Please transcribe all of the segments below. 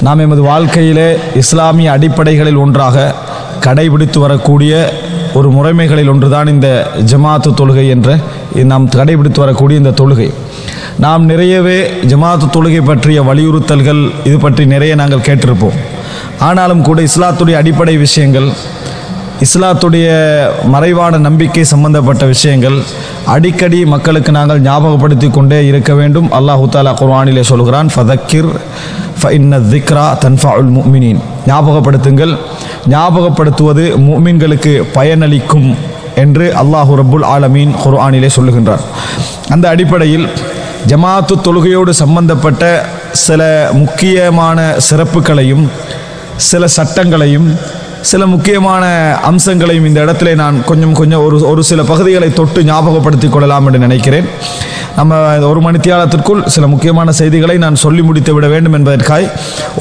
நாம் எமது வாழ்க்கையிலே இஸ்லாமிய அடிப்படைகளில் ஒன்றாக கடைபிடித்து வரக்கூடிய ஒரு முறைமைகளில் ஒன்றுதான் இந்த ஜமாத்து தொழுகை என்ற நாம் கடைபிடித்து வரக்கூடிய இந்த தொழுகை. நாம் நிறையவே ஜமாத்து தொழுகை பற்றிய வலியுறுத்தல்கள் இது பற்றி நிறைய நாங்கள் கேட்டிருப்போம். ஆனாலும் கூட இஸ்லாத்துடைய அடிப்படை விஷயங்கள், இஸ்லாத்துடைய மறைவான நம்பிக்கை சம்பந்தப்பட்ட விஷயங்கள் அடிக்கடி மக்களுக்கு நாங்கள் ஞாபகப்படுத்தி கொண்டே இருக்க வேண்டும். அல்லாஹு தஆலா குர்ஆனிலே சொல்கிறான், ஃபதக்கிர் ஃபஇன்ன ذிக்ரா தன்ஃபஉல் முஃமினீன். ஞாபகப்படுத்துங்கள், ஞாபகப்படுத்துவது முஃமின்களுக்கு பயனளிக்கும் என்று அல்லாஹு ரப்புல் ஆலமீன் குர்ஆனிலே சொல்லுகின்றார். அந்த அடிப்படையில் ஜமாத்து தொழுகையோடு சம்பந்தப்பட்ட சில முக்கியமான சிறப்புகளையும் சில சட்டங்களையும் சில முக்கியமான அம்சங்களையும் இந்த இடத்துல நான் கொஞ்சம் ஒரு சில பகுதிகளை தொட்டு ஞாபகப்படுத்திக் கொள்ளலாம் என்று நினைக்கிறேன். நம்ம ஒரு மணித்தியாலத்திற்குள் சில முக்கியமான செய்திகளை நான் சொல்லி முடித்து விட வேண்டும் என்பதற்காய்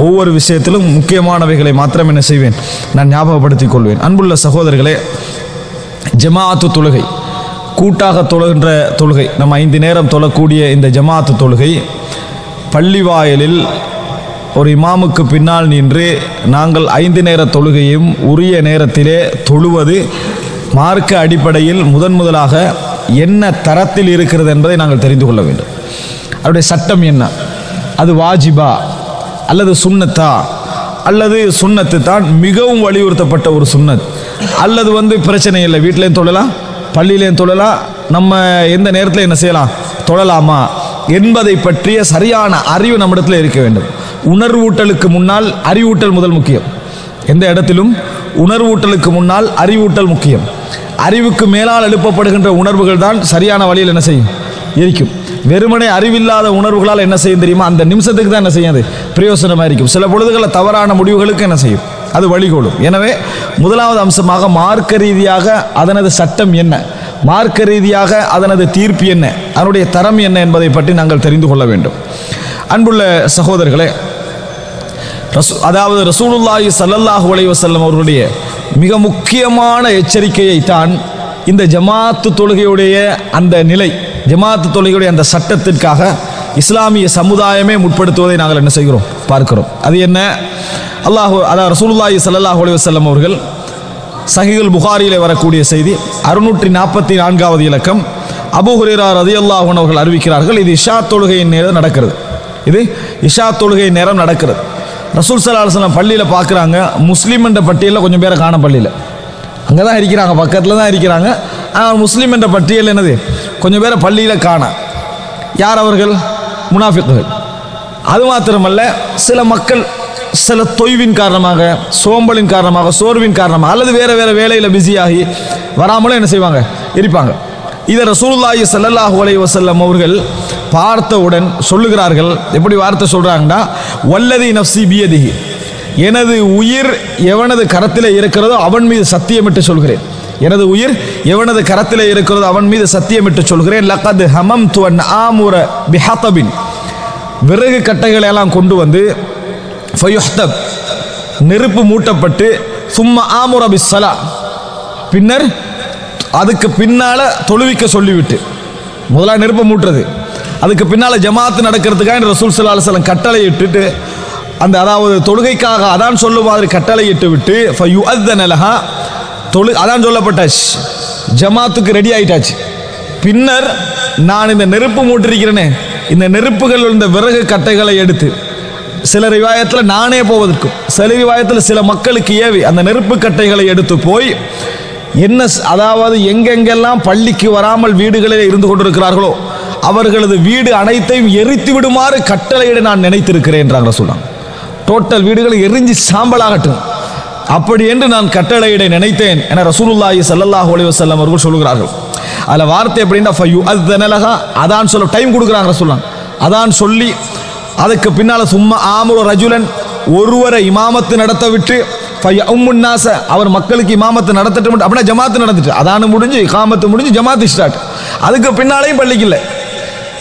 ஒவ்வொரு விஷயத்திலும் முக்கியமானவைகளை மாத்திரம் என்ன செய்வேன், நான் ஞாபகப்படுத்திக் கொள்வேன். அன்புள்ள சகோதரர்களே, ஜமாஅத்து தொழுகை, கூட்டாக தொழுகின்ற தொழுகை, நம்ம 5 நேரம் தொழக்கூடிய இந்த ஜமாஅத்து தொழுகை பள்ளி வாயிலில் ஒரு இமாமுக்கு பின்னால் நின்று நாங்கள் 5 நேர தொழுகையும் உரிய நேரத்திலே தொழுவது மார்க்க அடிப்படையில் முதலாக என்ன தரத்தில் இருக்கிறது என்பதை நாங்கள் தெரிந்து கொள்ள வேண்டும். அவருடைய சட்டம் என்ன, அது வாஜிபா அல்லது சுன்னத்தா, அல்லது சுன்னத்து தான் மிகவும் வலியுறுத்தப்பட்ட ஒரு சுன்னத், அல்லது பிரச்சனை இல்லை, வீட்டிலையும் தொழலாம் பள்ளியிலையும் தொழலாம், நம்ம எந்த நேரத்தில் என்ன செய்யலாம் தொழலாமா என்பதை பற்றிய சரியான அறிவு நம்மிடத்தில் இருக்க வேண்டும். உணர்வூட்டலுக்கு முன்னால் அறிவூட்டல் முதல் முக்கியம். எந்த இடத்திலும் உணர்வூட்டலுக்கு முன்னால் அறிவூட்டல் முக்கியம். அறிவுக்கு மேலால் எழுப்பப்படுகின்ற உணர்வுகள் தான் சரியான வழியில் என்ன செய்யும் இருக்கும். வெறுமனே அறிவில்லாத உணர்வுகளால் என்ன செய்யும் தெரியுமா, அந்த நிமிஷத்துக்கு தான் என்ன செய்யாது பிரயோசனமாக இருக்கும். சில பொழுதுகளில் தவறான முடிவுகளுக்கு என்ன செய்யும், அது வழிகோலும். எனவே முதலாவது அம்சமாக மார்க்க ரீதியாக அதனது சட்டம் என்ன, மார்க்க ரீதியாக அதனது தீர்ப்பு என்ன, அதனுடைய தரம் என்ன என்பதை பற்றி நாங்கள் தெரிந்து கொள்ள வேண்டும். அன்புள்ள சகோதரர்களே, அதாவது ரசூலுல்லாஹி ஸல்லல்லாஹு அலைஹி வஸல்லம் அவர்களுடைய மிக முக்கியமான எச்சரிக்கையை தான் இந்த ஜமாத்து தொழுகையுடைய அந்த நிலை, ஜமாத்து தொழுகையுடைய அந்த சட்டத்திற்காக இஸ்லாமிய சமுதாயமே முற்படுத்துவதை நாங்கள் என்ன செய்கிறோம் பார்க்கிறோம். அது என்ன, அதாவது ரசூலுல்லாஹி ஸல்லல்லாஹு அலைஹி வஸல்லம் அவர்கள் சஹீஹுல் புகாரியிலே வரக்கூடிய செய்தி 644வது இலக்கம், அபூ ஹுரைரா ரலியல்லாஹு அன்ஹு அவர்கள் அறிவிக்கிறார்கள், இது இஷா தொழுகையின் நேரம் நடக்கிறது. இது இஷா தொழுகை நேரம் நடக்கிறது. ரசூல் ஸல்லல்லாஹு அலைஹி வஸல்லம் பள்ளியில் பார்க்குறாங்க, முஸ்லீம் என்ற பட்டியலில் கொஞ்சம் பேரை காண, பள்ளியில் அங்கே தான் இருக்கிறாங்க, பக்கத்தில் தான் இருக்கிறாங்க. முஸ்லீம் என்ற பட்டியல் என்னது, கொஞ்சம் பேரை பள்ளியில் காண. யார் அவர்கள்? முனாஃபிக்குகள். அது மாத்திரமல்ல, சில மக்கள் சில தொய்வின் காரணமாக, சோம்பலின் காரணமாக, சோர்வின் காரணமாக, அல்லது வேறு வேலையில் பிஸியாகி வராமலும் என்ன செய்வாங்க இருப்பாங்க. இதை ரசூலுல்லாஹி ஸல்லல்லாஹு அலைஹி வஸல்லம் அவர்கள் பார்த்தவுடன் சொல்லுகிறார்கள். எப்படி வார்த்தை சொல்றாங்கன்னா, வல்லதி நஃப்ஸி பியதிஹி, எனது உயிர் எவனது கரத்திலே இருக்கிறதோ அவன் மீது சத்தியமிட்டு சொல்கிறேன், எனது உயிர் எவனது கரத்திலே இருக்கிறதோ அவன் மீது சத்தியமிட்டு சொல்கிறேன், லகத் ஹமம்து அன் ஆமுர பிஹதபின், விறகு கட்டைகளை எல்லாம் கொண்டு வந்து ஃபயுஹ்தப், நெருப்பு மூட்டப்பட்டு, சும்ம ஆமுர பிஸ்ஸலா, பின்னர் அதுக்கு பின்னால தொழுவிக்க சொல்லிவிட்டு, முதல்ல நெருப்பை மூட்டுறது, அதுக்கு பின்னால ஜமாத்து நடக்கிறதுக்காக ரசூல் ஸல்லல்லாஹு அலைஹி வஸல்லம் கட்டளை இட்டுட்டு, அந்த அதாவது தொழுகைக்காக அதான் சொல்லுமாறு கட்டளை இட்டு விட்டு ஃபயுஅத்தன லஹா, அதான் சொல்லப்பட்டாச்சு, ஜமாத்துக்கு ரெடி ஆயிட்டாச்சு. பின்னர் நான் இந்த நெருப்பு மூட்டிருக்கிறேனே, இந்த நெருப்புகள் இந்த விறகு கட்டைகளை எடுத்து, சில ரிவாயத்தில் நானே போவதற்கும், சில ரிவாயத்தில் சில மக்களுக்கு ஏவி அந்த நெருப்பு கட்டைகளை எடுத்து போய் என்ன, அதாவது எங்கெங்கெல்லாம் பள்ளிக்கு வராமல் வீடுகளில் இருந்து கொண்டிருக்கிறார்களோ அவர்களது வீடு அனைத்தையும் எரித்து விடுமாறு கட்டளையிட நான் நினைத்திருக்கிறேன் என்றாங்க. சொன்னாங்க, டோட்டல் வீடுகளை எரிஞ்சு சாம்பலாகட்டும் அப்படி என்று நான் கட்டளையிட நினைத்தேன் என ரசூலுல்லாஹி ஸல்லல்லாஹு அலைஹி வஸல்லம் அவர்கள் சொல்கிறார்கள். அதில் வார்த்தை எப்படின்னா ஃபயுஅத்தன லஹா, அதான் சொல்ல டைம் கொடுக்குறாங்க. சொன்னாங்க, அதான் சொல்லி அதுக்கு பின்னால் சும்மா ஆமுரு ரஜுலன், ஒருவரை இமாமத்து நடத்த விட்டு ஃபயஉம்முன்னாஸ, அவர் மக்களுக்கு இமாமத்து நடத்தட்டும் அப்படின்னா ஜமாத்து நடந்துட்டு, அதானு முடிஞ்சு இகாமத்து முடிஞ்சு ஜமாத்து ஸ்டார்ட், அதுக்கு பின்னாலேயும் பள்ளிக்கில்லை.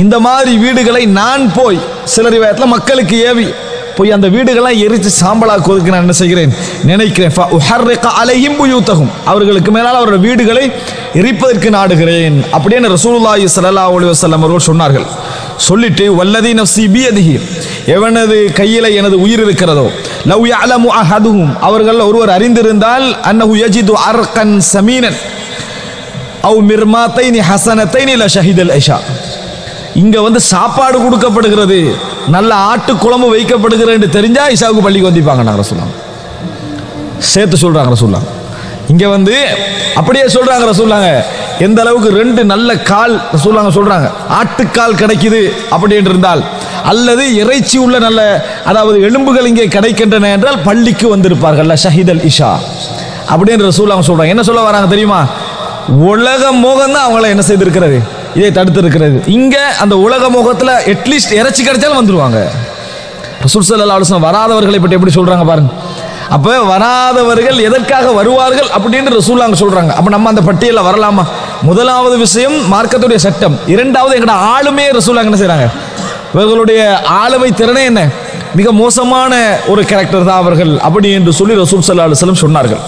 இந்த மாதிரி வீடுகளை நான் போய் சில ரிவாயத்தில் மக்களுக்கு ஏவி போய் அந்த வீடுகள்லாம் எரித்து சாம்பலாக்குவதற்கு நான் என்ன செய்கிறேன் நினைக்கிறேன். ஃபஉஹர்ரிக அலைஹிம் புயூத்தஹும், அவர்களுக்கு மேலால் அவருடைய வீடுகளை எரிப்பதற்கு நாடுகிறேன் அப்படின்னு ரசூலுல்லாஹி ஸல்லல்லாஹு அலைஹி வஸல்லம் அவர்கள் சொன்னார்கள். சொல்லிட்டு வல்லதி நஃப்ஸி பியதிஹி, எவனது கையில எனது உயிர் இருக்கிறதோ, லவ் யஅலமு அஹதுஹும், அவர்கள் ஒருவர் அறிந்திருந்தால், அன்னஹு யஜிது அர்கன் சமீனன் அவ் மிர்மாத்தைனி ஹசனத்தைனி லஷஹிதல் இஷா, இங்க வந்து சாப்பாடு கொடுக்கப்படுகிறது, நல்ல ஆட்டு குழம்பு வைக்கப்படுகிறது என்று தெரிஞ்சா இஷாவுக்கு பள்ளிக்கு வந்திப்பாங்க. நாங்கள் சொல்லலாம் சேர்த்து சொல்றாங்க ரசூலுல்லாஹ். இங்க வந்து அப்படியே சொல்றாங்க ரசூலுல்லாஹ், எந்த அளவுக்கு 2 நல்ல கால் ரசூலுல்லாஹ் சொல்றாங்க, ஆட்டுக்கால் கிடைக்குது அப்படி என்று இருந்தால், அல்லது இறைச்சி உள்ள நல்ல அதாவது எலும்புகள் இங்கே கிடைக்கின்றன என்றால் பள்ளிக்கு வந்திருப்பார்கள். ஷஹீதல் இஷா அப்படின்னு ரசூலுல்லாஹ் சொல்றாங்க. என்ன சொல்ல வராங்க தெரியுமா? உலக மோகம் தான் அவங்கள என்ன செய்திருக்கிறது, இதை தடுத்து இருக்கிறது. இங்க அந்த உலக மோகத்தில் அட்லீஸ்ட் இறைச்சி கிடைச்சாலும் வந்துருவாங்க. ரசூல் ஸல்லல்லாஹு அலைஹி வஸல்லம் வராதவர்களை பற்றி எப்படி சொல்றாங்க பாருங்க. அப்ப வராதவர்கள் எதற்காக வருவார்கள் அப்படின்னு ரசூலுல்லாஹ் சொல்றாங்க. அப்ப நம்ம அந்த பட்டியலில் வரலாமா? முதலாவது விஷயம் மார்க்கத்துடைய சட்டம். இரண்டாவது எங்கட ஆளுமே ரசூலுல்லாஹ் என்ன செய்றாங்க, இவர்களுடைய ஆளுமை திறனே என்ன, மிக மோசமான ஒரு கேரக்டர் தான் அவர்கள் அப்படி என்று சொல்லி ரசூல் ஸல்லல்லாஹு அலைஹி வஸல்லம் சொன்னார்கள்.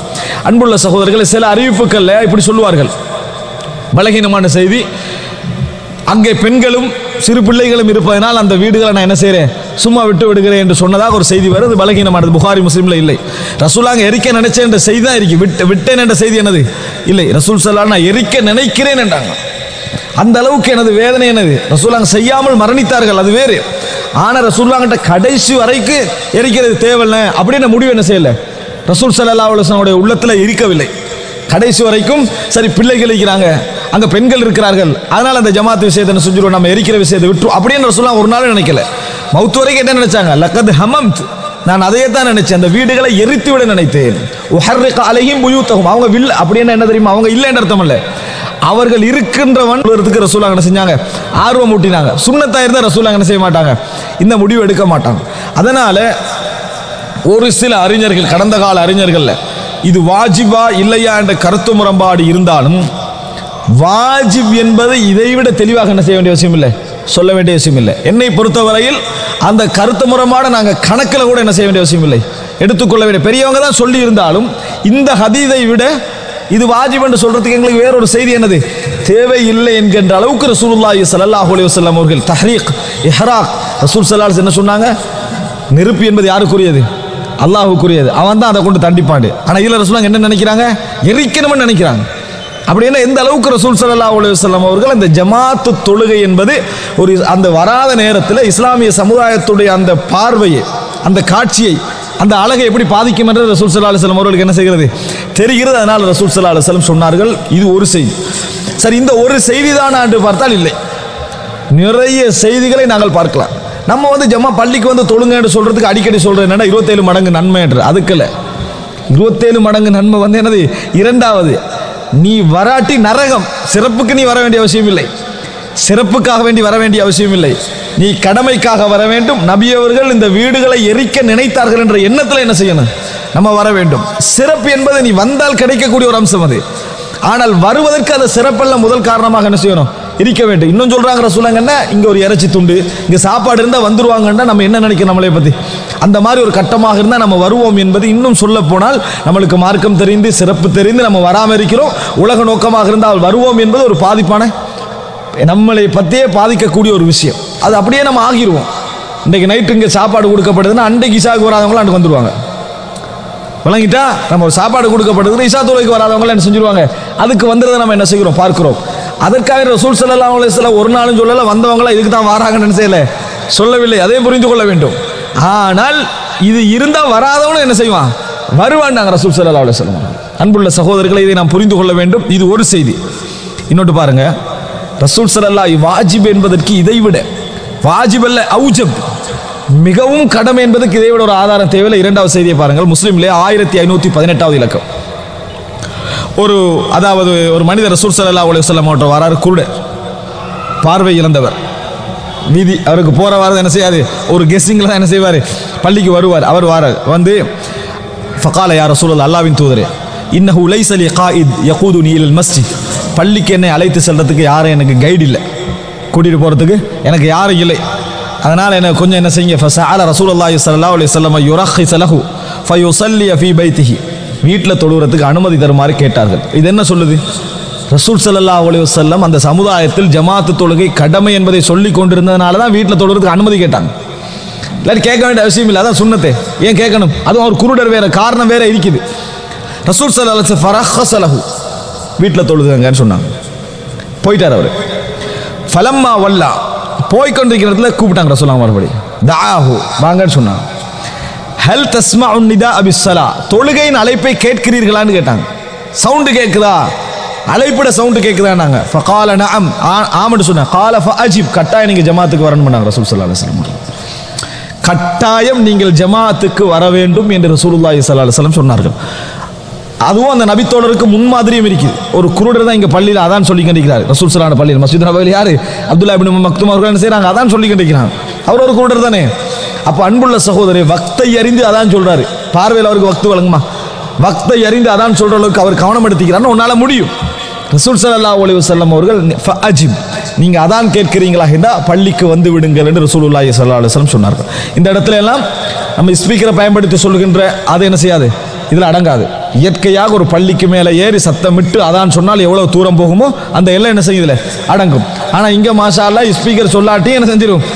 அன்புள்ள சகோதரர்கள், சில அறிவிப்புகள்ல இப்படி சொல்லுவார்கள், பலகீனமான செய்தி, அங்கே பெண்களும் சிறு பிள்ளைகளும் இருப்பதனால் அந்த வீடுகளை நான் என்ன செய்கிறேன், சும்மா விட்டு விடுகிறேன் என்று சொன்னதாக ஒரு செய்தி வருது. பலகீனமானது, புகாரி முஸ்லிம்ல இல்லை. ரசூலாங்க எரிக்க நினைச்சேன் என்ற செய்தி தான் இருக்கு, விட்டேன் என்ற செய்தி என்னது இல்லை. ரசூல் ஸல்லல்லாஹு நான் எரிக்க நினைக்கிறேன் என்றாங்க. அந்த அளவுக்கு எனது வேதனை என்னது, ரசூலாங்க செய்யாமல் மரணித்தார்கள், அது வேறு. ஆனால் ரசூலுல்லாஹ்கிட்ட கடைசி வரைக்கும் எரிக்கிறது தேவையில்லை அப்படின்னு முடிவு என்ன செய்யலை, ரசூல் ஸல்லல்லாஹு அலைஹி வஸல்லம் உள்ளத்தில் இருக்கவில்லை. கடைசி வரைக்கும் சரி பிள்ளைகள் இருக்கிறாங்க, அங்கே பெண்கள் இருக்கிறார்கள், அதனால் அந்த ஜமாத் விஷயத்தை என்ன செஞ்சிருவோம், நம்ம எரிக்கிற விஷயத்தை விட்டுரும் அப்படின்னு ரசூலுல்லாஹ் ஒரு நாள் நினைக்கல. மௌத்து வரைக்கும் என்ன நினைச்சாங்க, லக்கத் ஹமம்த், நான் அதையே தான் நினைச்சேன், அந்த வீடுகளை எரித்து விட நினைத்தேன். உஹர்ரிக அலைஹிம் புயூத்தஹும், அவங்க வில் அப்படின்னு என்ன தெரியுமா, அவங்க இல்லைன்ற அர்த்தம் இல்லை, அவர்கள் இருக்கின்றவன் ரசூலுல்லாஹ் என்ன செஞ்சாங்க, ஆர்வம் ஊட்டினாங்க. சுன்னத்தா இருந்தால் ரசூலுல்லாஹ் என்ன செய்ய மாட்டாங்க, இந்த முடிவு எடுக்க மாட்டாங்க. அதனால ஒரு சில அறிஞர்கள், கடந்த கால அறிஞர்கள், இது வாஜிபா இல்லையா என்ற கருத்து முரண்பாடு இருந்தாலும், வாஜிப் என்பது இதைவிட தெளிவாக என்ன செய்ய வேண்டிய அவசியம் இல்லை, சொல்ல வேண்டிய அவசியம் இல்லை. என்னை பொறுத்தவரையில் அந்த கருத்து முரண்பாடு நாங்கள் கணக்கில் கூட என்ன செய்ய வேண்டிய அவசியம் இல்லை, எடுத்துக்கொள்ள வேண்டிய. பெரியவங்க தான் சொல்லி இருந்தாலும் இந்த ஹதீஸை விட இது வாஜிப் என்று சொல்றதுக்கு எங்களுக்கு வேறொரு செய்தி என்னது தேவையில்லை என்கின்ற அளவுக்கு ரசூலுல்லாஹி ஸல்லல்லாஹு அலைஹி வஸல்லம் அவர்கள் தஹ்ரீக் இஹ்ராக், ரசூல் ஸல்லல்லாஹு அலைஹி வஸல்லம் என்ன சொன்னாங்க, நெருப்பு என்பது யாருக்குரியது, அல்லாஹ்வுக்குரியது, அவன் தான் அதை கொண்டு தண்டிப்பாண்டு. ஆனால் இதில் ரசூலுல்லாஹ் என்ன நினைக்கிறாங்க, எரிக்கணும்னு நினைக்கிறாங்க. அப்படின்னா எந்த அளவுக்கு ரசூல் ஸல்லல்லாஹு அலைஹி வஸல்லம் அவர்கள் அந்த ஜமாத்து தொழுகை என்பது ஒரு அந்த வராத நேரத்தில் இஸ்லாமிய சமுதாயத்துடைய அந்த பார்வையை, அந்த காட்சியை, அந்த அழகை எப்படி பாதிக்கும் என்று ரசூல் ஸல்லல்லாஹு அலைஹி வஸல்லம் அவர்களுக்கு என்ன செய்கிறது தெரிகிறது. அதனால் ரசூல் ஸல்லல்லாஹு அலைஹி வஸல்லம் சொன்னார்கள், இது ஒரு செய்தி. சரி, இந்த ஒரு செய்தி தான் என்று பார்த்தால் இல்லை, நிறைய செய்திகளை நாங்கள் பார்க்கலாம். நம்ம வந்து ஜம்மா பள்ளிக்கு வந்து தொழுங்க என்று சொல்றதுக்கு அடிக்கடி சொல்றது என்னன்னா 27 மடங்கு நன்மை என்று. அதுக்குள்ள 27 மடங்கு நன்மை வந்து என்னது, இரண்டாவது, நீ வராட்டி நரகம், சிறப்புக்கு நீ வர வேண்டிய அவசியம் இல்லை, சிறப்புக்காக வேண்டி வர வேண்டிய அவசியம் இல்லை, நீ கடமைக்காக வர வேண்டும். நபி அவர்கள் இந்த வீடுகளை எரிக்க நினைத்தார்கள் என்ற எண்ணத்தில் என்ன செய்யணும், நம்ம வர வேண்டும். சிறப்பு என்பது நீ வந்தால் கிடைக்கக்கூடிய ஒரு அம்சம் அது. ஆனால் வருவதற்கு அந்த சிறப்பெல்லாம் முதல் காரணமாக என்ன செய்யணும், இருக்க வேண்டும். இன்னும் சொல்றாங்க ரசூலுல்லாஹ், என்ன இங்க ஒரு இறைச்சி துண்டு, இங்க சாப்பாடு இருந்தா வந்துருவாங்கன்னா நம்ம என்ன நினைக்கிறோம் நம்மளை பத்தி, அந்த மாதிரி ஒரு கட்டமாக இருந்தால் நம்ம வருவோம் என்பது. இன்னும் சொல்ல போனால் நம்மளுக்கு மார்க்கம் தெரிந்து சிறப்பு தெரிந்து நம்ம வராமல் இருக்கிறோம். உலக நோக்கமாக இருந்தால் வருவோம் என்பது ஒரு பாதிப்பான, நம்மளை பற்றியே பாதிக்கக்கூடிய ஒரு விஷயம். அது அப்படியே நம்ம ஆகிடுவோம். இன்றைக்கு நைட்டு இங்கே சாப்பாடு கொடுக்கப்படுதுன்னா அன்றைக்கு இஷாவுக்கு வராதவங்களும் அன்றைக்கு வந்துடுவாங்க. விளங்கிட்டா, நம்ம ஒரு சாப்பாடு கொடுக்கப்படுதுன்னா இஷா தொழுகைக்கு வராதவங்களும் என்ன செஞ்சுருவாங்க, அதுக்கு வந்துடுறதை நம்ம என்ன செய்கிறோம் பார்க்கிறோம். அதற்காக ரசூல் ஸல்லல்லாஹு அலைஹி வஸல்லம் ஒரு நாளும் சொல்லலை, வந்தவங்களாம் இதுக்கு தான் வராங்கன்னு செய்யலை, சொல்லவில்லை. அதையும் புரிந்து கொள்ள வேண்டும். ஆனால் இது இருந்தால் வராதவனும் என்ன செய்வான், வருவான் நாங்கள் ரசூல் ஸல்லல்லாஹு அலைஹி வஸல்லம். அன்புள்ள சகோதரர்களை, இதை நாம் புரிந்து கொள்ள வேண்டும். இது ஒரு செய்தி. இன்னொன்று பாருங்க, ரசூல் ஸல்லல்லாஹு வாஜிப் என்பதற்கு இதைவிட வாஜிப் அல்ல, அவுஜப், மிகவும் கடமை என்பதற்கு இதைவிட ஒரு ஆதாரம் தேவையில்லை. இரண்டாவது செய்தியை பாருங்கள், முஸ்லிம்லே 1518வது இலக்கம். அதாவது ஒரு மனிதர் ரசூல் ஸல்லல்லாஹு அலைஹி வஸல்லம் அவர்கள் வராரு, குருடர், பார்வை இழந்தவர், வீதி அவருக்கு போற வாரது என்ன செய்யாது, ஒரு கெஸ்ஸிங்கில் தான் என்ன செய்வார், பள்ளிக்கு வருவார். அவர் வாரார், வந்து ஃபகால யா ரசூலல்லாஹ், அல்லாஹ்வின் தூதரே, இன்னஹு லைஸ லி காயித் யகூதுனி இலல் மஸ்ஜித், பள்ளிக்கு என்னை அழைத்து செல்றதுக்கு யாரும் எனக்கு கைடு இல்லை, கூட்டிகிட்டு போகிறதுக்கு எனக்கு யாரும் இல்லை, அதனால் எனக்கு கொஞ்சம் என்ன செய்யுங்க. ஃபஸஅல ரசூலுல்லாஹி ஸல்லல்லாஹு அலைஹி வஸல்லம் யுரஹிஸ லஹு ஃபயுஸல்லி ஃபீ பைத்திஹி, வீட்டில் தொழுகிறதுக்கு அனுமதி தருமாறு கேட்டார்கள். இது என்ன சொல்லுது, ரசூல் ஸல்லல்லாஹு அலைஹி வஸல்லம் அந்த சமுதாயத்தில் ஜமாத்து தொழுகை கடமை என்பதை சொல்லி கொண்டிருந்ததுனால தான் வீட்டில் தொழுகிறதுக்கு அனுமதி கேட்டாங்க. இல்லாட்டி கேட்க வேண்டிய அவசியம் இல்லை, அதான் சுன்னத்தே. ஏன் கேட்கணும்? அதுவும் ஒரு குருடர் வேற, காரணம் வேற இருக்குது. ரசூல் ஸல்லல்லாஹு அலைஹி வஸல்லம் ஃபரஹஸலஹு, வீட்டில் தொழுதுங்கன்னு சொன்னாங்க. போயிட்டார் அவர். ஃபலம்மா வல்லா, போய்கொண்டிருக்கிறதுல கூப்பிட்டாங்க ரசூலுல்லாஹ் மறுபடி. தஆஹு, வாங்கன்னு சொன்னாங்க. ஹல் தஸ்மஉ நிதா பிஸ்ஸலா, தொழுகையின் அழைப்பை கேட்கிறீர்களான்னு கேட்டாங்க. சவுண்டு கேட்குதா, அழைப்பிட சவுண்டு கேட்குதான்னாங்க. ஃபகால நஅம், ஆமன்னு சொன்னாங்க. கால ஃபஅஜிப், கட்டாயம் நீங்கள் ஜமாத்துக்கு வரணும் பண்ணாங்க ரசூல் ஸல்லல்லாஹு அலைஹி வஸல்லம். கட்டாயம் நீங்கள் ஜமாத்துக்கு வர வேண்டும் என்று ரசூலுல்லாஹி ஸல்லல்லாஹு அலைஹி வஸல்லம் சொன்னார்கள். அதுவும் அந்த நபித்தோழருக்கு முன்மாதிரியும் இருக்குது. ஒரு குருடர் தான் இங்கே பள்ளியில் அதான் சொல்லி கண்டிக்கிறார். ரசூல் ஸல்லல்லாஹு பள்ளியில் மஸ்ஜித் நபவியில் யாரு? அப்துல்லா இப்னு மக்தும் அவர்கள் என்ன செய்கிறாங்க? அதான் சொல்லி கண்டிக்கிறாங்க. அவர் ஒரு குருடர் தானே. அப்போ அன்புள்ள சகோதரி, வக்தை அறிந்து அதான் சொல்றாரு. பார்வையில் அவருக்கு வக்து வழங்குமா? வக்தை அறிந்து அதான் சொல்ற அளவுக்கு அவர் கவனம் எடுத்துக்கிறான்னு உன்னால முடியும். ரசூல் ஸல்லல்லாஹு அலைஹி வஸல்லம் அவர்கள் ஃபஅஜிப், நீங்க அதான் கேட்கிறீங்களா என்றால் பள்ளிக்கு வந்து விடுங்கள் என்று ரசூலுல்லாஹி ஸல்லல்லாஹு அலைஹி வஸல்லம் சொன்னார்கள். இந்த இடத்துல எல்லாம் நம்ம ஸ்பீக்கரை பயன்படுத்தி சொல்லுகின்ற அது என்ன செய்யாது, இதில் அடங்காது. இயற்கையாக ஒரு பள்ளிக்கு மேலே ஏறி சத்தமிட்டு அதான் சொன்னால் எவ்வளவு தூரம் போகுமோ அந்த எல்லாம் என்ன செய்யுதுல அடங்கும். ஆனால் இங்கே மாஷா அல்லாஹ் ஸ்பீக்கர் சொல்லாட்டி என்ன செஞ்சிடும்,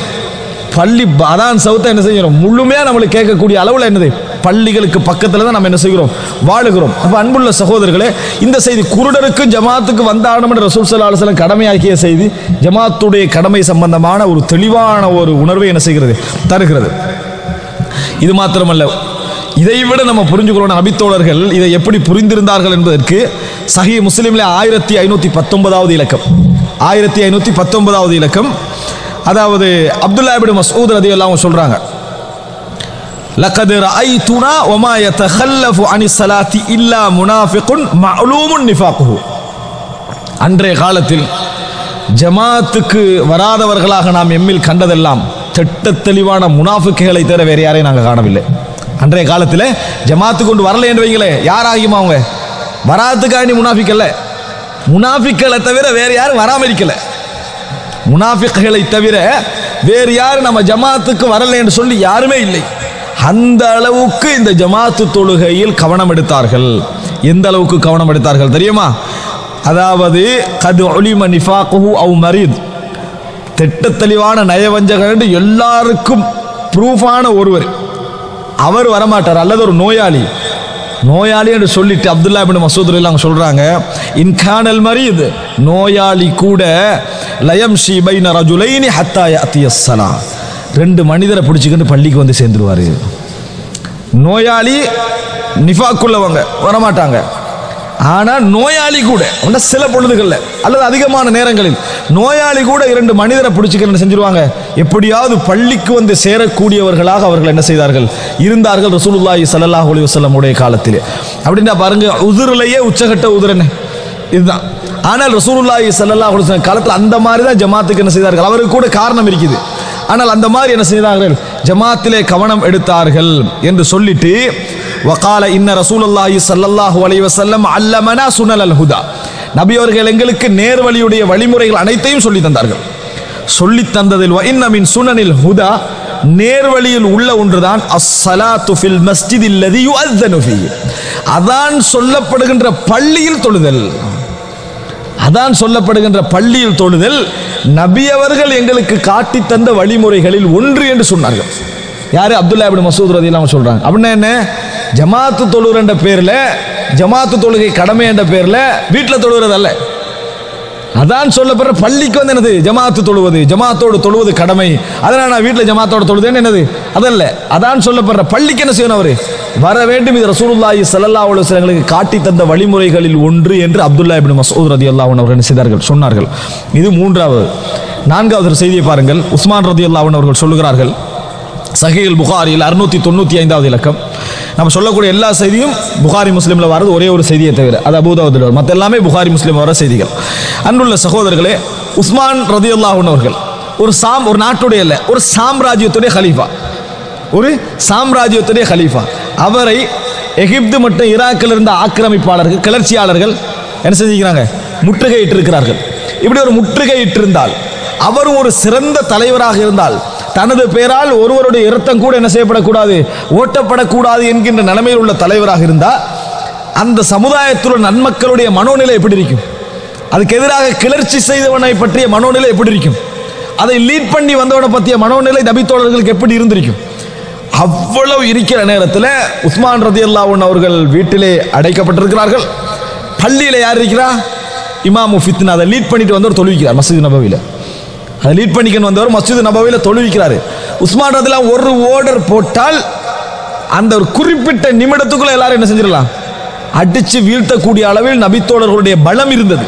பள்ளி அதான் சவுத்தை என்ன செய்கிறோம், முழுமையாக நம்மளுக்கு கேட்கக்கூடிய அளவில் என்னது, பள்ளிகளுக்கு பக்கத்தில் தான் நம்ம என்ன செய்கிறோம், வாழுகிறோம். அப்போ அன்புள்ள சகோதரர்களே, இந்த செய்தி குருடருக்கு ஜமாத்துக்கு வந்தாகணும் என்று ரசூல் ஸல்லல்லாஹு அலைஹி வஸல்லம் கடமையாக்கிய செய்தி ஜமாத்துடைய கடமை சம்பந்தமான ஒரு தெளிவான ஒரு உணர்வை என்ன செய்கிறது, தருகிறது. இது மாத்திரமல்ல, இதைவிட நம்ம புரிஞ்சுக்கணும் நபித்தோழர்கள் இதை எப்படி புரிந்திருந்தார்கள் என்பதற்கு சஹீஹ் முஸ்லிம்ல 1519வது இலக்கம், 1519வது இலக்கம், அதாவது அப்துல்லா இப்னு மஸ்ஊத் ரலியல்லாஹு அன்ஹு சொல்றாங்க, லகத் ரஅய்துனா வமா யதகல்லஃபு அனிஸ் ஸலாத்தி இல்லா முனாஃபிகுன் மஅலூமுன் நிஃபாகுஹு. அன்றைய காலத்தில் ஜமாத்துக்கு வராதவர்களாக நாம் எம்மில் கண்டதெல்லாம் திட்டத் தெளிவான முனாஃபிக்குகளை தவிர வேறு யாரையும் நாங்கள் காணவில்லை. அன்றைய காலத்தில் ஜமாத்து கொண்டு வரல என்று வைங்களே, யாராகியும் அவங்க வராதுக்காண்டி முனாஃபிக் அல்ல, முனாஃபிக்களை தவிர வேறு யாரும் வராமல் இருக்கல. முனாஃபிக்களை தவிர வேறு யாரும் நம்ம ஜமாத்துக்கு வரல என்று சொல்லி யாருமே இல்லை. அந்த அளவுக்கு இந்த ஜமாத்து தொழுகையில் கவனம் எடுத்தார்கள். எந்த அளவுக்கு கவனம் எடுத்தார்கள் தெரியுமா? அதாவது கது உலிம நிஃபாகுஹு அவ் மரீத், திட்டத் தெளிவான நயவஞ்சகன் என்று எல்லாருக்கும் ப்ரூஃபான ஒருவர் அவர் வரமாட்டார், அல்லது ஒரு நோயாளி என்று சொல்லிட்டு அப்துல்லா இப்னு மஸ்ஊத் ரலியல்லாஹு சொல்றாங்க, இன்கானல் மரீத், நோயாளி கூட லயம்ஷி பைன ரஜுலைனி ஹத்தா யஅதியஸ் ஸலா, ரெண்டு மனிதரை பிடிச்சிக்கிட்டு பள்ளிக்கு வந்து சேர்ந்துருவாரு. நோயாளி நிஃபாக்குள்ளவங்க வரமாட்டாங்க, ஆனால் நோயாளி கூட சில பொழுதுகளில் அல்லது அதிகமான நேரங்களில் நோயாளி கூட இரண்டு மனிதரை பிடிச்சிக்கிட்டு செஞ்சிருவாங்க. எப்படியாவது பள்ளிக்கு வந்து சேரக்கூடியவர்களாக அவர்கள் என்ன செய்தார்கள், இருந்தார்கள் ரசூலுல்லாஹி ஸல்லல்லாஹு அலைஹி வஸல்லம் உடைய காலத்திலே. அப்படின்னா பாருங்க, உதுரிலேயே உச்சகட்ட உதுர் என்ன இதுதான். ஆனால் ரசூலுல்லாஹி ஸல்லல்லாஹு அலைஹி வஸல்லம் காலத்தில் அந்த மாதிரி தான் ஜமாத்துக்கு என்ன செய்தார்கள், அவருக்கு கூட காரணம் இருக்குது. ஆனால் அந்த மாதிரி என்ன செய்தார்கள், ஜமாத்திலே கவனம் எடுத்தார்கள் என்று சொல்லிட்டு வகால இன்ன ரசூலுல்லாஹி ஸல்லல்லாஹு அலைஹி வஸல்லம் அல்லமனா சுனல் ஹுதா, நபி அவர்கள் எங்களுக்கு நேர்வழியுடைய வழிமுறைகள் அனைத்தையும் சொல்லி தந்தார்கள். சொல்லி தந்ததில் வ இன்ன மின் சுனனில் ஹுதா, நேர்வழியில் உள்ள ஒன்றுதான் அஸ்ஸலாத்து ஃபில் மஸ்ஜிதில் லதி யுஅzzனு ஃபீஹி, அதான் சொல்லப்படுகின்ற பள்ளியில் தொழுதல். அதான் சொல்லப்படுகின்ற பள்ளியில் தொழுதல் நபி அவர்கள் எங்களுக்கு காட்டி தந்த வழிமுறைகளில் ஒன்று என்று சொன்னார்கள். யாரு? அப்துல்லா இப்னு மஸ்ஊத் ரலியல்லாஹு அன்ஹு சொல்றாங்க. அப்படின்னா என்ன, ஜமாத்து தொழுகிற என்ற பேர்ல, ஜமாத்து தொழுகை கடமை என்ற பேர்ல வீட்டில் தொழுகிறது அல்ல. அதான் சொல்லப்படுற பள்ளிக்கு வந்து என்னது, ஜமாத்து தொழுவது, ஜமாத்தோடு தொழுவது கடமை, அதனால் நான் வீட்டில் ஜமாத்தோடு தொழுதுன்னு என்னது அதல்ல. அதான் சொல்லப்படுற பள்ளிக்கு என்ன செய்யணும், அவர் வர வேண்டும். இது ரசூலுல்லாஹி ஸல்லல்லாஹு அலைஹி வஸல்லம் காட்டி தந்த வழிமுறைகளில் ஒன்று என்று அப்துல்லா இப்னு மஸ்ஊத் ரலியல்லாஹு அன்ஹு அவர்கள் செய்தார்கள், சொன்னார்கள். இது மூன்றாவது. நான்காவது செய்தியை பாருங்கள். உஸ்மான் ரலியல்லாஹு அன்ஹு அவர்கள் சொல்லுகிறார்கள், சஹீஹுல் புகாரியில் 695வது இலக்கம். நம்ம சொல்லக்கூடிய எல்லா செய்தியும் புகாரி முஸ்லிமில் வரது ஒரே ஒரு செய்தியை தவிர, அது அபூதாவுதில் வரும், மற்ற எல்லாமே புகாரி முஸ்லிம் வர செய்திகள். அன்புள்ள சகோதரர்களே, உஸ்மான் ரலியல்லாஹு அன்ஹு அவர்கள் ஒரு நாட்டுடைய இல்லை, ஒரு சாம்ராஜ்யத்துடைய ஹலீஃபா, ஒரு சாம்ராஜ்யத்துடைய ஹலீஃபா. அவரை எகிப்து மற்றும் ஈராக்கில் இருந்த ஆக்கிரமிப்பாளர்கள், கிளர்ச்சியாளர்கள் என்ன செஞ்சுக்கிறாங்க, முற்றுகையிட்டு இருக்கிறார்கள். இப்படி ஒரு முற்றுகையிட்டிருந்தால், அவர் ஒரு சிறந்த தலைவராக இருந்தால், தனது பெயரால் ஒருவருடைய இரத்தம் கூட என்ன செய்யப்படக்கூடாது, ஓட்டப்படக்கூடாது என்கின்ற நிலைமையில் உள்ள தலைவராக இருந்தால், அந்த சமுதாயத்தில் நன்மக்களுடைய மனோநிலை எப்படி இருக்கும்? அதுக்கு எதிராக கிளர்ச்சி செய்தவனை பற்றிய மனோநிலை எப்படி இருக்கும், அதை லீட் பண்ணி வந்தவனை பற்றிய மனோநிலை நபித்தோழர்களுக்கு எப்படி இருந்திருக்கும். அவ்வளவு இருக்கிற நேரத்தில் உஸ்மான் ரலியல்லாஹு அன்ஹு அவர்கள் வீட்டிலே அடைக்கப்பட்டிருக்கிறார்கள். பள்ளியில் யார் இருக்கிறா? இமாமு ஃபித்னா. அதை லீட் பண்ணிட்டு வந்தவர் தொழுவிக்கிறார் மஸ்ஜித் நபவியில். அதை லீட் பண்ணிக்கன்னு வந்தவர் மஸ்ஜித் நபவியில் தொழுவிக்கிறார். உஸ்மான் ரலியல்லாஹு ஒரு ஓர்டர் போட்டால் அந்த ஒரு குறிப்பிட்ட நிமிடத்துக்குள்ள எல்லாரும் என்ன செஞ்சிடலாம், அடிச்சு வீழ்த்தக்கூடிய அளவில் நபித்தோழர்களுடைய பலம் இருந்தது.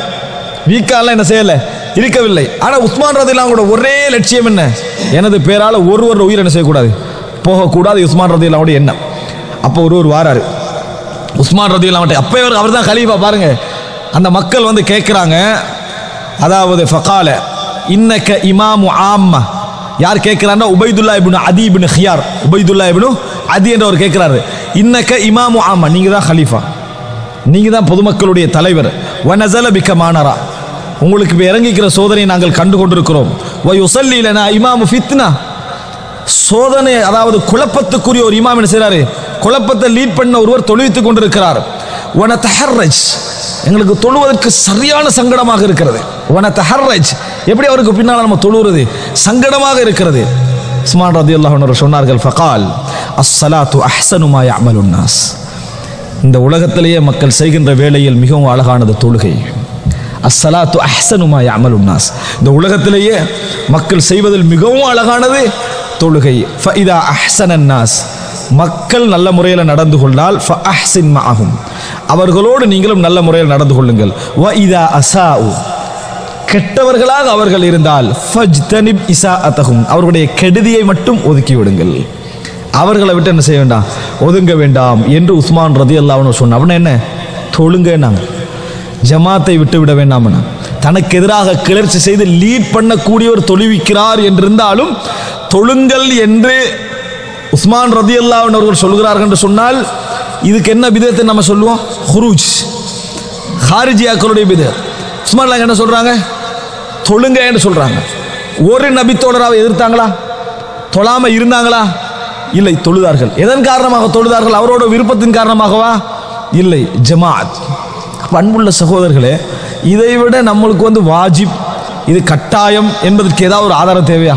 வீக்கால என்ன செய்யல இருக்கவில்லை. ஆனால் உஸ்மான் ரலியல்லாஹு ஒரே லட்சியம் என்ன, எனது பேரால ஒருவர் உயிர் என்ன செய்யக்கூடாது, போகக்கூடாது. உஸ்மான் ரலியல்லாஹு எண்ணம். அப்போ ஒருவர் வாராரு உஸ்மான் ரலியல்லாஹு, அப்போ அவர் தான் கலீஃபா. பாருங்க, அந்த மக்கள் வந்து கேட்குறாங்க, அதாவது ஃபகால இன்னக இமாமு ஆம்மா. யார் கேட்குறாங்கன்னா உபைதுல்லா இப்னு அதி இப்னு ஹியார். உபைதுல்லா இப்னு அதி என்றவர் கேட்குறாரு, இன்னக இமாமு ஆம்மா, நீங்கள் தான் ஹலீஃபா, நீங்கள் தான் பொதுமக்களுடைய தலைவர். வனஸல பிக மானரா, உங்களுக்கு இப்போ இறங்கிக்கிற சோதனையை நாங்கள் கண்டு கொண்டிருக்கிறோம். வ யுஸல்லி லனா இமாமு ஃபித்னா, சோதனை அதாவது குழப்பத்துக்குரிய ஒரு இமாம் என்ன செய்கிறாரு, குழப்பத்தை லீட் பண்ண ஒருவர் தொழுவித்துக் கொண்டிருக்கிறார். வன தஹர்ரஜ், எங்களுக்கு தொழுவதற்கு சரியான சங்கடமாக இருக்கிறது. வன தஹர்ரஜ், எப்படி அவருக்கு பின்னால் நம்ம தொழுவது சங்கடமாக இருக்கிறது. உஸ்மான் ரலியல்லாஹு அன்ஹு சொன்னார்கள், ஃபகால் அஸ்ஸலாத்து அஹ்ஸனு மா யஅமலுன் நாஸ், இந்த உலகத்திலேயே மக்கள் செய்கின்ற வேளையில் மிகவும் அழகானது தொழுகை. அஸ்ஸலாத்து அஹ்ஸனு மா யஅமலுன் நாஸ், இந்த உலகத்திலேயே மக்கள் செய்வதில் மிகவும் அழகானது தொழுகை. ஃபஇதா அஹ்ஸனன் நாஸ், மக்கள் நல்ல முறையில் நடந்து கொண்டால் ஃபஅஹ்ஸின் மஅஹும், அவர்களோடு நீங்களும் நல்ல முறையில் நடந்து கொள்ளுங்கள். வஇதா அஸாஉ, கெட்டவர்களாக அவர்கள் இருந்தால் ஃபஜ்தனிப் இஸாஅத்தஹும், அவர்களுடைய கெடுதியை மட்டும் ஒதுக்கி விடுங்கள், அவர்களை விட்டு என்ன செய்ய வேண்டாம், ஒதுங்க வேண்டாம் என்று உஸ்மான் ரலியல்லாஹு அன்ஹு சொன்ன. அவன என்ன தொழுங்கன்னாங்க, ஜமாத்தை விட்டு விட வேண்டாம். தனக்கு எதிராக கிளர்ச்சி செய்து லீட் பண்ணக்கூடியவர் தொழுவிக்கிறார் என்றிருந்தாலும் தொழுங்கள் என்று உஸ்மான் ரலியல்லாஹு அன்ஹு அவர்கள் சொல்கிறார்கள் என்று சொன்னால் இதுக்கு என்ன பிதத்தை நம்ம சொல்லுவோம், ஹுரூஜ், ஹாரிஜியாக்களுடைய பிதத். உஸ்மான் என்ன சொல்றாங்க, தொழுங்க என்று சொல்றாங்க. ஒரு நபித்தோழராவை எதிர்த்தாங்களா, தொழாம இருந்தாங்களா? இல்லை, தொழுதார்கள். எதன் காரணமாக தொழுதார்கள்? அவரோட விருப்பத்தின் காரணமாகவா? இல்லை, ஜமாஅத். அன்புள்ள சகோதரர்களே, இதை விட நம்மளுக்கு வந்து வாஜிப், இது கட்டாயம் என்பதற்கு ஏதாவது ஒரு ஆதாரம் தேவையா?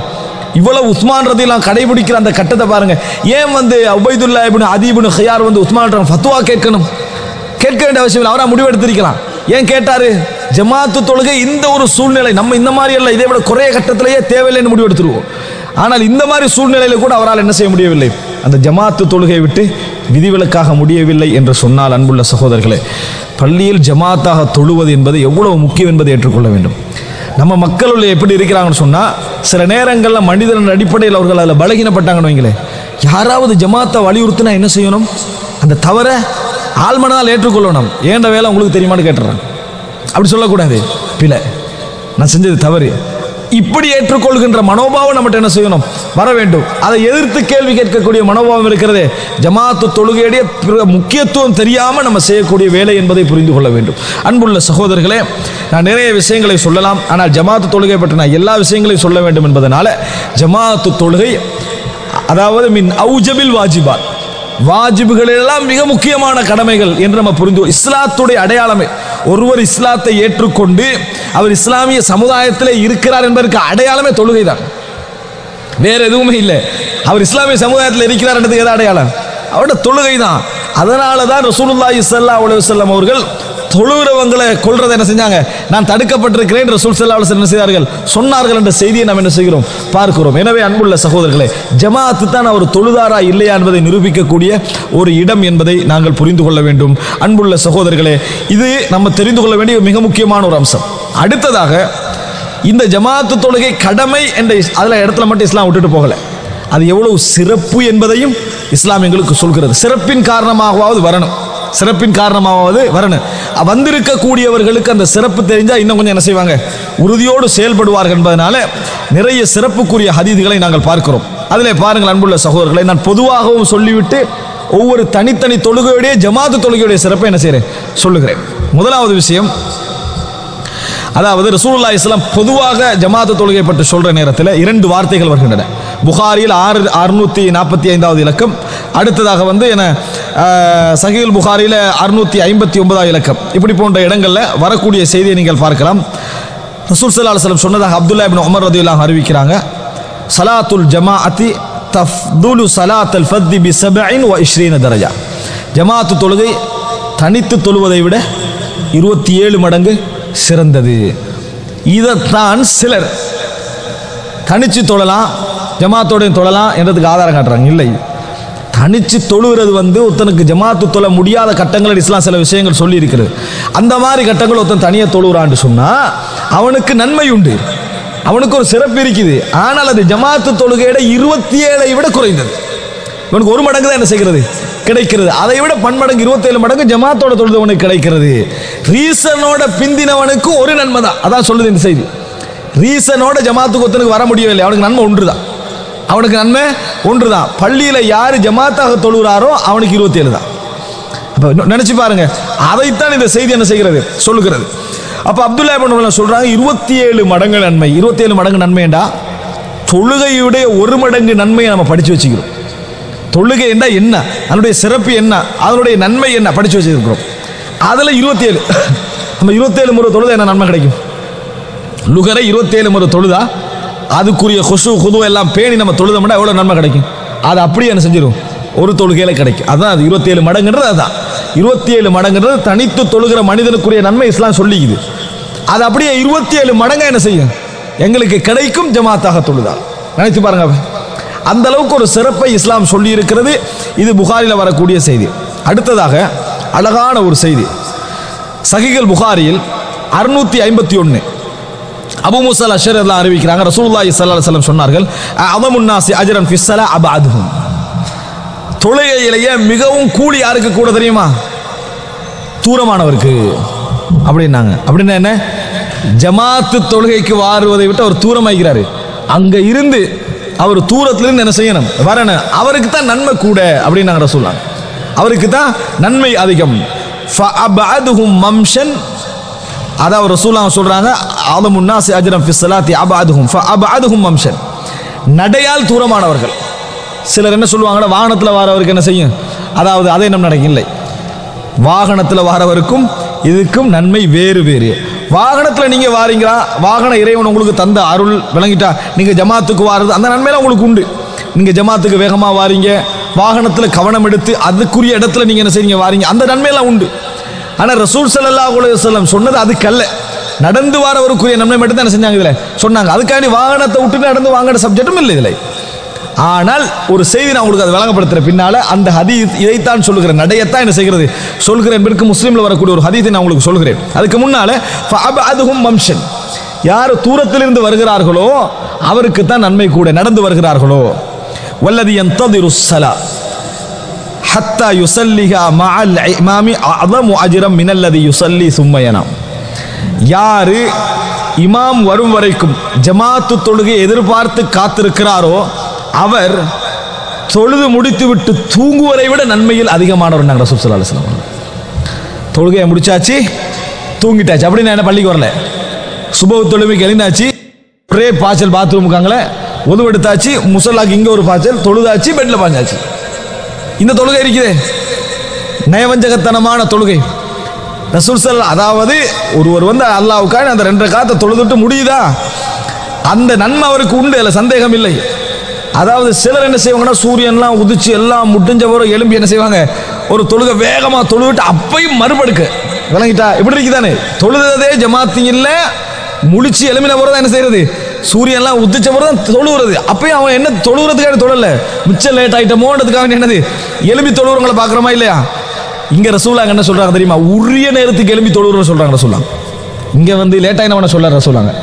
இவ்வளவு உஸ்மான் ரலியல்லாஹு கடைபிடிக்கிற அந்த கட்டத்தை பாருங்க. ஏன் வந்து உபைதுல்லா இப்னு அதி இப்னு ஹியார் வந்து உஸ்மான் ஃபத்வா கேட்கணும்? கேட்க வேண்டிய அவசியம் இல்லை, அவரா முடிவெடுத்திருக்கலாம். ஏன் கேட்டாரு? ஜமாத்து தொழுகை இந்த ஒரு சூழ்நிலை, நம்ம இந்த மாதிரி இல்லை, இதை விட குறைய கட்டத்திலேயே தேவையில்லைன்னு முடிவெடுத்துருவோம். ஆனால் இந்த மாதிரி சூழ்நிலையில கூட அவரால் என்ன செய்ய முடியவில்லை, அந்த ஜமாத்து தொழுகை விட்டு விதிவிலக்காக முடியவில்லை என்று சொன்னால், அன்புள்ள சகோதரர்களே, பள்ளியில் ஜமாத்தாக தொழுவது என்பது எவ்வளவு முக்கியம் என்பதை ஏற்றுக்கொள்ள வேண்டும். நம்ம மக்களுள்ள எப்படி இருக்கிறாங்கன்னு சொன்னால், சில நேரங்களில் மனிதன் அடிப்படையில் அவர்கள் அதில் பலகீனப்பட்டாங்கன்னு வைங்களேன், யாராவது ஜமாத்தை வலியுறுத்தினா என்ன செய்யணும், அந்த தவற ஆழ்மனதால் ஏற்றுக்கொள்ளணும். ஏண்ட வேலை உங்களுக்கு தெரியுமான்னு கேட்டுறாங்க. அப்படி சொல்லக்கூடாது, பிள்ளை நான் செஞ்சது தவறு, இப்படி ஏற்றுக்கொள்கின்ற மனோபாவம் நம்மகிட்ட என்ன செய்யணும், வர வேண்டும். அதை எதிர்த்து கேள்வி கேட்கக்கூடிய மனோபாவம் இருக்கிறது ஜமாத்து தொழுகையுடைய முக்கியத்துவம் தெரியாமல் நம்ம செய்யக்கூடிய வேலை என்பதை புரிந்து கொள்ள வேண்டும். அன்புள்ள சகோதரர்களே, நான் நிறைய விஷயங்களை சொல்லலாம், ஆனால் ஜமாத்து தொழுகை பற்றி நான் எல்லா விஷயங்களையும் சொல்ல வேண்டும் என்பதனால ஜமாத்து தொழுகை அதாவது மின் அவுஜபில் வாஜிபாத், வாஜிபுகள் எல்லாம் மிக முக்கியமான கடமைகள் என்று நம்ம புரிந்து, இஸ்லாத்துடைய அடையாளமே, ஒருவர் இஸ்லாத்தை ஏற்றுக்கொண்டு அவர் இஸ்லாமிய சமுதாயத்தில் இருக்கிறார் என்பதற்கு அடையாளமே தொழுகை தான், வேற எதுவுமே இல்லை. அவர் இஸ்லாமிய சமுதாயத்தில் இருக்கிறார் என்றதுக்கு எது அடையாளம்? அவருடைய தொழுகை தான். அதனால தான் ரசூலுல்லாஹி ஸல்லல்லாஹு அலைஹி வஸல்லம் அவர்கள் தொழுகிறவங்களை கொல்றதை என்ன செஞ்சாங்க, நான் தடுக்கப்பட்டிருக்கிறேன் ரசூல் ஸல்லல்லாஹு அலைஹி வஸல்லம் என்ன செய்தார்கள், சொன்னார்கள் என்ற செய்தியை நாம் என்ன செய்கிறோம், பார்க்கிறோம். எனவே அன்புள்ள சகோதரர்களே, ஜமாஅத்து தான் அவர் தொழுதாரா இல்லையா என்பதை நிரூபிக்கக்கூடிய ஒரு இடம் என்பதை நாங்கள் புரிந்து கொள்ள வேண்டும். அன்புள்ள சகோதரர்களே, இது நம்ம தெரிந்து கொள்ள வேண்டிய மிக முக்கியமான ஒரு அம்சம். அடுத்ததாக, இந்த ஜமாஅத்து தொழுகை கடமை என்ற அதில் இடத்துல மட்டும் இஸ்லாம் விட்டுட்டு போகலை, அது எவ்வளவு சிறப்பு என்பதையும் இஸ்லாம் எங்களுக்கு சொல்கிறது. சிறப்பின் காரணமாகவாவது வரணும், சிறப்பின் காரணமாவது வரணும். வந்திருக்கக்கூடியவர்களுக்கு அந்த சிறப்பு தெரிஞ்சால் இன்னும் கொஞ்சம் என்ன செய்வாங்க, உறுதியோடு செயல்படுவார்கள் என்பதனால நிறைய சிறப்புக்குரிய ஹதீதுகளை நாங்கள் பார்க்கிறோம். அதில் பாருங்கள் அன்புள்ள சகோதரர்களை, நான் பொதுவாகவும் சொல்லிவிட்டு ஒவ்வொரு தனித்தனி தொழுகையுடைய ஜமாத்து தொழுகையுடைய சிறப்பை என்ன செய்கிறேன் சொல்லுகிறேன். முதலாவது விஷயம், அதாவது ரசூலுல்லாஹி ஸல்லல்லாஹு அலைஹி வஸல்லம் பொதுவாக ஜமாத்து தொழுகை பற்றி சொல்ற நேரத்தில் இரண்டு வார்த்தைகள் வருகின்றன. புகாரியில் 645வது இலக்கம், அடுத்ததாக வந்து என சஹீஹுல் புகாரியில் 659 இலக்கம் இப்படி போன்ற இடங்களில் வரக்கூடிய செய்தியை நீங்கள் பார்க்கலாம். ரசூல் ஸல்லல்லாஹு அலைஹி வஸல்லம் சொன்னதாக அப்துல்லா இப்னு உமர் ரலியல்லாஹு அறிவிக்கிறாங்க, ஸலாத்துல் ஜமாஅத்தி தஃதுலு ஸலாத்தல் ஃபர்தி பி 27 தரஜா. ஜமாஅத்து தொழுகை தனித்து தொழுவதை விட 27 மடங்கு சிறந்தது. இதைத்தான் சிலர் தனிச்சு தொழலாம் ஜமாத்தோடையும் தொழலாம் என்றதுக்கு ஆதாரம் காட்டுறாங்க. இல்லை, தனிச்சு தொழுகிறது ஒருத்தனுக்கு ஜமாத்து தொழ முடியாத கட்டங்கள் இஸ்லாம் சில விஷயங்கள் சொல்லி இருக்கிறது. அந்த மாதிரி கட்டங்கள் ஒருத்தன் தனியாக தொழுகிறான்னு சொன்னா அவனுக்கு நன்மை உண்டு, அவனுக்கு ஒரு சிறப்பு இருக்குது. ஆனால் அது ஜமாத்து தொழுகையோட 27 விட குறைந்தது. இவனுக்கு 1 மடங்கு தான் என்ன செய்கிறது கிடைக்கிறது. அதை விட பன்மடங்கு 27 மடங்கு ஜமாத்தோட தொழுதவனுக்கு கிடைக்கிறது. ரீசனோட பிந்தினவனுக்கு ஒரு நன்மை தான். அதான் சொல்லுது இந்த செய்தி. ரீசனோட ஜமாத்துக்கு ஒருத்தனுக்கு வர முடியவில்லை, அவனுக்கு நன்மை ஒன்று தான். அவனுக்கு நன்மை ஒன்று தான். பள்ளியில் யார் ஜமாத்தாக தொழுகிறாரோ அவனுக்கு 27 தான். அப்போ நினைச்சு பாருங்க, அதைத்தான் இந்த செய்தி என்ன செய்கிறது சொல்லுகிறது. அப்போ அப்துல்லா இப்னு உமர் சொல்றாங்க 27 மடங்கு நன்மை. 27 மடங்கு நன்மைண்டா தொழுகையுடைய 1 மடங்கு நன்மையை நம்ம படிச்சு வச்சுக்கிறோம். தொழுகை என்ன என்ன, அதனுடைய சிறப்பு என்ன, அதனுடைய நன்மை என்ன படிச்சு வச்சிருக்கிறோம். அதில் 27 நம்ம 27 முறை தொழுதா என்ன நன்மை கிடைக்கும்? லுகரை 27 முறை தொழுதா அதுக்குரிய ஹுஷு ஹுது எல்லாம் பேணி நம்ம தொழுதோம்னா எவ்வளோ நன்மை கிடைக்கும்? அது அப்படியே என்ன செஞ்சிடும், ஒரு தொழுகையில் கிடைக்கும். அதான் அது 27 மடங்குன்றது. அதுதான் 27 மடங்குன்றது தனித்து தொழுகிற மனிதனுக்குரிய நன்மை இஸ்லாம் சொல்லிக்குது. அது அப்படியே 27 மடங்கு என்ன செய்யும் எங்களுக்கு கிடைக்கும் ஜமாத்தாக தொழுதா. நினைத்து பாருங்க, அந்த அளவுக்கு ஒரு சிறப்பை இஸ்லாம் சொல்லி இருக்கிறது. இது புகாரியில் வரக்கூடிய செய்தி. அடுத்ததாக அழகான ஒரு செய்தி சஹீஹுல் புகாரியில் 651 அபூ மூஸா அல்-அஷ்அரி ரலியல்லாஹு அன்ஹு அறிவிக்கிறாங்க, ரசூலுல்லாஹி ஸல்லல்லாஹு அலைஹி வஸல்லம் சொன்னார்கள், அஸமுன் நாஸி அஜ்ரன் ஃபிஸ் ஸலா அபஅதுஹும். தொழுகையிலேயே மிகவும் கூலி யாருக்கு கூட தெரியுமா? தூரமானவருக்கு அப்படின்னாங்க. அப்படின்னா என்ன? ஜமாத்து தொழுகைக்கு வாருவதை விட்டு அவர் தூரமாகிறாரு. அங்க இருந்து அவர் தூரத்திலிருந்து என்ன செய்யணும் வரணும், அவருக்கு தான் நன்மை கூட அப்படின்னாங்க ரசூலுல்லாஹ். அவருக்கு தான் நன்மை அதிகம். ஃபஅபஅதுஹும் மம்ஷன், அதாவது ரசூலுல்லாஹ் சொல்றாங்க, அஸமுன் நாஸி அஜ்ரன் ஃபிஸ் ஸலாத்தி அபஅதுஹும் ஃபஅபஅதுஹும் மம்ஷன். நடையால் தூரமானவர்கள். சிலர் என்ன சொல்லுவாங்கன்னா வாகனத்தில் வாரவருக்கு என்ன செய்யும், அதாவது அதே நம்ம நடக்கும். இல்லை, வாகனத்தில் வாரவருக்கும் இதுக்கும் நன்மை வேறு வேறு. வாகனத்தில் நீங்க வாரீங்களா, வாகன இறைவன் உங்களுக்கு தந்த அருள் விளங்கிட்டா நீங்க ஜமாத்துக்கு வாரது அந்த நன்மையெல்லாம் உங்களுக்கு உண்டு. நீங்க ஜமாத்துக்கு வேகமா வாரீங்க, வாகனத்தில் கவனம் எடுத்து அதுக்குரிய இடத்துல நீங்க என்ன செய்றீங்க வாரீங்க, அந்த நன்மையெல்லாம் உண்டு. ஆனால் ரசூல் ஸல்லல்லாஹு அலைஹி வஸல்லம் சொன்னது அதுக்கல்ல, நடந்து வாரவருக்குரிய நன்மை மட்டும் தான் என்ன செஞ்சாங்க இதில் சொன்னாங்க. அதுக்காண்டி வாகனத்தை விட்டு நடந்து வாங்குற சப்ஜெக்டும் இல்லை இதில். ஆனால் ஒரு செய்தி நான் உங்களுக்கு அதை வழங்கப்படுத்துற பின்னால அந்த ஹதீஸ் இதைத்தான் சொல்லுகிறேன், நடையத்தான் என்ன செய்கிறது சொல்கிறேன் என்பதற்கு முஸ்லீமில் வரக்கூடிய ஒரு ஹதீஸை நான் உங்களுக்கு சொல்கிறேன். அதுக்கு முன்னால ஃபஅபஅதுஹும் மம்ஷன், யார் தூரத்திலிருந்து வருகிறார்களோ அவருக்கு தான் நன்மை கூட, நடந்து வருகிறார்களோ. வல்லதி யன்ததிரு ஸலா ஹத்தா யுஸல்லிஹா மஅல் இமாமி அஸமு அஜ்ரம் மினல்லதி யுஸல்லி சும்ம யனாம். யாரு இமாம் வரும் வரைக்கும் ஜமாத்து தொழுகை எதிர்பார்த்து காத்திருக்கிறாரோ அவர் தொழுது முடித்து விட்டு தூங்குவதை விட நன்மையில் அதிகமானவர். நாங்கள் ரசூல் ஸல்லல்லாஹு அலைஹி வஸல்லம் தொழுகையை முடிச்சாச்சு தூங்கிட்டாச்சு அப்படின்னு என்ன பள்ளிக்கு வரல, சுபஹ் தொழுகைக்கு எழுந்தாச்சு, ஒரே பாய்ச்சல் பாத்ரூமுக்காங்களே உதவெடுத்தாச்சு, முசல்லாக்கு இங்கே ஒரு பாய்ச்சல், தொழுதாச்சு, பெட்டில் பாஞ்சாச்சு. இந்த தொழுகை இருக்குது நயவஞ்சகத்தனமான தொழுகை. ரசூல் ஸல்லல்லாஹு, அதாவது ஒருவர் அல்லாஹ்வுக்காக அந்த 2 ரக்காத்தை தொழுதுட்டு முடியுதா அந்த நன்மை அவருக்கு உண்டு, அதில் சந்தேகம் இல்லை. அதாவது சிலர் என்ன செய்வாங்கன்னா சூரியன்லாம் உதிச்சு எல்லாம் முடிஞ்ச போற எலும்பி என்ன செய்வாங்க ஒரு தொழுகை வேகமா தொழுவிட்டு அப்பையும் மறுபடுக்க விளங்கிட்டா இப்படி இருக்குதானே, தொழுதே ஜமாத்து இல்ல, முழிச்சு எலும்பின போறதான் என்ன செய்யறது, சூரியன்லாம் உதிச்ச போறதான் தொழுவுறது. அப்பயும் அவன் என்ன தொழுவுறதுக்காக தொழல, மிச்சம் லேட் ஆயிட்டமோன்றதுக்காக என்னது எலும்பி தொழுவுறவங்களை பாக்குறோமா இல்லையா? இங்க ரசூலுல்லாஹ் என்ன சொல்றாங்க தெரியுமா, உரிய நேரத்துக்கு எலும்பி தொழுவுறன்னு சொல்றாங்க ரசூலுல்லாஹ். இங்க லேட் ஆயினவன சொல்ல ரசூலுல்லாஹ்,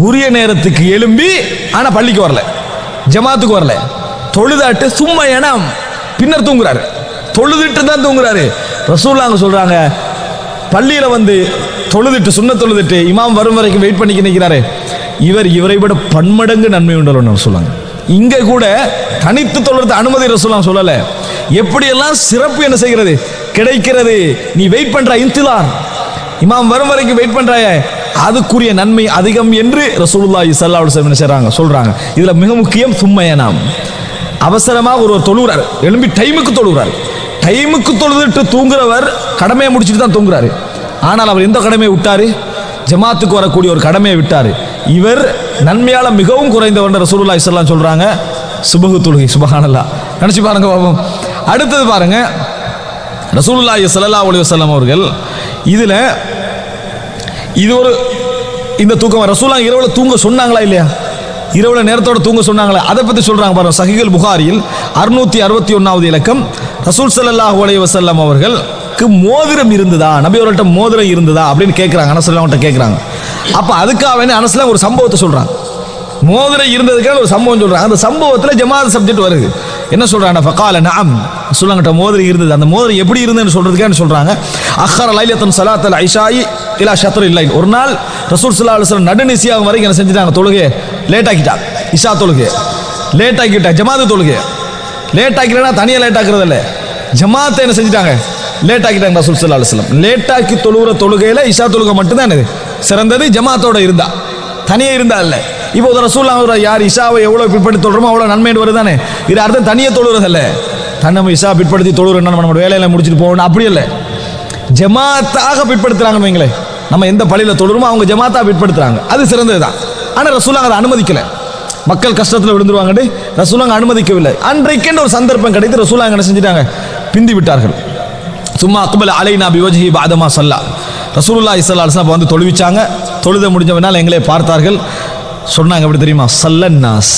உரிய நேரத்துக்கு எலும்பி ஆனா பள்ளிக்கு வரல, ஜமாத்துக்கு வரல, தொழுதாட்டு சும்மா எனம் பின்னர் தூங்குறாரு, தொழுதுட்டு தான் தூங்குறாரு. ரசூலுல்லாஹ் சொல்றாங்க பள்ளியில தொழுதுட்டு சுன்ன தொழுதுட்டு இமாம் வரும் வரைக்கும் வெயிட் பண்ணி நிற்கிறாரு, இவரை விட பன்மடங்கு நன்மை உண்டு சொல்லுவாங்க. இங்க கூட தனித்து தொழுறது அனுமதி ரசூலுல்லாஹ் சொல்லல, எப்படியெல்லாம் சிறப்பு என்ன செய்கிறது கிடைக்கிறது. நீ வெயிட் பண்ற இன்திலார், இமாம் வரும் வரைக்கும் வெயிட் பண்றாய, அதுக்குரிய நன்மை அதிகம் என்று ரசூலுல்லாஹி ஸல்லல்லாஹு அலைஹி வஸல்லம் சொல்றாங்க. இதுல மிக முக்கியம் சும்மயனாம், அவசரமாக ஒருவர் தொழுகிறார், எழும்பி டைமுக்கு தொழுகிறார், டைமுக்கு தொழுதுட்டு தூங்குறவர் கடமையை முடிச்சுட்டு தான் தூங்குறாரு. ஆனால் அவர் எந்த கடமையை விட்டாரு? ஜமாத்துக்கு வரக்கூடிய ஒரு கடமையை விட்டாரு. இவர் நன்மையால மிகவும் குறைந்தவர் ரசூலுல்லாஹி ஸல்லல்லாஹு அலைஹி வஸல்லம் சொல்றாங்க. சுபஹு தொழுகை, சுப்ஹானல்லாஹ். நினைச்சு பாருங்க பாப்போம். அடுத்தது பாருங்க, ரசூலுல்லாஹி ஸல்லல்லாஹு அலைஹி வஸல்லம் அவர்கள் இதுல இது ஒரு இந்த தூக்கம் ரசூலுல்லாஹ் இரவுல தூங்க சொன்னாங்களா இல்லையா? இரவுல நேரத்தோட தூங்க சொன்னாங்களா? அதை பத்தி சொல்றாங்க பாருங்க. சஹீஹுல் புகாரியில் 661வது இலக்கம், ரசூல் ஸல்லல்லாஹு அலைஹி வஸல்லம் அவர்களுக்கு மோதிரம் இருந்ததா, நபி அவர்கள்ட்ட மோதிரம் இருந்ததா அப்படின்னு கேட்கிறாங்க. அனஸ் அவங்கள்ட்ட கேட்கிறாங்க. அப்ப அதுக்காக வேண்டி அனஸ் ஒரு சம்பவத்தை சொல்றாங்க. மோதிரம் இருந்ததுக்காக ஒரு சம்பவம் சொல்றாங்க. அந்த சம்பவத்தில் ஜமாத் சப்ஜெக்ட் வருது. என்ன சொல்றாங்க? ஃபகால நஅம், ரசூலுல்லாஹ்ட்ட மோதிரம் இருந்தது. அந்த மோதிரம் எப்படி இருந்ததுன்னு சொல்றதுக்காக சொல்றாங்க. அஹ்ஹர லைலத்தன் ஸலாத்தல் இஷாஇ இலா ஷத்ரில் லைல், ஒரு நாள் ரசூல் ஸல்லல்லாஹு அலைஹி வஸல்லம் நடுநிசியாகும் வரைக்கும் என்ன செஞ்சிட்டாங்க? தொழுகையை லேட் ஆக்கிட்டாங்க. இஷா தொழுகையை லேட் ஆக்கிட்டாங்க. ஜமாத் தொழுகையை லேட் ஆக்கிட்டா தனியாக லேட் ஆக்குறது இல்லை, ஜமாத்தை என்ன செஞ்சிட்டாங்க? லேட் ஆக்கிட்டாங்க. ரசூல் ஸல்லல்லாஹு அலைஹி வஸல்லம் லேட் ஆக்கி தொழுகிற தொழுகையில இஷா தொழுகை மட்டும்தான் சிறந்தது, ஜமாத்தோட இருந்தா, தனியே இருந்தா இல்லை. இப்போ ரசூலுல்லாஹ் யார் இஷாவை எவ்வளோ பிற்படுத்தி தொழுறோமோ அவ்வளோ நன்மை வருதானே. இது அர்த்தம் தனியே தொழுகிறது இல்லை. நம்ம இஷா பிற்படுத்தி தொழுகிறோம், நம்ம வேலையில முடிச்சுட்டு போகணும் அப்படி இல்லை. ஜமாத்தாக பிற்படுத்துறாங்கன்னு வைங்களேன். நம்ம எந்த பள்ளியில் தொழுறோமோ அவங்க ஜமாத்தா பிற்படுத்துறாங்க, அது சிறந்தது தான். ஆனால் ரசூலுல்லாஹ் அதை அனுமதிக்கல. மக்கள் கஷ்டத்தில் விழுந்துருவாங்கன்னு ரசூலுல்லாஹ் அனுமதிக்கவில்லை. அன்றைக்கென்று ஒரு சந்தர்ப்பம் கிடைத்து ரசூலுல்லாஹ் என்ன செஞ்சிட்டாங்க? பிந்தி விட்டார்கள். சும்மா அக்பல அலைனா பிவஜ்ஹி பஅதமா ஸல்லா, ரசூலுல்லாஹி ஸல்லல்லாஹு அலைஹி வஸல்லம் வந்து தொழுவிச்சாங்க. தொழுத முடிஞ்சவனால் எங்களை பார்த்தார்கள். சொன்னாங்க எப்படி தெரியுமா? சல்லன்னாஸ்,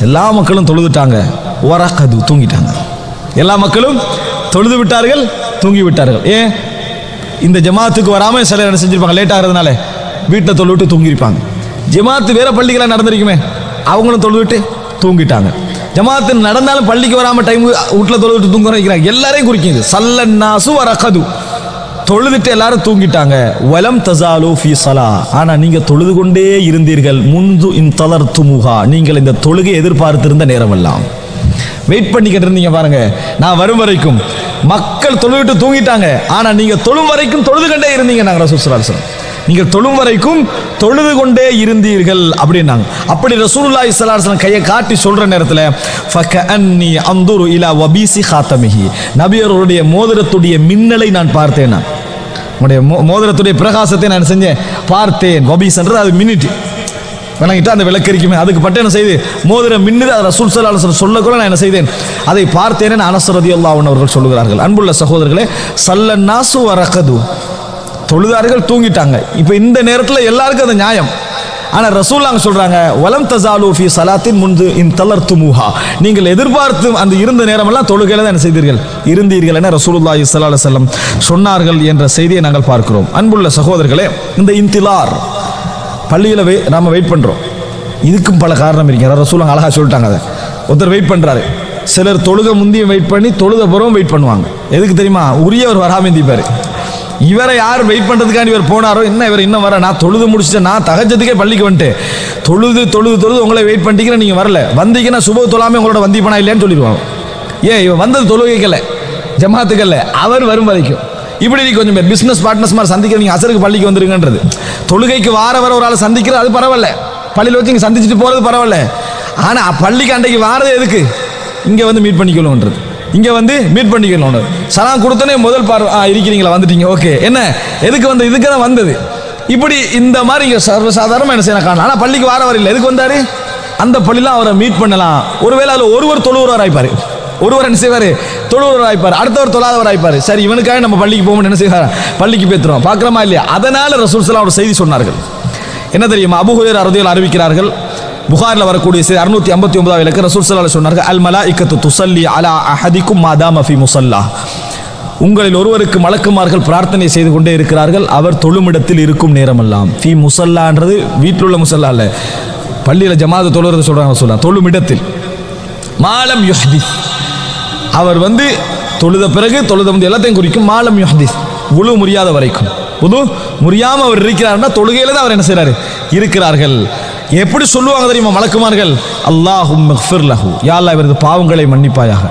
எல்லா மக்களும் தொழுதுட்டாங்க. வரகது, தூங்கிட்டாங்க. எல்லா மக்களும் தொழுது விட்டார்கள், தூங்கி விட்டார்கள். ஏன்? இந்த ஜமாத்துக்கு வராமல் சிலர் என்ன செஞ்சிருப்பாங்க? லேட் ஆகிறதுனால வீட்டில் தொழுவிட்டு தூங்கியிருப்பாங்க. ஜமாத்து வேற பள்ளிகளாக நடந்திருக்குமே, அவங்களும் தொழுவிட்டு தூங்கிட்டாங்க. ஜமாத்து நடந்தாலும் பள்ளிக்கு வராமல் டைம் வீட்டில் தொழுவிட்டு தூங்க வைக்கிறாங்க. எல்லாரையும் குறிக்கிது. சல்லன்னாசு வரகது, தொழுதுட்டு எல்லாரும் தூங்கிட்டாங்க. வலம் தஸாலு ஃபீ ஸலா, ஆனா நீங்க தொழுது கொண்டே இருந்தீர்கள். முன்து இன்தலர்துமுஹா, நீங்கள் இந்த தொழுகை எதிர்பார்த்திருந்த நேரமெல்லாம் வெயிட் பண்ணிக்கிட்டு இருந்தீங்க. பாருங்க, நான் வரும் வரைக்கும் மக்கள் தொழுவிட்டு தூங்கிட்டாங்க, ஆனா நீங்க தொழும் வரைக்கும் தொழுது கொண்டே இருந்தீங்க. நாங்கள் ரசூல் ஸல்லல்லாஹு அலைஹி வஸல்லம் நீங்கள் தொழும் வரைக்கும் தொழுது கொண்டே இருந்தீர்கள் அப்படின்னாங்க. அப்படி ரசூலுல்லாஹி ஸல்லல்லாஹு அலைஹி வஸல்லம் கையை காட்டி சொல்ற நேரத்தில் ஃபகஅன்னி அன்துரு இலா வபீசி காத்தமிஹி, நபி அவர்களுடைய மோதிரத்துடைய மின்னலை நான் பார்த்தேன். உங்களுடைய மோதிரத்துடைய பிரகாசத்தை நான் செஞ்சேன், பார்த்தேன். வபீஸ்ன்றது அது மின்னிட்டு விளங்கிட்டு அந்த விளக்கரிக்குமே, அதுக்கு பட்டு என்ன செய்து மோதிரம் மின்னுது. அது ரசூல் ஸல்லல்லாஹு அலைஹி வஸல்லம் சொல்லக்கூட நான் என்ன செய்தேன்? அதை பார்த்தேன். அனஸ் ரலியல்லாஹு அன்ஹு அவர்கள் சொல்லுகிறார்கள். அன்புள்ள சகோதரர்களே, சல்லன்னாசு வரகது, தொழுதார்கள், தூங்கிட்டாங்க. இப்போ இந்த நேரத்தில் எல்லாருக்கும் அது நியாயம். ஆனால் ரசூலுல்லாஹ் சொல்றாங்க, வலம் தஸாலு ஃபீ ஸலாத்தின் முன்து இன்தலர்துமுஹா, நீங்கள் எதிர்பார்த்து அந்த இருந்த நேரமெல்லாம் தொழுகையில தான் என்ன செய்தீர்கள்? இருந்தீர்கள் என ரசூலுல்லாஹி ஸல்லல்லாஹு அலைஹி வஸல்லம் சொன்னார்கள் என்ற செய்தியை நாங்கள் பார்க்கிறோம். அன்புள்ள சகோதரர்களே, இந்த இன்திலார் பள்ளியில் நாம வெயிட் பண்றோம். இதுக்கும் பல காரணம் இருக்கிற ரசூலுல்லாஹ் அழகா சொல்லிட்டாங்க. அதை ஒருத்தர் வெயிட் பண்றாரு. சிலர் தொழுக முந்தியும் வெயிட் பண்ணி தொழுத புறம் வெயிட் பண்ணுவாங்க. எதுக்கு தெரியுமா? உரியவர் வராம இருந்திப்பாரு. இவரை யார் வெயிட் பண்றதுக்காண்டி இவர் போனாரோ, என்ன இவர் இன்னும் வர, நான் தொழுது முடிச்சுட்டேன், நான் தஹஜ்ஜுதுக்கே பள்ளிக்கு வந்துட்டேன், தொழுது தொழுது தொழுது உங்களை வெயிட் பண்ணிட்டீங்க, நீங்க வரல, வந்தீங்கன்னா சுபஹ் தொழாமே உங்களோட வந்திப்பனா இல்லைன்னு சொல்லிடுவாங்க. ஏன்? இவன் வந்தது தொழுகைக்கல்ல, ஜமாத்துக்கல்ல, அவர் வரும் வரைக்கும். இப்படி கொஞ்சம் பேர் பிசினஸ் பார்ட்னர்ஸ் மாதிரி சந்திக்கிற, நீங்க அசருக்கு பள்ளிக்கு வந்துருங்கன்றது. தொழுகைக்கு வார ஒரு ஆள் சந்திக்கிறது அது பரவாயில்ல, பள்ளியில் வச்சு இங்கே சந்திச்சுட்டு போறது பரவாயில்ல. ஆனா பள்ளிக்கு அன்றைக்கு வாரது எதுக்கு? இங்க வந்து மீட் பண்ணிக்கணும்ன்றது. இங்க வந்து மீட் பண்ணிக்கணும். சலாம் கொடுத்தனே முதல் இருக்கிறீங்களா, வந்துட்டீங்க, ஓகே, என்ன எதுக்கு வந்து? இதுக்கு தான் வந்தது. இப்படி இந்த மாதிரி இங்க சர்வசாதாரணமா என்ன செய்யலாம் காணலாம். ஆனா பள்ளிக்கு வார இல்லை, எதுக்கு வந்தாரு? அந்த பள்ளியில் அவரை மீட் பண்ணலாம். ஒருவேளை அதில் ஒருவர் தொழுவராக ஆயிப்பாரு, ஒருவர் என்ன செய்வாரு? தொழுவராக ஆயிப்பார், அடுத்தவர் தொழாதவர் ஆயிப்பாரு. சரி, இவனுக்காக நம்ம பள்ளிக்கு போகணும், என்ன செய்வார்? பள்ளிக்கு பேத்துறோம், பார்க்கலாமா இல்லையா? அதனால ரசூல் ஸல்லல்லாஹு அலைஹி வஸல்லம் செய்தி சொன்னார்கள். என்ன தெரியுமா? அபூ ஹுரைரா ரலியல்லாஹு அறிவிக்கிறார்கள். புகாரில் வரக்கூடிய 659வது இலக்கம், ரசூல் ஸல்லல்லாஹு அலைஹி வஸல்லம் சொன்னார்கள், அல் மலாயிகத்து துஸல்லி அலா அஹதிக்கும் மா தாம ஃபீ முஸல்லா, உங்களில் ஒருவருக்கு மலக்குமார்கள் பிரார்த்தனை செய்து கொண்டே இருக்கிறார்கள், அவர் தொழுமிடத்தில் இருக்கும் நேரமெல்லாம். ஃபீ முஸல்லான்றது வீட்டில் உள்ள முஸல்லா இல்ல, பள்ளியில் ஜமாத் தொழுறது சொல்றாங்க. சொல்லலாம் தொழுமிடத்தில். மாலம் யுஹ்திஸ், அவர் வந்து தொழுத பிறகு தொழுத வந்து எல்லாத்தையும் குறிக்கும். மாலம் யுஹ்திஸ், உளு முறியாத வரைக்கும். உது முறியாம அவர் இருக்கிறார்னா தொழுகையில தான் அவர் என்ன செய்றாரு? இருக்கிறார்கள். எப்படி சொல்லுவாங்க தெரியுமா மலக்குமார்கள்? அல்லாஹும்ம ஃபிர் லஹு, யா அல்லாஹ் இவருக்கு பாவங்களை மன்னிப்பாயாக.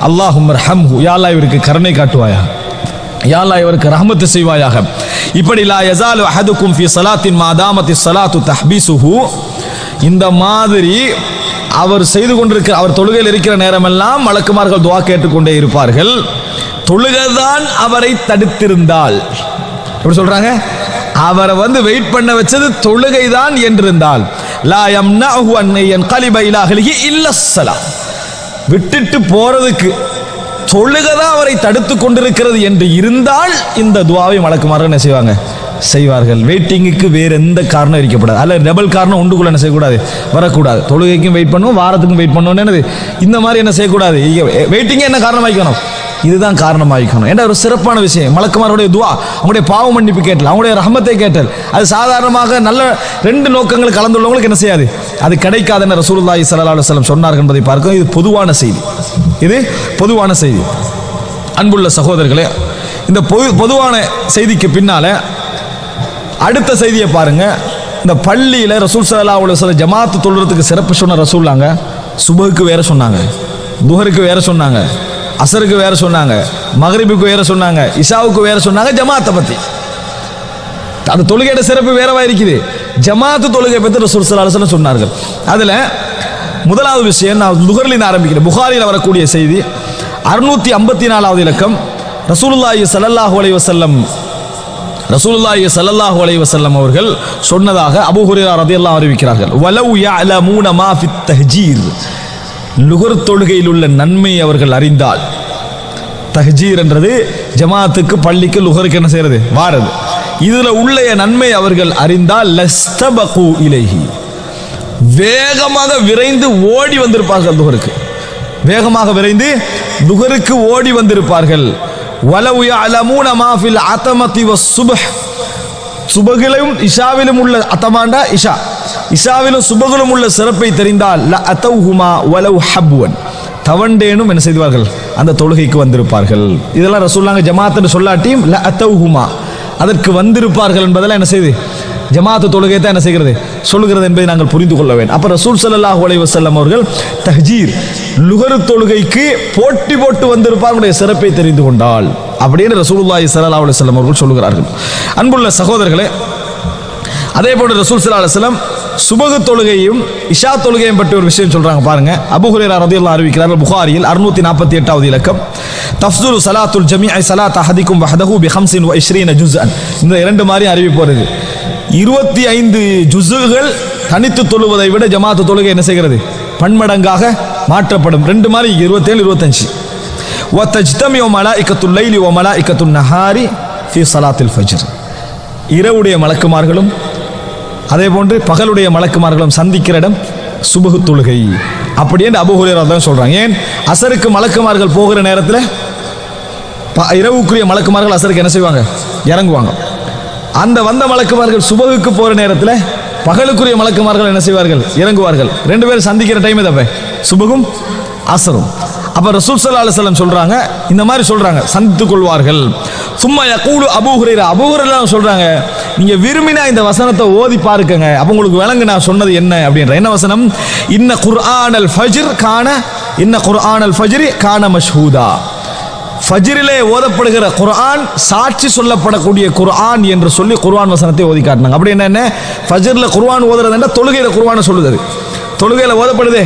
அல்லாஹும்ம ரஹம்ஹு, யா அல்லாஹ் இவருக்கு கருணை காட்டுவாயாக. யா அல்லாஹ் இவருக்கு ரஹ்மத் செய்வாயாக. இப்படி லா யஸாலு அஹதுக்கும் ஃபீ ஸலாத்தின் மா தாமத்தி ஸலாத்து தஹ்பீசுஹு, இந்த மாதிரி அவர் செய்து கொண்டிருக்கிற, அவர் தொழுகையில் இருக்கிற நேரமெல்லாம் மலக்குமார்கள் துஆ கேட்டுக்கொண்டே இருப்பார்கள். தொழுகைதான் அவரை தடுத்திருந்தால், எப்படி சொல்றாங்க, அவரை வந்து வெயிட் பண்ண வச்சது தொழுகைதான் என்றிருந்தால், லா யம்னஹு அன் யன்கலிப இலா அஹ்லிஹி இல்லா ஸலாம், விட்டுட்டு போறதுக்கு தொழுகைதான் அவரை தடுத்து கொண்டிருக்கிறது என்று இருந்தால் இந்த துஆவை மலக்குமார்கள் என்ன செய்வாங்க, செய்வார்கள். வெயிட்டிங்குக்கு வேற எந்த காரணம் இருக்கப்படாது, அல்ல டபுள் காரணம் உண்டுக்குள்ள என்ன செய்யக்கூடாது, வரக்கூடாது. தொழுகைக்கும் வெயிட் பண்ணுவோம், வாரத்துக்கும் வெயிட் பண்ணுவோம், என்னது இந்த மாதிரி என்ன செய்யக்கூடாது. வெயிட்டிங்கே என்ன காரணமாக்கணும், இதுதான் காரணமாக்கணும். ஏன்னா ஒரு சிறப்பான விஷயம், மலக்குமாருடைய துஆ, அவங்களுடைய பாவ மன்னிப்பு கேட்டல், அவங்களுடைய ரஹமத்தை கேட்டல், அது சாதாரணமாக நல்ல ரெண்டு நோக்கங்கள் கலந்துள்ளவங்களுக்கு என்ன செய்யாது, அது கிடைக்காதுன்னு ரசூலுல்லாஹி ஸல்லல்லாஹு அலைஹி வஸல்லம் சொன்னார்கள் என்பதை பார்க்கிறோம். இது பொதுவான செய்தி, இது பொதுவான செய்தி. அன்புள்ள சகோதரர்களே, இந்த பொதுவான செய்திக்கு பின்னால அடுத்த செய்தியை பாருங்க. இந்த பள்ளியில ரசூல் ஸல்லல்லாஹு அலைஹி வஸல்லம் ஜமாத் தொழுறதுக்கு சிறப்பு சொன்ன ரசூல்லாங்க சுபஹுக்கு வேற சொன்னாங்க, துஹருக்கு வேற சொன்னாங்க, அசருக்கு வேற சொன்னாங்க, மக்ரிபுக்கு வேற சொன்னாங்க, இஷாவுக்கு வேற சொன்னாங்க. ஜமாத்தை பத்தி அந்த தொழுகையோட சிறப்பு வேறவா இருக்குது. ஜமாத் தொழுகை பத்தி ரசூல் ஸல்லல்லாஹு அலைஹி வஸல்லம் சொன்னார்கள். அதுல முதலாவது விஷயம் நான் துஹர்லின் ஆரம்பிக்கிறேன். புகாரியில் வரக்கூடிய செய்தி 654வது இலக்கம். ரசூலுல்லாஹி ஸல்லல்லாஹு அலைஹி வஸல்லம் அவர்கள் சொன்னதாக அபூ ஹுரைரா ரலியல்லாஹு அன்ஹு அறிவிக்கிறார்கள். வலவ் யஅலமூன மா ஃபித் தஹ்ஜீர், லுகர் தொழுகையில் உள்ள நன்மை அவர்கள் அறிந்தால், தஹ்ஜீர் என்றது ஜமாத்துக்கு பள்ளிக்கு லுகருக்கு என்ன செய்யறது, வாரது, இதுல உள்ள நன்மை அவர்கள் அறிந்தால் லஸ்தபகு இலைஹி, வேகமாக விரைந்து ஓடி வந்திருப்பார்கள் லுகருக்கு, வேகமாக விரைந்து லுகருக்கு ஓடி வந்திருப்பார்கள். வலவ் யஅலமூன மா ஃபில் அதமதி வஸ்ஸுப்ஹ், சுபகிலும் இஷாவிலும் உள்ள அதமாண்டா இஷா, இஷாவிலும் சுபகிலும் உள்ள சிறப்பை தெரிந்தால் ல அதௌஹுமா வலவ் ஹப்வன், தவண்டேனும் என்ன செய்வார்கள், அந்த தொழுகைக்கு வந்திருப்பார்கள். இதெல்லாம் ரசூலுல்லாஹ் ஜமாத் சொல்லாட்டியும் ல அதௌஹுமா, அதற்கு வந்திருப்பார்கள் என்பதெல்லாம் என்ன செய்து ஜமாத் தொழுகை தான் என்ன செய்கிறது, சொல்லுகிறது என்பதை நாங்கள் புரிந்து கொள்ள வேண்டும். அப்ப ரசூல் ஸல்லல்லாஹு அலைஹி வஸல்லம் அவர்கள் தஹ்ஜீர் லுகர் தொழுகைக்கு போட்டி போட்டு வந்திருப்பார்களுடைய சிறப்பை தெரிந்து கொண்டால் அப்படின்னு ரசூலுல்லாஹி ஸல்லல்லாஹு அலைஹி வஸல்லம் அவர்கள் சொல்லுகிறார்கள். அன்புள்ள சகோதரர்களே, அதே போன்று ரசூல் ஸல்லல்லாஹு அலைஹி வஸல்லம் சுபஹ் தொழுகையும் இஷா தொழுகையும் பற்றி ஒரு விஷயம் சொல்றாங்க பாருங்க. அபூ ஹுரைரா ரலியல்லாஹு அன்ஹு அறிவிக்கிறார்கள், புகாரியில் 648வது இலக்கம். தஃப்ஸுலு ஸலாத்துல் ஜமீஇ ஸலாத் அஹதிக்கும் வஹதஹு பி 25 ஜுஸ்அன், இந்த இரண்டு மாதிரி அறிவிப்பு வருது. 25 ஜுஸுகள் தனித்து தொழுவதை விட ஜமாத் தொழுகை என்ன செய்கிறது, பன்மடங்காக மாற்றப்படும். ரெண்டு மாதிரி 27 25. வ தஜ்தமிஉ மலாயிகத்துல் லைலி வ மலாயிகத்துன் நஹாரி ஃபீ ஸலாத்தில் ஃபஜ்ர், இரவுடைய மலக்குமார்களும் அதே போன்று பகலுடைய மலக்குமார்களும் சந்திக்கிற இடம் சுபஹ் தொழுகை அப்படியே அபூ ஹுரைரா தான் சொல்றாங்க. ஏன், அசருக்கு மலக்குமார்கள் போகிற நேரத்தில் இரவுக்குரிய மலக்குமார்கள் அசருக்கு என்ன செய்வாங்க, இறங்குவாங்க. அந்த வந்த மலக்குமார்கள் சுபஹுக்கு போற நேரத்தில் பகலுக்குரிய மலக்குமார்கள் என்ன செய்வார்கள், இறங்குவார்கள். ரெண்டு பேரும் சந்திக்கிற டைம் தப்ப சுபஹும் அசரும். அப்ப ரசூல் ஸல்லல்லாஹு அலைஹி வஸல்லம் சொல்றாங்க, இந்த மாதிரி சொல்றாங்க, சந்தித்துக் கொள்வார்கள். சும்மா யகூலு அபூ ஹுரைரா சொல்றாங்க, நீங்க விரும்பினா இந்த வசனத்தை ஓதி பாருங்க, அப்ப உங்களுக்கு விளங்கு நான் சொன்னது என்ன அப்படின்ற. என்ன வசனம், இன்ன குர்ஆனல் ஃபஜ்ரி கான மஷ்ஹூதா, ஃபஜ்ரிலே ஓதப்படுகிற குர்ஆன் சாட்சி சொல்லப்படக்கூடிய குர்ஆன் என்று சொல்லி குர்ஆன் வசனத்தை ஓதி காட்டினாங்க. அப்படி என்ன, ஃபஜ்ர்ல குர்ஆன் ஓதுறதுன்னா தொழுகையில குர்ஆனை சொல்லுது, தொழுகையில ஓதப்படுதே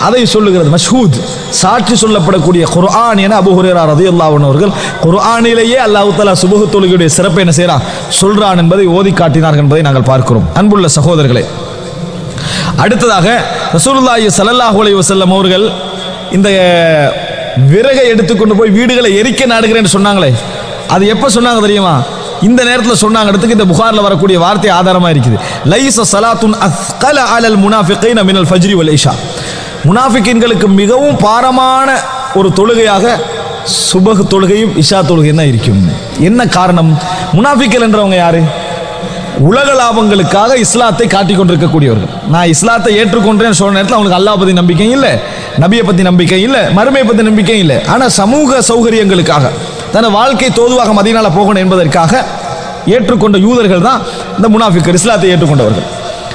அதை சொல்லுகிறது. மஷ்ஹூத், சாட்சி சொல்லப்படக்கூடிய குர்ஆன் என அபூ ஹுரைரா ரலியல்லாஹு அன்ஹு அவர்கள் குர்ஆனிலேயே அல்லாஹ் தஆலா சுபஹ் தொழுகையுடைய சிறப்பை என்ன செய்றான், சொல்றான் என்பதை ஓதி காட்டினார்கள் என்பதை நாங்கள் பார்க்கிறோம். அன்புள்ள சகோதரர்களே, அடுத்ததாக ரசூலுல்லாஹி ஸல்லல்லாஹு அலைஹி வஸல்லம் அவர்கள் இந்த விறகை எடுத்துக்கொண்டு போய் வீடுகளை எரிக்க நாடுகிறேன்னு சொன்னாங்களே, அது எப்ப சொன்னாங்க தெரியுமா, இந்த நேரத்தில் சொன்னாங்க. இடத்துக்கு இந்த புகாரில் வரக்கூடிய வார்த்தை ஆதாரமா இருக்குது. லைஸ ஸலாத்துன் அஸ்கல அலல் முனாஃபிகீன மினல் ஃபஜ்ரி வல் இஷா, முனாஃபிகின்களுக்கு மிகவும் பாரமான ஒரு தொழுகையாக சுபஹ் தொழுகையும் இஷா தொழுகையும் தான் இருக்கும். என்ன காரணம், முனாஃபிக்கள் என்றவங்க யாரு, உலக லாபங்களுக்காக இஸ்லாத்தை காட்டிக் கொண்டிருக்கக்கூடியவர்கள். நான் இஸ்லாத்தை ஏற்றுக்கொண்டேன்னு சொன்ன நேரத்தில் அவங்களுக்கு அல்லாஹ் பத்தி நம்பிக்கை இல்லை, நபியை பத்தி நம்பிக்கை இல்லை, மறுமையை பத்தி நம்பிக்கை இல்லை. ஆனால் சமூக சௌகரியங்களுக்காக தன் வாழ்க்கை தோதுவாக மதீனால போகணும் என்பதற்காக ஏற்றுக்கொண்ட யூதர்கள் தான் இந்த முனாஃபிக்கள், இஸ்லாத்தை ஏற்றுக்கொண்டவர்கள்.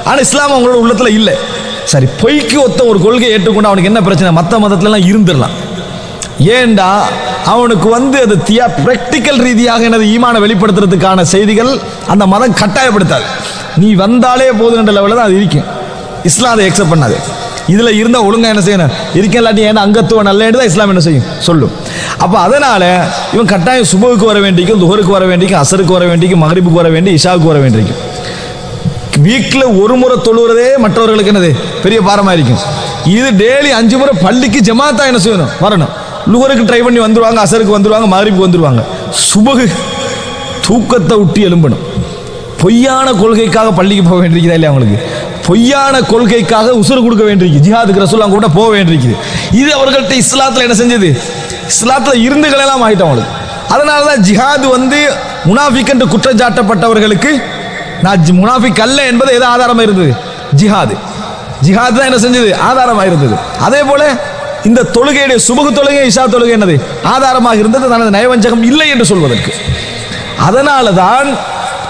ஆனால் இஸ்லாம் அவங்களோட உள்ளத்துல இல்லை. சரி, பொய்க்கு ஒத்த ஒரு கொள்கை ஏற்றுக்கொண்டு அவனுக்கு என்ன பிரச்சனை, மற்ற மதத்துலலாம் இருந்துடலாம். ஏண்டா அவனுக்கு அது பிராக்டிக்கல் ரீதியாக எனது ஈமான வெளிப்படுத்துறதுக்கான செய்திகள் அந்த மதம் கட்டாயப்படுத்தாது. நீ வந்தாலே போதுன்ற லெவலில் தான் அது இருக்கும். இஸ்லாம் அதை எக்ஸெப்ட் பண்ணாது. இதுல இருந்தா ஒழுங்கா என்ன செய்யணும் இருக்கலாட்டி ஏன்னா அங்கத்துவம் நல்லது தான் இஸ்லாம் என்ன செய்யும் சொல்லும். அப்ப அதனால இவன் கட்டாயம் சுபுக்கு வர வேண்டிக்கும், துஹருக்கு வர வேண்டிக்கும், அசருக்கு வர வேண்டிக்கும், மகரிபுக்கு வர வேண்டி, இஷாவுக்கு வர வேண்டிக்கும். வீக்கில் ஒரு முறை தொழுகிறதே மற்றவர்களுக்கு என்னது பெரிய பாரமா இருக்கும். இது டெய்லி 5 முறை பள்ளிக்கு ஜமாத்தா என்ன செய்யணும் வரணும். லுஹருக்கு ட்ரை பண்ணி வந்துருவாங்க, அசருக்கு வந்துருவாங்க, மகரிபுக்கு வந்துருவாங்க. சுபகு தூக்கத்தை விட்டு எழும்பணும். பொய்யான கொள்கைக்காக பள்ளிக்கு போக வேண்டியிருக்குதா இல்லையா அவங்களுக்கு? பொய்யான கொள்கைக்காக உசுறு கொடுக்க வேண்டியிருக்கு. ஜிஹாதுக்கு ரசூலுல்லாஹ் கூட போக வேண்டியிருக்குது. இது அவர்கள்ட்ட இஸ்லாத்தில் என்ன செஞ்சது? இஸ்லாத்தில் இருந்துகளெல்லாம் ஆகிட்டோம் அவங்களுக்கு. அதனால தான் ஜிஹாது முனாஃபிக் என்று குற்றச்சாட்டப்பட்டவர்களுக்கு நான் முனாஃபிக் அல்ல என்பது எது ஆதாரமாக இருந்தது? ஜிஹாது. ஜிஹாது தான் என்ன செஞ்சது? ஆதாரமாக இருந்தது. அதே போல இந்த தொழுகையுடைய சுபகு தொழுகை, இஷா தொழுகை என்னது? ஆதாரமாக இருந்தது தனது நயவஞ்சகம் இல்லை என்று சொல்வதற்கு. அதனால தான்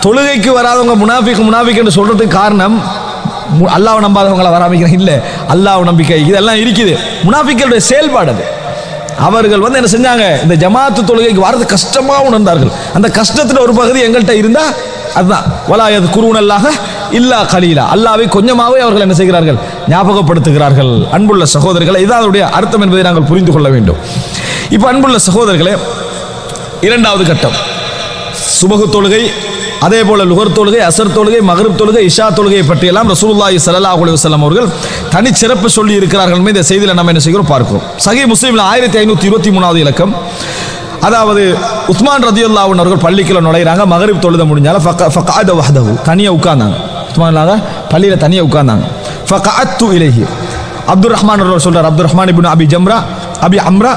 தொழுகைக்கு வராதவங்க முனாஃபிக் என்று சொல்றதுக்கு காரணம் அல்லாஹ்வை நம்பாதவங்களை வராமிக்கிறேன் இல்லை, அல்லாஹ் நம்பிக்கை இதெல்லாம் இருக்குது. முனாஃபிக்களுடைய செயல்பாடு அது. அவர்கள் என்ன செஞ்சாங்க? இந்த ஜமாத்து தொழுகைக்கு வரது கஷ்டமா உணர்ந்தார்கள். அந்த கஷ்டத்தில் ஒரு பகுதி எங்கள்கிட்ட இருந்தா அதுதான் வலாயது குருவனல்லாக இல்லா கலீலா, அல்லாஹ்வை கொஞ்சமாவே அவர்கள் என்ன செய்கிறார்கள்? ஞாபகப்படுத்துகிறார்கள். அன்புள்ள சகோதரர்களை, இதனுடைய அர்த்தம் என்பதை நாங்கள் புரிந்து கொள்ள வேண்டும். இப்போ அன்புள்ள சகோதரர்களே, இரண்டாவது கட்டம் சுபஹு தொழுகை, அதே போல லுஹர் தொழுகை, அசர் தொழுகை, மக்ரிப் தொழுகை, இஷா தொழுகையை பற்றியெல்லாம் ரசூலுல்லாஹி ஸல்லல்லாஹு அலைஹி வஸல்லம் அவர்கள் தனிச்சிறப்பு சொல்லி இருக்கிறார்கள். இந்த செய்தியில் நம்ம என்ன செய்கிறோம் பார்க்கிறோம். சஹீஹ் முஸ்லிமில் 1523வது இலக்கம். அதாவது உஸ்மான் ரதியல்லாஹு அன்ஹு அவர்கள் பள்ளிக்குள்ள நுழைறாங்க. மக்ரிப் தொழுத முடிஞ்சால ஃபகஅத வஹதஹு, தனியா உட்கார்ந்தாங்க. உஸ்மான் பள்ளியில தனியா உட்கார்ந்தாங்க. ஃபகஅத்து இலைஹி, அப்துல் ரஹ்மான் அவர்கள் சொல்றார், அப்துல் ரஹ்மான் இப்னு அபி அம்ரா,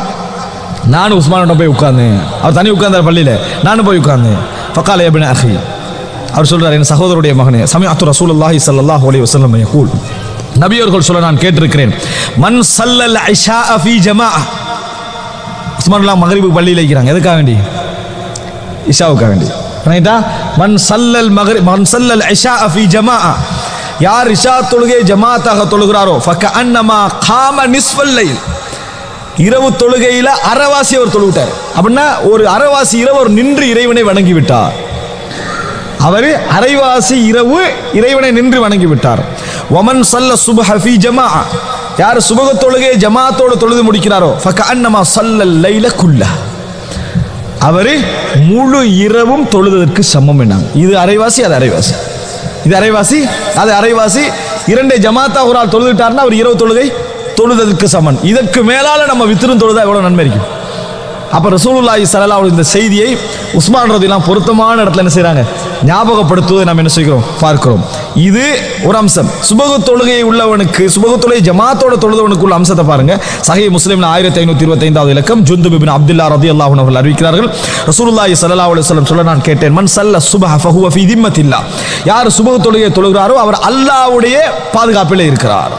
நானும் உஸ்மானோட போய் உட்கார்ந்தேன். அவர் தனி உட்கார்ந்தார் பள்ளியில, நானும் போய் உட்கார்ந்தேன். ஃபகால யா இப்னு அஹி, அவர் சொல்றார், என் சகோதரருடைய மகனே, சமிஅத்து ரசூலுல்லாஹி ஸல்லல்லாஹு அலைஹி வஸல்லம் யகூல், நபி அவர்கள் சொல்ல நான் கேட்டிருக்கிறேன், மன் ஸல்லல் இஷா ஃபீ ஜமாஅ, உஸ்மானுல்லாஹ் மக்ரிபுக்கு பள்ளியில் இருக்கிறாங்க. எதுக்காக வேண்டி? இஷாவுக்காக வேண்டி. ரைட்டா? மன் ஸல்லல் இஷா ஃபீ ஜமாஅ, யார் இஷா தொழுகை ஜமாத்தாக தொழுகிறாரோ, ஃபகஅன்னமா காம நிஸ்ஃபல் லைல், இரவு தொழுகையில அரைவாசி அவர் தொழுவிட்டார். அப்படின்னா ஒரு அரைவாசி இரவு அவர் நின்று இறைவனை வணங்கி விட்டார். அவர் அரைவாசி இரவு இறைவனை நின்று வணங்கி விட்டார். வமன் ஸல்ல சுப்ஹ ஃபீ ஜமாஅ, யார் சுபஹ தொழுகையை ஜமாத்தோடு தொழுது முடிக்கிறாரோ, ஃபகஅன்னமா ஸல்லல் லைல குல்லஹ, அவர் முழு இரவும் தொழுதற்கு சமம் என்னாங்க. இது அரைவாசி, அது அரைவாசி. இது அரைவாசி, அது அரைவாசி. இரண்டை ஜமாத்தா ஒரு ஆள் தொழுதுட்டார்னா அவர் இரவு தொழுகை தொழுதற்கு சமன். இதற்கு மேலால நம்ம வித்திரும் தொழுதா எவ்வளவு நன்மை இருக்கும். அப்ப ரசூலுல்லாஹி ஸல்லல்லாஹு அலைஹி வஸல்லம் இந்த செய்தியை உஸ்மான் ரலியல்லாஹு பொருத்தமான இடத்துல என்ன செய்றாங்க? ஞாபகப்படுத்துவதை நாம் என்ன செய்கிறோம் பார்க்கிறோம். இது ஒரு அம்சம். சுபஹு தொழுகை உள்ளவனுக்கு, சுபஹு தொழுகை ஜமாத்தோட தொழுதவனுக்கு உள்ள அம்சத்தை பாருங்க. சஹீஹ் முஸ்லிம்ல 1525வது இலக்கம். ஜுந்துப் இப்னு அப்துல்லாஹ் ரலியல்லாஹு அன்ஹு அவர்கள் அறிவிக்கிறார்கள், ரசூலுல்லாஹி ஸல்லல்லாஹு அலைஹி வஸல்லம் சொல்ல நான் கேட்டேன், மன் ஸல்ல சுப்ஹ ஃபஹுவ ஃபீ திம்மத்தில்லாஹ், யார் சுபஹு தொழுகையை தொழுகிறாரோ அவர் அல்லாஹ்வுடைய பாதுகாப்பிலே இருக்கிறார்.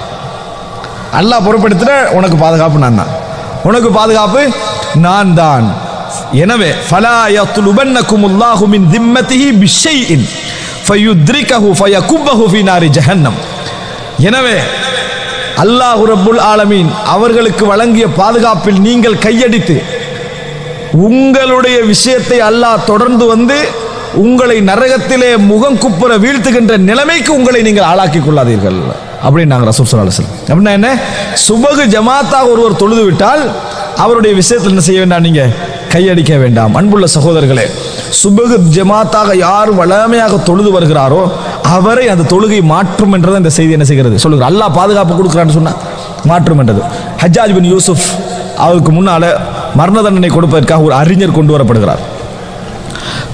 அல்லாஹ் பொறுப்படுத்துற உனக்கு பாதுகாப்பு நான் தான், உனக்கு பாதுகாப்பு நான் தான். எனவே ஃபலா யத்லுபன்னகுமுல்லாஹு மின் திம்மத்திஹி பிஷைஇன் ஃபயுத்ரிகஹு ஃபயகுபஹு ஃபீ நாரி ஜஹன்னம். எனவே அல்லாஹ் ரப்புல் ஆலமீன் அவர்களுக்கு வழங்கிய பாதுகாப்பில் நீங்கள் கையடித்து உங்களுடைய விஷயத்தை அல்லாஹ் தொடர்ந்து உங்களை நரகத்திலே முகம் குப்புற வீழ்த்துகின்ற நிலைமைக்கு உங்களை நீங்கள் ஆளாக்கி கொள்ளாதீர்கள் அப்படின்னு நாங்கள் ரசூல் ஸல்லல்லாஹு அலைஹி வஸல்லம். அப்படின்னா என்ன? சுபஹு ஜமாத்தாக ஒருவர் தொழுது விட்டால் அவருடைய விஷயத்தில் என்ன செய்ய வேண்டாம்? நீங்க கையடிக்க வேண்டாம். அன்புள்ள சகோதரர்களே, சுபஹு ஜமாத்தாக யார் வளமையாக தொழுது வருகிறாரோ அவரை அந்த தொழுகை மாற்றும் என்றதை இந்த செய்தி என்ன செய்கிறது சொல்லுகிறார். அல்லாஹ் பாதுகாப்பு கொடுக்குறான்னு சொன்னா மாற்றும் என்றது. ஹஜ்ஜாஜ் பின் யூசுப் அவருக்கு முன்னால மரண தண்டனை கொடுப்பதற்காக ஒரு அறிஞர் கொண்டு வரப்படுகிறார்.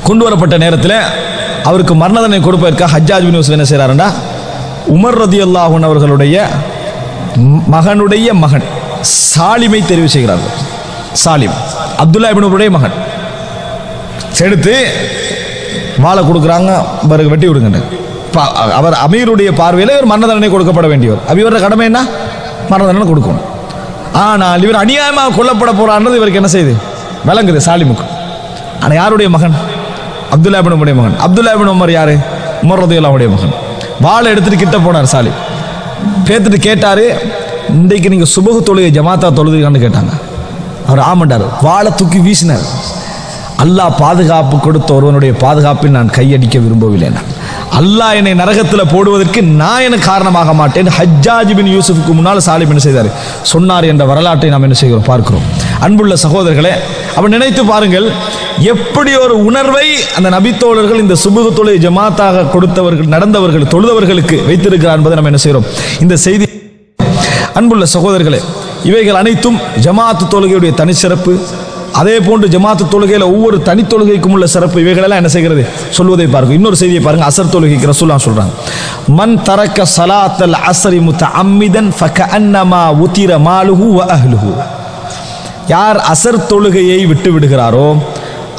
கொண்டு வரப்பட்ட நேரத்தில் அவருக்கு மரண தண்டனை கொடுப்பதற்காக ஹஜ்ஜாஜ் பின் யூசுப் என்ன செய்கிறாருன்னா, உமர் ரலியல்லாஹு அன்ஹு அவர்களுடைய மகனுடைய மகன் சாலிமை தெரிவு செய்கிறார்கள். சாலிம் அப்துல்லா இப்னு உபையுடைய மகன் எடுத்து வாழை கொடுக்குறாங்க, வெட்டி விடுங்க. அவர் அமீருடைய பார்வையில் இவர் மரண தண்டனை கொடுக்கப்பட வேண்டியவர். இவரோட கடமை என்ன? மரண தண்டனை கொடுக்கணும். ஆனால் இவர் அநியாயமாக கொல்லப்பட போறான்றது இவருக்கு என்ன செய்யுது? விளங்குது சாலிமுக்கு. ஆனால் யாருடைய மகன்? அப்துல்லா இப்னு உபையுடைய மகன். அப்துல்லா இப்னு உமர் யாரு? உமர் ரலியல்லாஹு அன்ஹுடைய மகன். வாழை எடுத்துட்டு கிட்ட போனார் சாலிம். பேத்துட்டு கேட்டாரு, இன்றைக்கு நீங்க சுபஹு தொழுகை ஜமாத்தா தொழுதுன்னு கேட்டாங்க. அவர் ஆமண்டார், வாழை தூக்கி வீசினார். அல்லாஹ் பாதுகாப்பு கொடுத்த ஒருவனுடைய பாதுகாப்பில் நான் கையடிக்க விரும்பவில்லை. அல்லாஹ் என்னை நரகத்தில் போடுவதற்கு நான் எனக்கு காரணமாக மாட்டேன். ஹஜ்ஜாஜ் பின் யூசுஃபுக்கு முன்னால் சாலிம் என்ன செய்தார் சொன்னார் என்ற வரலாற்றை நாம் என்ன செய்கிறோம் பார்க்கிறோம். அன்புள்ள சகோதரர்களே, அப்ப நினைத்து பாருங்கள், எப்படி ஒரு உணர்வை அந்த நபித்தோழர்கள் இந்த சுபுஹ் தொழுகை ஜமாத்தாக கொடுத்தவர்கள், நடந்தவர்கள், தொழுதவர்களுக்கு வைத்திருக்கிறார் என்பதை நம்ம என்ன செய்கிறோம் இந்த செய்தி. அன்புள்ள சகோதரர்களே, இவைகள் அனைத்தும் ஜமாத்து தொழுகையுடைய தனிச்சிறப்பு. அதே போன்று ஜமாத்து தொழுகையில் ஒவ்வொரு தனி தொழுகைக்கும் உள்ள சிறப்பு இவைகளெல்லாம் என்ன செய்கிறது சொல்வதை பாருங்க. இன்னொரு செய்தியை பாருங்க. அசர் தொழுகைக்கு ரசூலுல்லாஹ் சொல்றாங்க, மன் தரக்க ஸலாத்தல் அஸ்ரி முத்தஅம்மிதன் ஃபகஅன்னமா உதிர மாலுஹு வ அஹ்லுஹு. யார் அசர் தொழுகையை விட்டு விடுகிறாரோ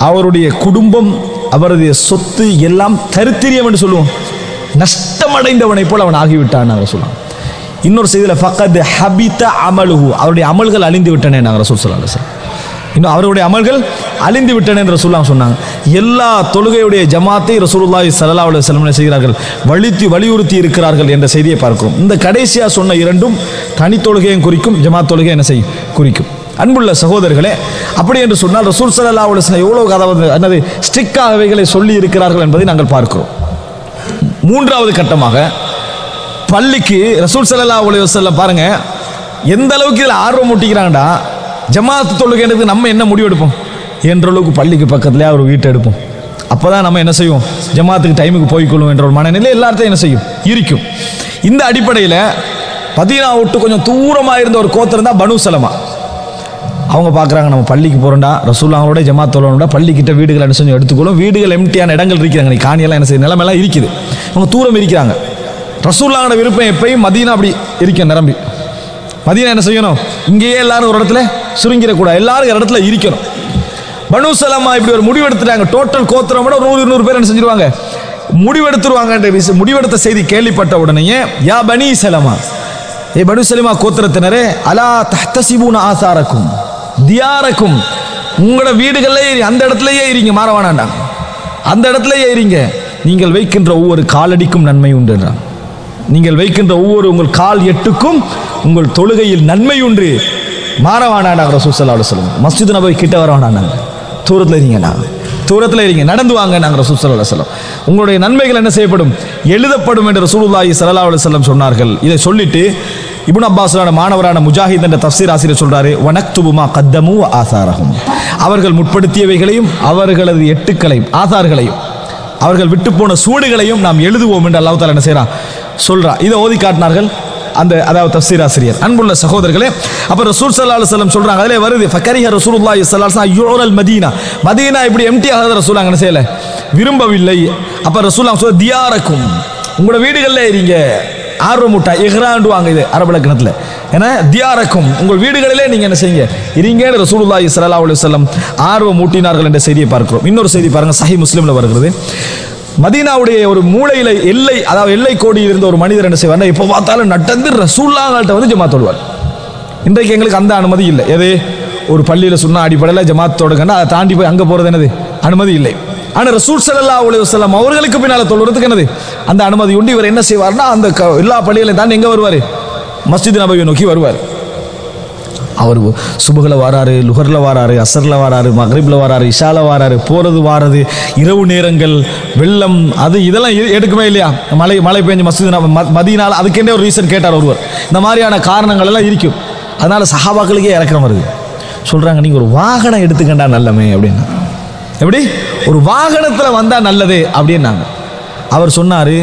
அவருடைய குடும்பம், அவருடைய சொத்து எல்லாம் தரித்திரியம் என்று சொல்லுவோம், நஷ்டமடைந்தவனை போல் அவன் ஆகிவிட்டான் நாங்கள் சொல்லலாம். இன்னொரு செய்தியில் ஃபகத் ஹபித அமலுஹு, அவருடைய அமல்கள் அழிந்து விட்டனே நாங்கள் ரசூல் ஸல்லல்லாஹு அலைஹி வஸல்லம், இன்னும் அவருடைய அமல்கள் அழிந்து விட்டன என்று ரசூலுல்லாஹ் சொன்னாங்க. எல்லா தொழுகையுடைய ஜமாத்தை ரசூலுல்லாஹி ஸல்லல்லாஹு அலைஹி வஸல்லம் என்ன செய்கிறார்கள் வலியுறுத்தி இருக்கிறார்கள் என்ற செய்தியை பார்க்கிறோம். இந்த கடைசியாக சொன்ன இரண்டும் தனி தொழுகையும் குறிக்கும், ஜமாத் தொழுகை என்ன செய்யும் குறிக்கும். அன்புள்ள சகோதரர்களே, அப்படி என்று சொன்னால் ரசூல் ஸல்லல்லாஹு அலைஹி வஸல்லம் எவ்வளவு அதாவது என்னது ஸ்ட்ரிக்டாக அவைகளை சொல்லி இருக்கிறார்கள் என்பதை நாங்கள் பார்க்கிறோம். மூன்றாவது கட்டமாக பள்ளிக்கு ரசூல் ஸல்லல்லாஹு அலைஹி வஸல்லம் பாருங்க எந்த அளவுக்கு இதில் ஆர்வம் ஊட்டிக்கிறாங்கடா. ஜமாத்து தொழுகைன்றதுக்கு நம்ம என்ன முடிவு எடுப்போம் என்ற அளவுக்கு பள்ளிக்கு பக்கத்துலேயே ஒரு வீட்டை எடுப்போம். அப்போ தான் நம்ம என்ன செய்வோம் ஜமாத்துக்கு டைமுக்கு போய்க்கொள்ளும் என்ற ஒரு மனநிலை எல்லாத்தையும் என்ன செய்யும் இருக்கும். இந்த அடிப்படையில் மதீனா விட்டு கொஞ்சம் தூரமாக இருந்த ஒரு கோத்திரம் தான் பனு சலமா. அவங்க பார்க்குறாங்க, நம்ம பள்ளிக்கு போகிறோம்டா, ரசூலுல்லாஹோட ஜமாத் தொழணும்டா, பள்ளிக்கிட்ட வீடுகள் என்ன செஞ்சு எடுத்துக்கொள்ளும், வீடுகள் எம்டியான இடங்கள் இருக்கிறாங்க, நீ காணியெல்லாம் என்ன செய்ய நிலமெல்லாம் இருக்குது, அவங்க தூரம் இருக்கிறாங்க. ரசூலுல்லாஹோட விருப்பம் எப்பயும் மதீனா அப்படி இருக்க நிரம்பி, மதீனா என்ன செய்யணும் இங்கேயே எல்லாரும் ஒரு இடத்துல சுருங்கிடக்கூடாது, எல்லாரும் ஒரு இடத்துல இருக்கணும். பனு சலமா இப்படி ஒரு முடிவெடுத்துட்டாங்க. டோட்டல் கோத்திரம் விட 100 பேர் என்ன செஞ்சிருவாங்க முடிவெடுத்துருவாங்க. முடிவெடுத்த செய்தி கேள்விப்பட்ட உடனேயே யா பனி சலமா, ஏ பனு சலமா கோத்திரத்தினரே, அலா தஹ்தசிபூன ஆசாரக்கும் தியாரக்கும், உங்களோட வீடுகளே அந்த இடத்துலயே இருங்க, மாற வேணாண்டாங்க, அந்த இடத்துலயே இருங்க, நீங்கள் வைக்கின்ற ஒவ்வொரு காலடிக்கும் நன்மை உண்டுன்றாங்க, நீங்கள் வைக்கின்ற ஒவ்வொரு உங்கள் கால் எட்டுக்கும் உங்கள் தொழுகையில் நன்மை உண்டு, மாற வேணாண்டாங்க ரசூல் ஸல்லல்லாஹு அலைஹி வஸல்லம். மஸ்ஜித் நபவி கிட்ட வர வேணாண்டாங்க, தூரத்தில் இருங்க, தூரத்தில் இருங்க, நடந்து வாங்க நாங்கள் ரசூல் ஸல்லல்லாஹு அலைஹி வஸல்லம். உங்களுடைய நன்மைகள் என்ன செய்யப்படும் எழுதப்படும் என்று ரசூலுல்லாஹி ஸல்லல்லாஹு அலைஹி வஸல்லம் சொன்னார்கள். இதை சொல்லிட்டு இப்னு அப்பாஸோட மாணவரான முஜாஹித் என்ற தஃப்சீர் ஆசிரியர் சொல்றாரு, வனக்துபு மா கத்தமு வ ஆசாரஹும், அவர்கள் முற்படுத்தியவைகளையும் அவர்களது எட்டுக்களையும் ஆசார்களையும் அவர்கள் விட்டு போன சூடுகளையும் நாம் எழுதுவோம் என்று அல்லாஹ் தஆலா என்ன செய்றான் சொல்றா. இதை ஓதி காட்டினார்கள் அந்த அதாவது தஃப்சீர் ஆசிரியர். அன்புள்ள சகோதரர்களே, அப்ப ரசூல் ஸல்லல்லாஹு அலைஹி வஸல்லம் சொல்றாங்க, அதிலே வருது ஃபகரிஹ ரசூலுல்லாஹி ஸல்லல்லாஹு அலைஹி வஸல்லம் யுரல் மதீனா, மதீனா இப்படி எம்டி ஆகாத ரசூலுல்லாஹ் என்ன செய்யல விரும்பவில்லை. அப்ப ரசூலுல்லாஹ் சொல்ல தியாரக்கும், உங்களோட வீடுகளில் இருங்க, ஆர்வமுட்டா இஹ்ராண்டுவாங்க இது அரபு இலக்கணத்தில், ஏன்னா தியாரக்கும் உங்கள் வீடுகளிலே நீங்க என்ன செய்யுங்க இருங்கன்னு ரசூலுல்லாஹி ஸல்லல்லாஹு அலைஹி வஸல்லம் ஆர்வம் ஊட்டினார்கள் என்ற செய்தியை பார்க்கிறோம். இன்னொரு செய்தி பாருங்க, சஹீஹ் முஸ்லிம்ல வருகிறது. மதீனாவுடைய ஒரு மூலையில எல்லை, அதாவது எல்லை கோடியில் இருந்த ஒரு மனிதர் என்ன செய்வார், இப்போ பார்த்தாலும் நடந்து ரசூலுல்லாஹ்கிட்ட வந்து ஜமாத் தொழுவார். இன்றைக்கு எங்களுக்கு அந்த அனுமதி இல்லை. எது ஒரு பள்ளியில் சொன்ன அடிப்படையில் ஜமாத் தொடுங்கன்னா அதை தாண்டி போய் அங்கே போகிறது என்னது அனுமதி இல்லை. ஆனால் ரசூல் ஸல்லல்லாஹு அலைஹி வஸல்லம் அவர்களுக்கு பின்னால் தொழுறதுக்கு என்னது அந்த அனுமதி உண்டு. இவர் என்ன செய்வார்னா அந்த எல்லா பள்ளிகளையும் தாண்டி எங்கே வருவார், மஸ்ஜித் நபவியை நோக்கி வருவார். அவர் சுபஹ்ல வாராரு, லுஹர்ல வாராரு, அசர்ல வாராரு, மக்ரிப்ல வாராரு, இஷால வாராரு, போறது வாரது, இரவு நேரங்கள், வெள்ளம், அது இதெல்லாம் எடுக்குமே இல்லையா, மழை பெஞ்சு மஸ்ஜித் மதீனால அதுக்கெண்டே ஒரு ரீசன் கேட்டார் ஒருவர். இந்த மாதிரியான காரணங்கள் எல்லாம் இருக்கும். அதனால சஹாபாக்களுக்கே இறக்கம் வருது. சொல்றாங்க, நீங்க ஒரு வாகனம் எடுத்துக்கண்டா நல்லமே அப்படின்னா, எப்படி ஒரு வாகனத்தில் வந்தா நல்லது அப்படின்னாங்க. அவர் சொன்னாரு,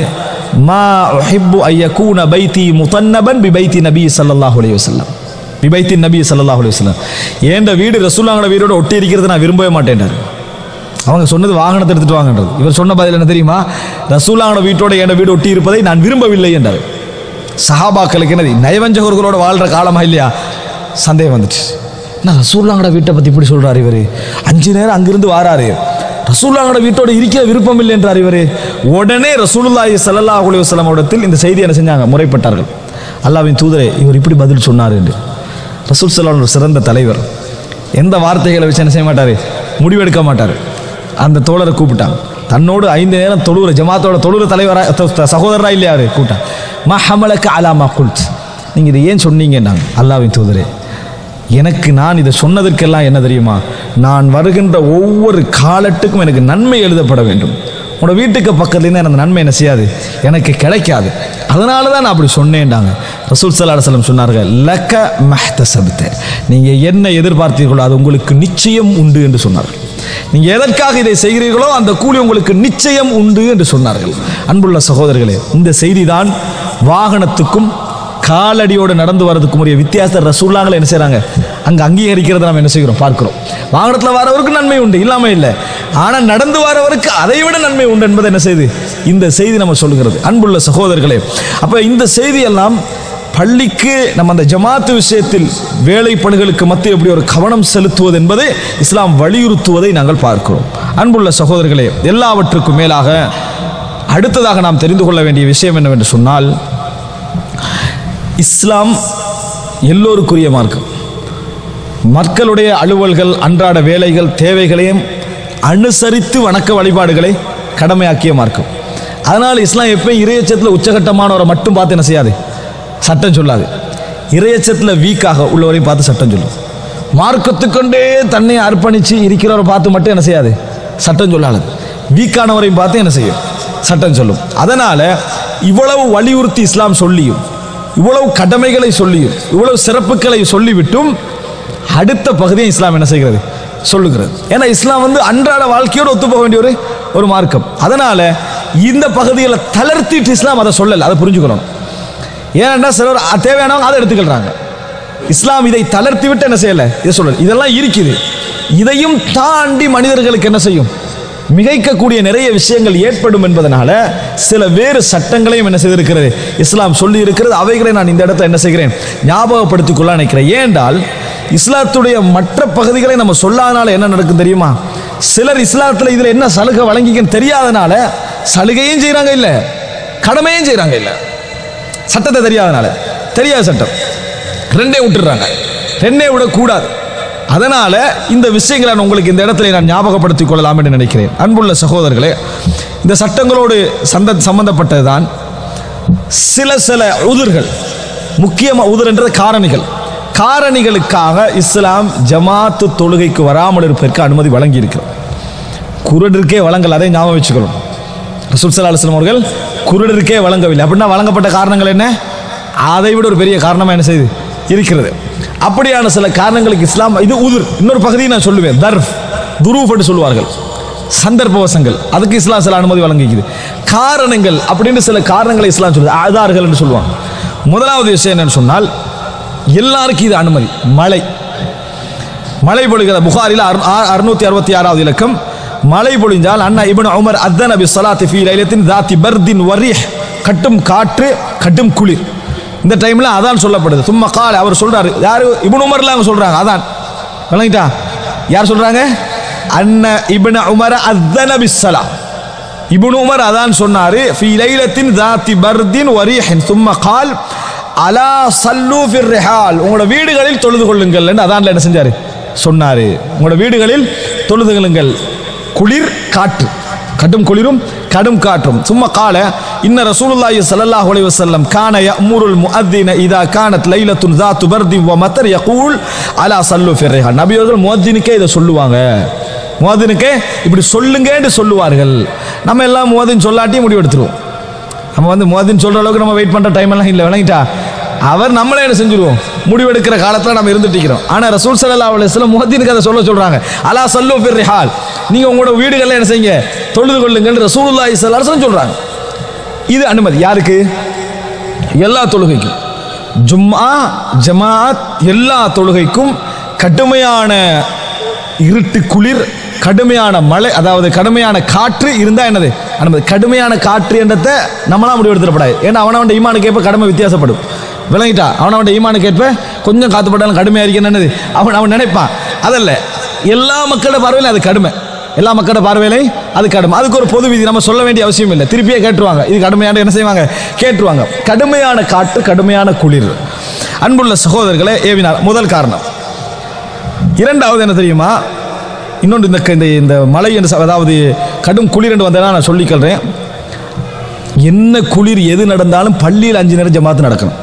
மா உஹிப்பு அய்யகூன பைத்தி முதன்னபன் பிபைத்தி நபி ஸல்லல்லாஹு அலைஹி வஸல்லம், பிபைத்தி நபி ஸல்லல்லாஹு அலைஹி வஸல்லம், ஏண்ட வீடு ரசூலுல்லாஹோட வீடோட ஒட்டி இருக்கிறது நான் விரும்பவே மாட்டேன்றார். அவங்க சொன்னது வாகனத்தை எடுத்துட்டு வாங்கன்றது. இவர் சொன்ன பதில் என்ன தெரியுமா, ரசூலுல்லாஹோட வீட்டோட என் வீடு ஒட்டி இருப்பதை நான் விரும்பவில்லை என்றார். சஹாபாக்களுக்கு என்னது நயவஞ்சகர்களோட வாழ்ற காலமா இல்லையா, சந்தேகம் வந்துச்சு. நான் ரசூலுல்லாஹோட வீட்டை பத்தி இப்படி சொல்றாரு இவரு, 5 நேரம் அங்கிருந்து வாராரு, ரசூலுல்லாஹோட வீட்டோட இருக்கிற விருப்பம் இல்லை என்றார் இவரு. உடனே ரசூலுல்லாஹி ஸல்லல்லாஹு அலைஹி வஸல்லம் இடத்தில் இந்த செய்தி என்ன செஞ்சாங்க, முறைப்பட்டார்கள். அல்லாஹ்வின் தூதரே, இவர் இப்படி பதில் சொன்னார் என்று. ரசூல் ஸல்லல்லாஹு அலைஹி வஸல்லம் சிறந்த தலைவர், எந்த வார்த்தைகளை வச்சு என்ன செய்ய மாட்டாரு, முடிவெடுக்க மாட்டார். அந்த தோழரை கூப்பிட்டாங்க, தன்னோடு 5 நேரம் தொழுகிற ஜமாத்தோட தொழுகிற தலைவராக சகோதரராக இல்லையா அவரு, கூப்பிட்டாங்க. மா ஹமலக அலா மா குல்த், நீங்க இதை ஏன் சொன்னீங்கன்னாங்க. அல்லாஹ்வின் தூதரே, எனக்கு நான் இதை சொன்னதற்கெல்லாம் என்ன தெரியுமா, நான் வருகின்ற ஒவ்வொரு காலத்துக்கும் எனக்கு நன்மை எழுதப்பட வேண்டும், உங்களோட வீட்டுக்கு பக்கத்துலேருந்து அந்த நன்மை என்ன செய்யாது, எனக்கு கிடைக்காது. அதனால தான் நான் அப்படி சொன்னேன்டாங்க. ரசூல் ஸல்லல்லாஹு அலைஹி வஸல்லம் சொன்னார்கள், லக்க மஹ்தஸப்த, நீங்கள் என்ன எதிர்பார்த்தீர்களோ அது உங்களுக்கு நிச்சயம் உண்டு என்று சொன்னார்கள். நீங்கள் எதற்காக இதை செய்கிறீர்களோ அந்த கூலி உங்களுக்கு நிச்சயம் உண்டு என்று சொன்னார்கள். அன்புள்ள சகோதரர்களே, இந்த செய்தி தான் வாகனத்துக்கும் காலடியோடு நடந்து வரதுக்கும் உரிய வித்தியாசத்தை ரசூலுல்லாஹ் என்ன செய்கிறாங்க, அங்கே அங்கீகரிக்கிறத நம்ம என்ன செய்கிறோம், பார்க்கிறோம். வாகனத்தில் வரவருக்கு நன்மை உண்டு, இல்லாமல் இல்லை. ஆனால் நடந்து வரவருக்கு அதை விட நன்மை உண்டு என்பதை என்ன செய்து இந்த செய்தி நம்ம சொல்லுகிறது. அன்புள்ள சகோதரர்களே, அப்போ இந்த செய்தியெல்லாம் பள்ளிக்கு நம்ம அந்த ஜமாத்து விஷயத்தில் வேலைப்பணிகளுக்கு மத்திய எப்படி ஒரு கவனம் செலுத்துவது என்பதை இஸ்லாம் வலியுறுத்துவதை நாங்கள் பார்க்கிறோம். அன்புள்ள சகோதரர்களே, எல்லாவற்றுக்கும் மேலாக அடுத்ததாக நாம் தெரிந்து கொள்ள வேண்டிய விஷயம் என்னவென்று சொன்னால், இஸ்லாம் எல்லோருக்குரிய மார்க்கம். மக்களுடைய அலுவல்கள், அன்றாட வேலைகள், தேவைகளையும் அனுசரித்து வணக்க வழிபாடுகளை கடமையாக்கிய மார்க்கம். அதனால் இஸ்லாம் எப்பயும் இறையச்சத்தில் உச்சகட்டமானவரை மட்டும் பார்த்து என்ன செய்யாது, சட்டம் சொல்லாது. இறையச்சத்தில் வீக்காக உள்ளவரையும் பார்த்து சட்டம் சொல்லும். மார்க்கத்துக்கொண்டே தன்னை அர்ப்பணித்து இருக்கிறவரை பார்த்து மட்டும் என்ன செய்யாது, சட்டம் சொல்லாது. வீக்கானவரையும் பார்த்து என்ன செய்யும், சட்டம் சொல்லும். அதனால் இவ்வளவு வலியுறுத்தி இஸ்லாம் சொல்லியும், இவ்வளவு கடமைகளை சொல்லியும், இவ்வளவு சிறப்புகளை சொல்லிவிட்டும் அடுத்த பகுதியை இஸ்லாம் என்ன செய்கிறது, சொல்லுகிறது. ஏன்னா இஸ்லாம் அன்றாட வாழ்க்கையோடு ஒத்து போக வேண்டிய ஒரு மார்க்கம். அதனால் இந்த பகுதிகளை தளர்த்திட்டு இஸ்லாம் அதை சொல்லலை, அதை புரிஞ்சுக்கணும். ஏன்னா சிலர் தேவையானவங்க அதை எடுத்துக்கிறாங்க. இஸ்லாம் இதை தளர்த்தி விட்டு என்ன செய்யலை, இதை சொல்லலை. இதெல்லாம் இருக்குது. இதையும் தாண்டி மனிதர்களுக்கு என்ன செய்யும், மிகைக்கக்கூடிய நிறைய விஷயங்கள் ஏற்படும் என்பதனால சில வேறு சட்டங்களையும் என்ன செய்திருக்கிறது, இஸ்லாம் சொல்லி இருக்கிறது. அவைகளை நான் இந்த இடத்துல என்ன செய்கிறேன், ஞாபகப்படுத்திக் கொள்ள நினைக்கிறேன். ஏனென்றால் இஸ்லாத்துடைய மற்ற பகுதிகளை நம்ம சொல்லாதனால என்ன நடக்கும் தெரியுமா, சிலர் இஸ்லாத்தில் இதில் என்ன சலுகை வழங்கிக்கன்னு தெரியாதனால சலுகையும் செய்கிறாங்க, இல்லை கடமையும் செய்கிறாங்க, இல்லை சட்டத்தை தெரியாதனால, தெரியாத சட்டம் ரெண்டே விட்டுடுறாங்க, ரெண்டே விடக்கூடாது. அதனால இந்த விஷயங்களை நான் உங்களுக்கு இந்த இடத்துல நான் ஞாபகப்படுத்திக் கொள்ளலாம் என்று நினைக்கிறேன். அன்புள்ள சகோதரர்களே, இந்த சட்டங்களோடு சம்பந்தப்பட்டதுதான் சில உதிர்கள், முக்கியமாக உதிர் என்ற காரணிகளுக்காக இஸ்லாம் ஜமாத்து தொழுகைக்கு வராமல் இருப்பதற்கு அனுமதி வழங்கி இருக்கிறது. குருடருக்கே வழங்கல், அதை ஞாபகம் வச்சுக்கணும். ரசூல் ஸல்லல்லாஹு அலைஹி வஸல்லம் அவர்கள் குருடருக்கே வழங்கவில்லை. அப்படின்னா வழங்கப்பட்ட காரணங்கள் என்ன, அதை விட ஒரு பெரிய காரணமாக என்ன செய்து இருக்கிறது. அப்படியான சில காரணங்களுக்கு இஸ்லாம் இது உதிர். இன்னொரு பகுதியை நான் சொல்லுவேன், துரூஃப் என்று சொல்லுவார்கள், சந்தர்ப்பவசங்கள். அதுக்கு இஸ்லாம் சில அனுமதி வழங்கிக்குது. காரணங்கள் அப்படின்னு சில காரணங்களை இஸ்லாம் சொல்லுது, ஆதார்கள் என்று சொல்லுவாங்க. முதலாவது விஷயம் என்னன்னு சொன்னால், எல்லாருக்கும் இது அனுமதி. மழை பொழிகிற புகாரில் 666வது இலக்கம், மழை பொழிஞ்சால் அண்ணா இப்னு உமர் அத்தன பி ஸலாத்தி ஃபீ லைலத்தின் ذات பர்தின் வரீஹ், கட்டும் காற்று கட்டும் குளிர், இந்த டைம்ல அதான் சொல்லப்படுது. சும்மா கால அவர் சொல்றாரு, யாரு, இப்னு உமர்ல அவங்க சொல்றாங்க அதான், விளங்கிட்டா, யார் சொல்றாங்க, அன்ன இப்னு உமர் அத்தன பி ஸலா, இப்னு உமர் அதான் சொன்னாரு, ஃபீ லைலத்தின் ذات பர்தின் வரீஹ் சும்மா கால் அலா சல்லு ஃபிர் ரிஹால், உங்களோட வீடுகளில் தொழுது கொள்ளுங்கள் என்று அதான்ல என்ன செஞ்சாரு, சொன்னாரு. உங்களோட வீடுகளில் தொழுது கொள்ளுங்கள், குளிர் காற்று, கடும் குளிரும் கடும் காற்றும். சும்மா கால இன்ன ரசூலுல்லாஹி ஸல்லல்லாஹு அலைஹி வஸல்லம் கான யஅமுருல் முஅத்தின இதா கானத் லைலத்துன் ذات பர்தி வ மத்தர் யகூல் அலா சல்லு ஃபிர் ரிஹால், நபி அவர்கள் முஅத்தினுக்கே இதை சொல்லுவாங்க, முஅத்தினுக்கே இப்படி சொல்லுங்கன்னு சொல்லுவார்கள். நம்ம எல்லாம் முஅத்தின் சொல்லாட்டி முடிவெடுத்துருவோம். நம்ம முஅத்தின் சொல்ற அளவுக்கு நம்ம வெயிட் பண்ற டைம் எல்லாம் இல்லை, விளங்கிட்டா. அவர் நம்மளே என்ன செஞ்சிருவோம், முடிவெடுக்கிற காலத்தில் நம்ம இருந்துட்டு இருக்கிறோம். ஆனால் ரசூல் ஸல்லல்லாஹு அலைஹி வஸல்லம் முஅத்தினுக்கு அதை சொல்றாங்க, அலா சல்லு ஃபிர் ரிஹால், நீங்க உங்களோட வீடுகளில் என்ன செய்யுங்க, தொழுது கொள்ளுங்கள் ரசூலுல்லாஹி ஸல்லல்லாஹு அலைஹி வஸல்லம் சொல்றாங்க. இது அனுமதி யாருக்கு, எல்லா தொழுகைக்கும், ஜும்ஆ ஜமாஅத் எல்லா தொழுகைக்கும். கடுமையான இருட்டு குளிர், கடுமையான மழை, அதாவது கடுமையான காற்று இருந்தா என்னது அனுமதி. கடுமையான காற்று என்றதை நம்மளாம் முடிவெடுத்துடப்படாது. ஏன்னா அவனவன் ஈமானுக்கு ஏற்ப கடமை வித்தியாசப்படும், விளங்கிட்டா. அவனவன் ஈமானுக்கு ஏற்ப கொஞ்சம் காத்துப்பட்டாலும் கடுமையாக இருக்கேன்னு என்னது அவன் நினைப்பான். அதல்ல, எல்லா மக்களோட பார்வையிலும் அது கடுமை, எல்லா மக்களோட பார்வையிலையும் அது கடுமை. அதுக்கு ஒரு பொது விதி நம்ம சொல்ல வேண்டிய அவசியம் இல்லை, திருப்பியே கேட்டுருவாங்க, இது கடுமையான என்ன செய்வாங்க, கேட்டுருவாங்க. கடுமையான காற்று, கடுமையான குளிர். அன்புள்ள சகோதரர்களை ஏவினார், முதல் காரணம். இரண்டாவது என்ன தெரியுமா, இன்னொன்று இந்த மழை என்று, அதாவது கடும் குளிர் என்று வந்தேன்னா நான் சொல்லிக்கிறேன், என்ன குளிர் எது நடந்தாலும் பள்ளியில் 5 நேரம் ஜமாத்து நடக்கணும்.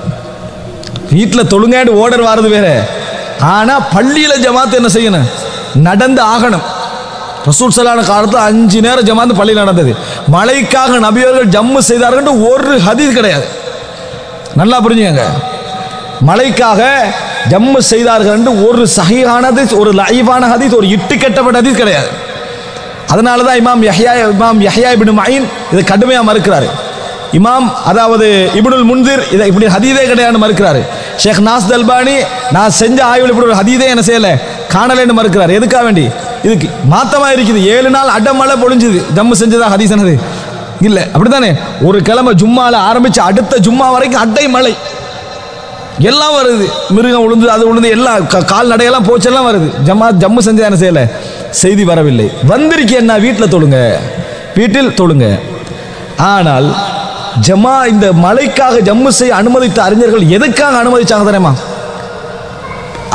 வீட்டில் தொழுங்காடு ஓர்டர் வாரது வேற, ஆனால் பள்ளியில் ஜமாத்து என்ன செய்யணும், நடந்து ஆகணும். ரசூல் ஸல்லல்லாஹு காலத்தில் 5 நேரம் ஜமாத்து பள்ளியில் நடந்தது. மழைக்காக நபியவர்கள் ஜம்மு செய்தார்கள் ஒரு ஹதீஸ் கிடையாது. நல்லா புரிஞ்சுங்க, மழைக்காக ஜம்மு செய்தார்கள் என்று ஒரு சஹீஹான ஹதீஸ், ஒரு லைவான ஹதீஸ், ஒரு இட்டு கட்டப்பட்ட ஹதீஸ் கிடையாது. அதனால தான் இமாம் யஹ்யா இப்னு மயின் இதை கடுமையாக மறுக்கிறாரு. அதாவது இப்னுல் முன்திர் இதை இப்படி ஹதீஸே கிடையாதுன்னு மறுக்கிறாரு. ஷேக் நாஸ்ர் அல்பானி நான் செஞ்ச ஆய்வில் இப்படி ஒரு ஹதீஸே என்ன செய்யலை காணலைன்னு மறுக்கிறார். எதுக்காக வேண்டி? இதுக்கு மாத்தமாக இருக்குது. 7 நாள் அடமழை பொழிஞ்சுது, ஜம்மு செஞ்சதா ஹதீஸ் என்னது இல்லை, அப்படித்தானே? ஒரு கிழமை ஜும்மால ஆரம்பிச்சு அடுத்த ஜும்மா வரைக்கும் அட்டை மழை எல்லாம் வருது, மிருகம் உளுந்து அது உளுந்து எல்லாம் கால்நடையெல்லாம் போச்செல்லாம் வருது. ஜம்மு செஞ்சதா என்ன செய்யலை, செய்தி வரவில்லை. வந்திருக்கு என்ன, வீட்டில் தொழுங்க, வீட்டில் தொழுங்க. ஆனால் இந்த மழைக்காக ஜம்மு செய்ய அனுமதித்த அறிஞர்கள் எதுக்காக அனுமதிச்சாங்க தெரியுமா?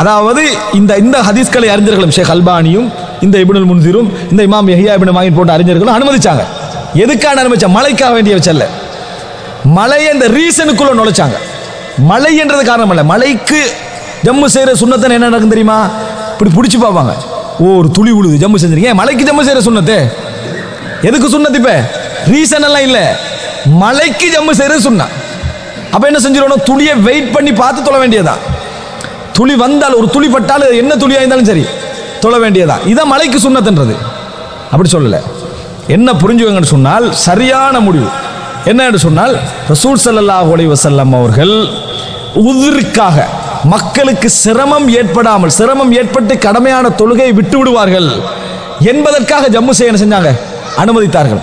அதாவது இந்த ஹதீஸ்களை அறிஞர்களும் ஷேக் அல்பானியும் இந்த இப்னுல் முன்திரும் இந்த இமாம் யஹ்யா இப்னு மயின் போன்ற அறிஞர்களும் அனுமதிச்சாங்க. எதுக்காக அனுமதிச்சாங்க? மழைக்காக வேண்டிய வச்சல்ல, மழையை இந்த ரீசனுக்குள்ள நுழைச்சாங்க. மழை என்றது காரணம் அல்ல. மழைக்கு ஜம்மு செய்யற சுண்ணத்தை என்ன நடக்கும் தெரியுமா? இப்படி பிடிச்சி பார்ப்பாங்க, ஒரு துளி உழுது ஜம்மு செஞ்சிருக்கீங்க. மழைக்கு ஜம்மு செய்யற சுண்ணத்து எதுக்கு சுண்ணத்து? இப்ப ரீசன் எல்லாம் இல்ல, மழைக்கு ஜம்மு செய்யறது சுண்ணா. அப்ப என்ன செஞ்சிடணும்? துளியை வெயிட் பண்ணி பார்த்து தொழ வேண்டியதா. துளி வந்தால் ஒரு துளி பட்டால் என்ன துளியா இருந்தாலும் சரி தொழ வேண்டியதா. இதான் மழைக்கு சுண்ணத்துன்றது. அப்படி சொல்லல. என்ன புரிஞ்சுக்கங்கன்னு சொன்னால் சரியான முடிவு என்ன என்று சொன்னால், ரசூல் ஸல்லல்லாஹு அலைஹி வஸல்லம் அவர்கள் உதிர்க்காக மக்களுக்கு சிரமம் ஏற்படாமல், சிரமம் ஏற்பட்டு கடமையான தொழுகையை விட்டு விடுவார்கள் என்பதற்காக ஜம்மு செய்ய செஞ்சாங்க, அனுமதித்தார்கள்.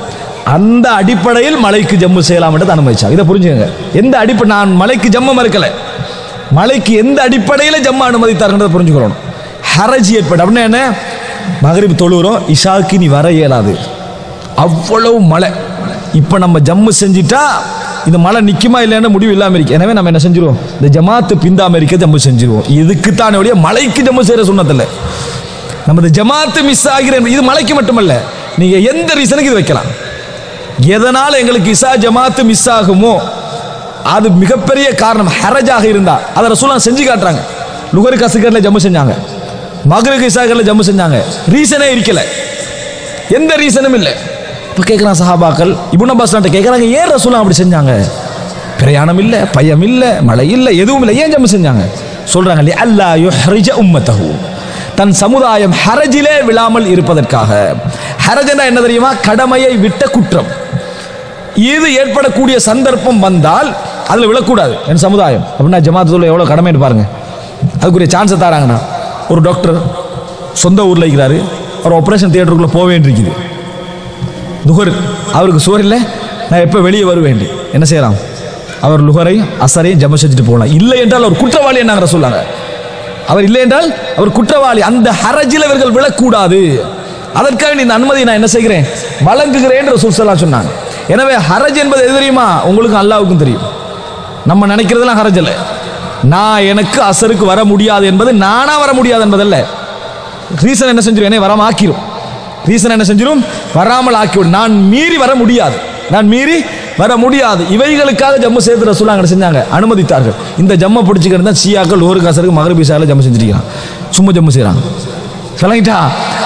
அந்த அடிப்படையில் மலைக்கு ஜம்மு செய்யலாம் என்று அனுமதிச்சாங்க. இதை புரிஞ்சுங்க. எந்த அடிப்படை, நான் மலைக்கு ஜம்மு மறுக்கல, மலைக்கு எந்த அடிப்படையில் ஜம்மு அனுமதித்தார்கள் புரிஞ்சுக்கணும். ஹரஜ் ஏற்பட அப்படின்னா என்ன? மகரிப் தொழுகிறோம், இஷாவுக்கு நீ வர இயலாது, அவ்வளவு மழை. இப்போ நம்ம ஜம்மு செஞ்சிட்டா இந்த மழை நிற்குமா இல்லைன்னு முடிவு இல்லாமல் இருக்கு. எனவே நம்ம என்ன செஞ்சிருவோம்? இந்த ஜமாத்து பிந்தாம இருக்க ஜம்மு செஞ்சிருவோம். இதுக்குத்தானே ஒழிய மலைக்கு ஜம்மு செய்கிற சுண்ணத்தில் நம்ம இந்த ஜமாத்து மிஸ் ஆகிற, இது மலைக்கு மட்டுமல்ல, நீங்கள் எந்த ரீசனுக்கு இது வைக்கலாம். எதனால் எங்களுக்கு இசா ஜமாத்து மிஸ் ஆகுமோ அது மிகப்பெரிய காரணம் ஹரஜாக இருந்தா அதை ரசூலுல்லாஹ் செஞ்சு காட்டுறாங்க. லுகருக்கு அஸ்கர்ல ஜம்மு செஞ்சாங்க, மக்ரிபுக்கு இசாகர்ல ஜம்மு செஞ்சாங்க. ரீசனே இருக்கல, எந்த ரீசனும் இல்லை. இப்போ கேட்குறான் சஹாபாக்கள், இப்னு அப்பாஸ் கேட்குறாங்க, ஏன் ரசூலுல்லாஹ் அப்படி செஞ்சாங்க? பிரயாணம் இல்லை, பயம் இல்லை, மழை இல்லை, எதுவும் இல்லை, ஏன் ஜம்மு செஞ்சாங்க? சொல்றாங்க, அல்லா யுஹ்ரிஜ உம்மத்தஹு, தன் சமுதாயம் ஹரஜிலே விழாமல் இருப்பதற்காக. ஹரஜனா என்ன தெரியுமா? கடமையை விட்ட குற்றம். இது ஏற்படக்கூடிய சந்தர்ப்பம் வந்தால் அதில் விழக்கூடாது என் சமுதாயம் அப்படின்னா ஜமாத்துல எவ்வளோ கடமைன்னு பாருங்க. அதுக்குரிய சான்ஸை தராங்கண்ணா. ஒரு டாக்டர் சொந்த ஊரில் இருக்கிறாரு, அவர் ஆப்ரேஷன் தியேட்டருக்குள்ளே போக வேண்டியிருக்குது. லுகர் அவருக்கு சுவர் இல்லை, நான் எப்போ வெளியே வருவேன், என்ன செய்யலாம்? அவர் லுகரையும் அசரையும் ஜம்மு செஞ்சுட்டு போகலாம். இல்லை என்றால் அவர் குற்றவாளி என்னாங்கிற சொல்லாங்க. அவர் இல்லை என்றால் அவர் குற்றவாளி. அந்த ஹரஜில் இவர்கள் விழக்கூடாது. அதற்காக இந்த அனுமதியை நான் என்ன செய்கிறேன், வழங்குகிறேன் என்று ரசூல் ஸல்லல்லாஹு சொன்னாங்க. எனவே ஹரஜ் என்பது எது தெரியுமா? உங்களுக்கும் அல்லாஹ்வுக்கும் தெரியும். நம்ம நினைக்கிறதெல்லாம் ஹரஜ் இல்லை. நான் எனக்கு அசருக்கு வர முடியாது என்பது நானா வர முடியாது என்பதல்ல. ரீசன் என்ன செஞ்சிடும்? என்னை வராமல் ஆக்கிரும். ரீசன் என்ன செஞ்சிடும்? வராமல் ஆக்கிவிடும். நான் மீறி வர முடியாது, நான் மீறி வர முடியாது. இவைகளுக்காக ஜம்மு சேர்த்து ரசூலுல்லாஹ் என்ன செஞ்சாங்க? அனுமதித்தார்கள். இந்த ஜம்மை பிடிச்சிக்கிறது தான் ஷியாக்கள் ஒரு காசருக்கு மகரிப் இஷால ஜம்மு செஞ்சிருக்கிறான், சும்மா ஜம்மு செய்கிறாங்க. சொல்லிட்டா.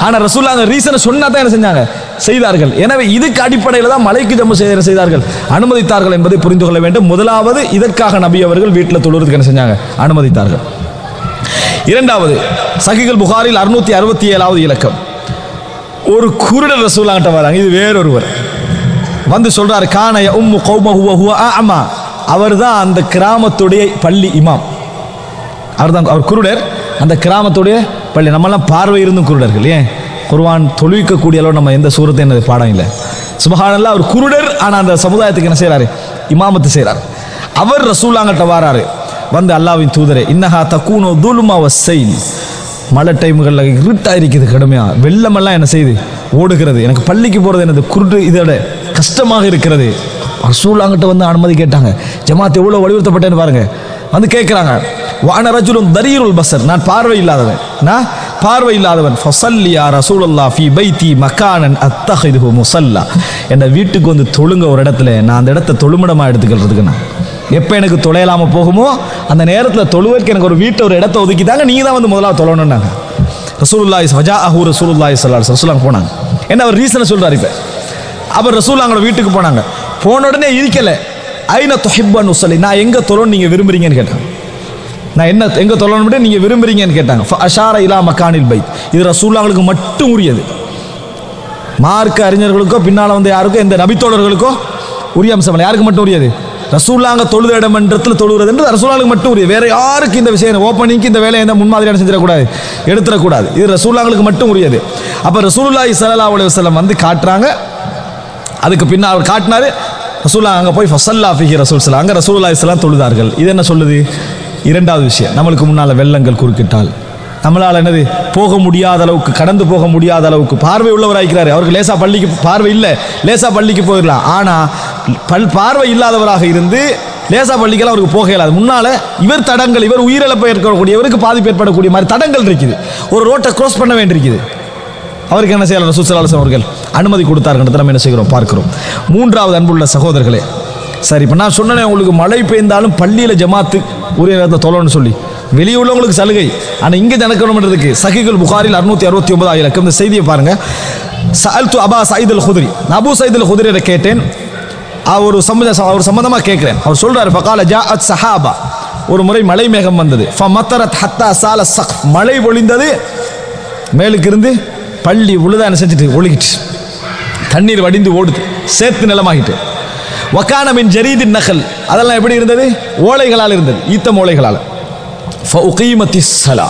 ஆனால் ரசூலுல்லாஹ் அந்த ரீசனை சொன்னா தான் என்ன செஞ்சாங்க? செய்தார்கள். எனவே இதுக்கு அடிப்படையில் தான் மலைக்கு ஜம்மு செய்தார்கள், அனுமதித்தார்கள் என்பதை புரிந்து கொள்ள வேண்டும். முதலாவது, இதற்காக நபி அவர்கள் வீட்டில் தொழுறதுக்கு என்ன செஞ்சாங்க? அனுமதித்தார்கள். இரண்டாவது, சஹீஹுல் புகாரில் 667வது இலக்கம், ஒரு குருடர் ரசூலுல்லாஹ் கிட்ட வராங்க. இது வேறொருவர் வந்து சொல்றாரு, கான யஉம்மு கௌமஹு வ ஹுவ அஅமா, அவர்தான் அந்த கிராமத்துடைய பள்ளி இமாம். அவர் குருடர், அந்த கிராமத்துடைய பள்ளி. நம்மெல்லாம் பார்வை இருந்தும் குருடர்கள். ஏன்? குர்ஆன் தொழுவிக்கக்கூடிய அளவு நம்ம எந்த சூரத்தை என்னது பாடம் இல்லை. சுப்ஹானல்லாஹ், அவர் குருடர், ஆனால் அந்த சமுதாயத்துக்கு என்ன செய்கிறாரு? இமாமத்து செய்கிறார். அவர் ரசூலுல்லாஹ் கிட்ட வராரு, வந்து அல்லாஹ்வின் தூதரே, இன்னஹா தகூனு துலுமா வஸ்ஸைல், மழை டைமுகளில் இருட்டாக இருக்குது, கடுமையாக வெள்ளமெல்லாம் என்ன செய்யுது? ஓடுகிறது. எனக்கு பள்ளிக்கு போகிறது என்னது குருட்டு இதோட கஷ்டமாக இருக்கிறது. ரசூலுல்லாஹ் கிட்ட வந்து அனுமதி கேட்டாங்க. ஜமாத் எவ்வளோ வலியுறுத்தப்பட்டேன்னு பாருங்க. வந்து கேட்குறாங்க, வான ரஜுலுன் தரீருல் பஸர், நான் பார்வை இல்லாதவன், நான் பார்வை இல்லாதவன். ஃபஸல்லி யா ரசூலுல்லாஹ் ஃபீ பைத்தி மகானன் அத்தஹிதுஹு முஸல்லா, என்ன வீட்டுக்கு வந்து தொழுங்க ஒரு இடத்துல, நான் அந்த இடத்த தொழுமிடமாக எடுத்துக்கிறதுக்கு. நான் எப்போ எனக்கு தொலையலாமல் போகுமோ அந்த நேரத்தில் தொழுவதற்கு எனக்கு ஒரு வீட்டை ஒரு இடத்த ஒதுக்கி தாங்க, நீங்கள் தான் வந்து முதலாவது தொழணுன்னாங்க. ரசூலுல்லாஹி ஃபஜாஅஹு ரசூலுல்லாஹி ஸல்லல்லாஹு அலைஹி வஸல்லம் போனாங்க. என்ன அவர் ரீசனை சொல்றாரு. இப்போ அவர் ரசூலுல்லாஹோட வீட்டுக்கு போனாங்க. போன உடனே இருக்கல, ஐன துஹிப்பு அன் உஸல்லி, நான் எங்க தொழணும் நீங்க விரும்புறீங்கன்னு கேட்டாங்க. நான் என்ன எங்க தொழணும் நீங்க விரும்புறீங்கன்னு கேட்டாங்க. ஃபஅஷார இலா மகானில் பைத், இது ரசூலுல்லாஹ்களுக்கு மட்டும் உரியது. மார்க்க அறிஞர்களுக்கோ பின்னால் வந்து யாருக்கோ இந்த நபித்தோழர்களுக்கோ உரிய அம்சம் இல்லை. யாருக்கு மட்டும் உரியது? ரசூலுல்லாஹ் தொழுத இடமன்றத்தில் தொழுகிறது என்று ரசூலுல்லாஹ்க்கு மட்டும் உரியது. வேற யாருக்கு இந்த விஷயம் ஓப்பனிங்க்கு இந்த வேலையை எந்த முன்மாதிரியான செஞ்சிடக்கூடாது, எடுத்துடக்கூடாது. இது ரசூலுல்லாஹ்களுக்கு மட்டும் உரியது. அப்போ ரசூலுல்லாஹி ஸல்லல்லாஹு அலைஹி வஸல்லம் வந்து காட்டுறாங்க. அதுக்கு பின்னால் அவர் காட்டினாரு. ரசூலுல்லாஹ் அங்கே போய் ஃபஸல்லா ஃபிஹி ரசூல் ஸல்லல்லாஹு, அங்கே ரசூலுல்லாஹி ஸல்லல்லாஹு தொழுதார்கள். இது என்ன சொல்லுது? இரண்டாவது விஷயம், நம்மளுக்கு முன்னால் வெள்ளங்கள் குறுக்கிட்டால் நம்மளால் என்னது போக முடியாத அளவுக்கு, கடந்து போக முடியாத அளவுக்கு பார்வை உள்ளவராகிறாரு. அவருக்கு லேசா பள்ளிக்கு பார்வை இல்லை, லேசா பள்ளிக்கு போயிடலாம். ஆனால் பார்வை இல்லாதவராக இருந்து லேசா பள்ளிக்கெல்லாம் அவருக்கு போக இயலாது. முன்னால இவர் தடங்கள், இவர் உயிரிழப்பை ஏற்படக்கூடியவருக்கு பாதிப்பு ஏற்படக்கூடிய மாதிரி தடங்கள் இருக்குது. ஒரு ரோட்டை கிராஸ் பண்ண வேண்டியிருக்குது. அவருக்கு என்ன செய்யலாம்? ரசூல் ஸல்லல்லாஹு அலைஹி வஸல்லம் அவர்கள் அனுமதி கொடுத்தார்கள். நம்ம என்ன செய்கிறோம் பார்க்கிறோம். மூன்றாவது அன்புள்ள சகோதரர்களே, சரி இப்போ நான் சொன்னேன் உங்களுக்கு மழை பெய்ந்தாலும் பள்ளியில் ஜமாத்து உரிய நேரத்தில் தொழணும்னு சொல்லி, வெளியே உள்ளவங்களுக்கு சலுகை, ஆனால் இங்கே நடக்கணும்ன்றதுக்கு சஹீஹுல் புகாரில் 669 இலக்கம். இந்த செய்தியை பாருங்க. சஅல்து அபா சயீத் அல் குத்ரி, நான் அபூ சயீத் அல் குத்ரியை கேட்டேன். அவர் சம்பந்தமாக கேட்கிறேன். அவர் சொல்றாரு, ஃபகால ஜாஅத் சஹாபா, ஒரு முறை மழை மேகம் வந்தது. ஃபமத்தரத் ஹத்தா சால ஸக்ஃப், மழை பொழிந்தது, மேலுக்கு இருந்து பள்ளி உழுதா என்ன செஞ்சுட்டு ஒழுகிட்டு தண்ணீர் வடிந்து ஓடுது, சேத்து நிலமாகிட்டு. வக்கான மின் ஜரீதின் நகல், அதெல்லாம் எப்படி இருந்தது? ஓலைகளால் இருந்தது, ஈத்தம் ஓலைகளால். ஃபஉகீமத்திஸ் ஸலா,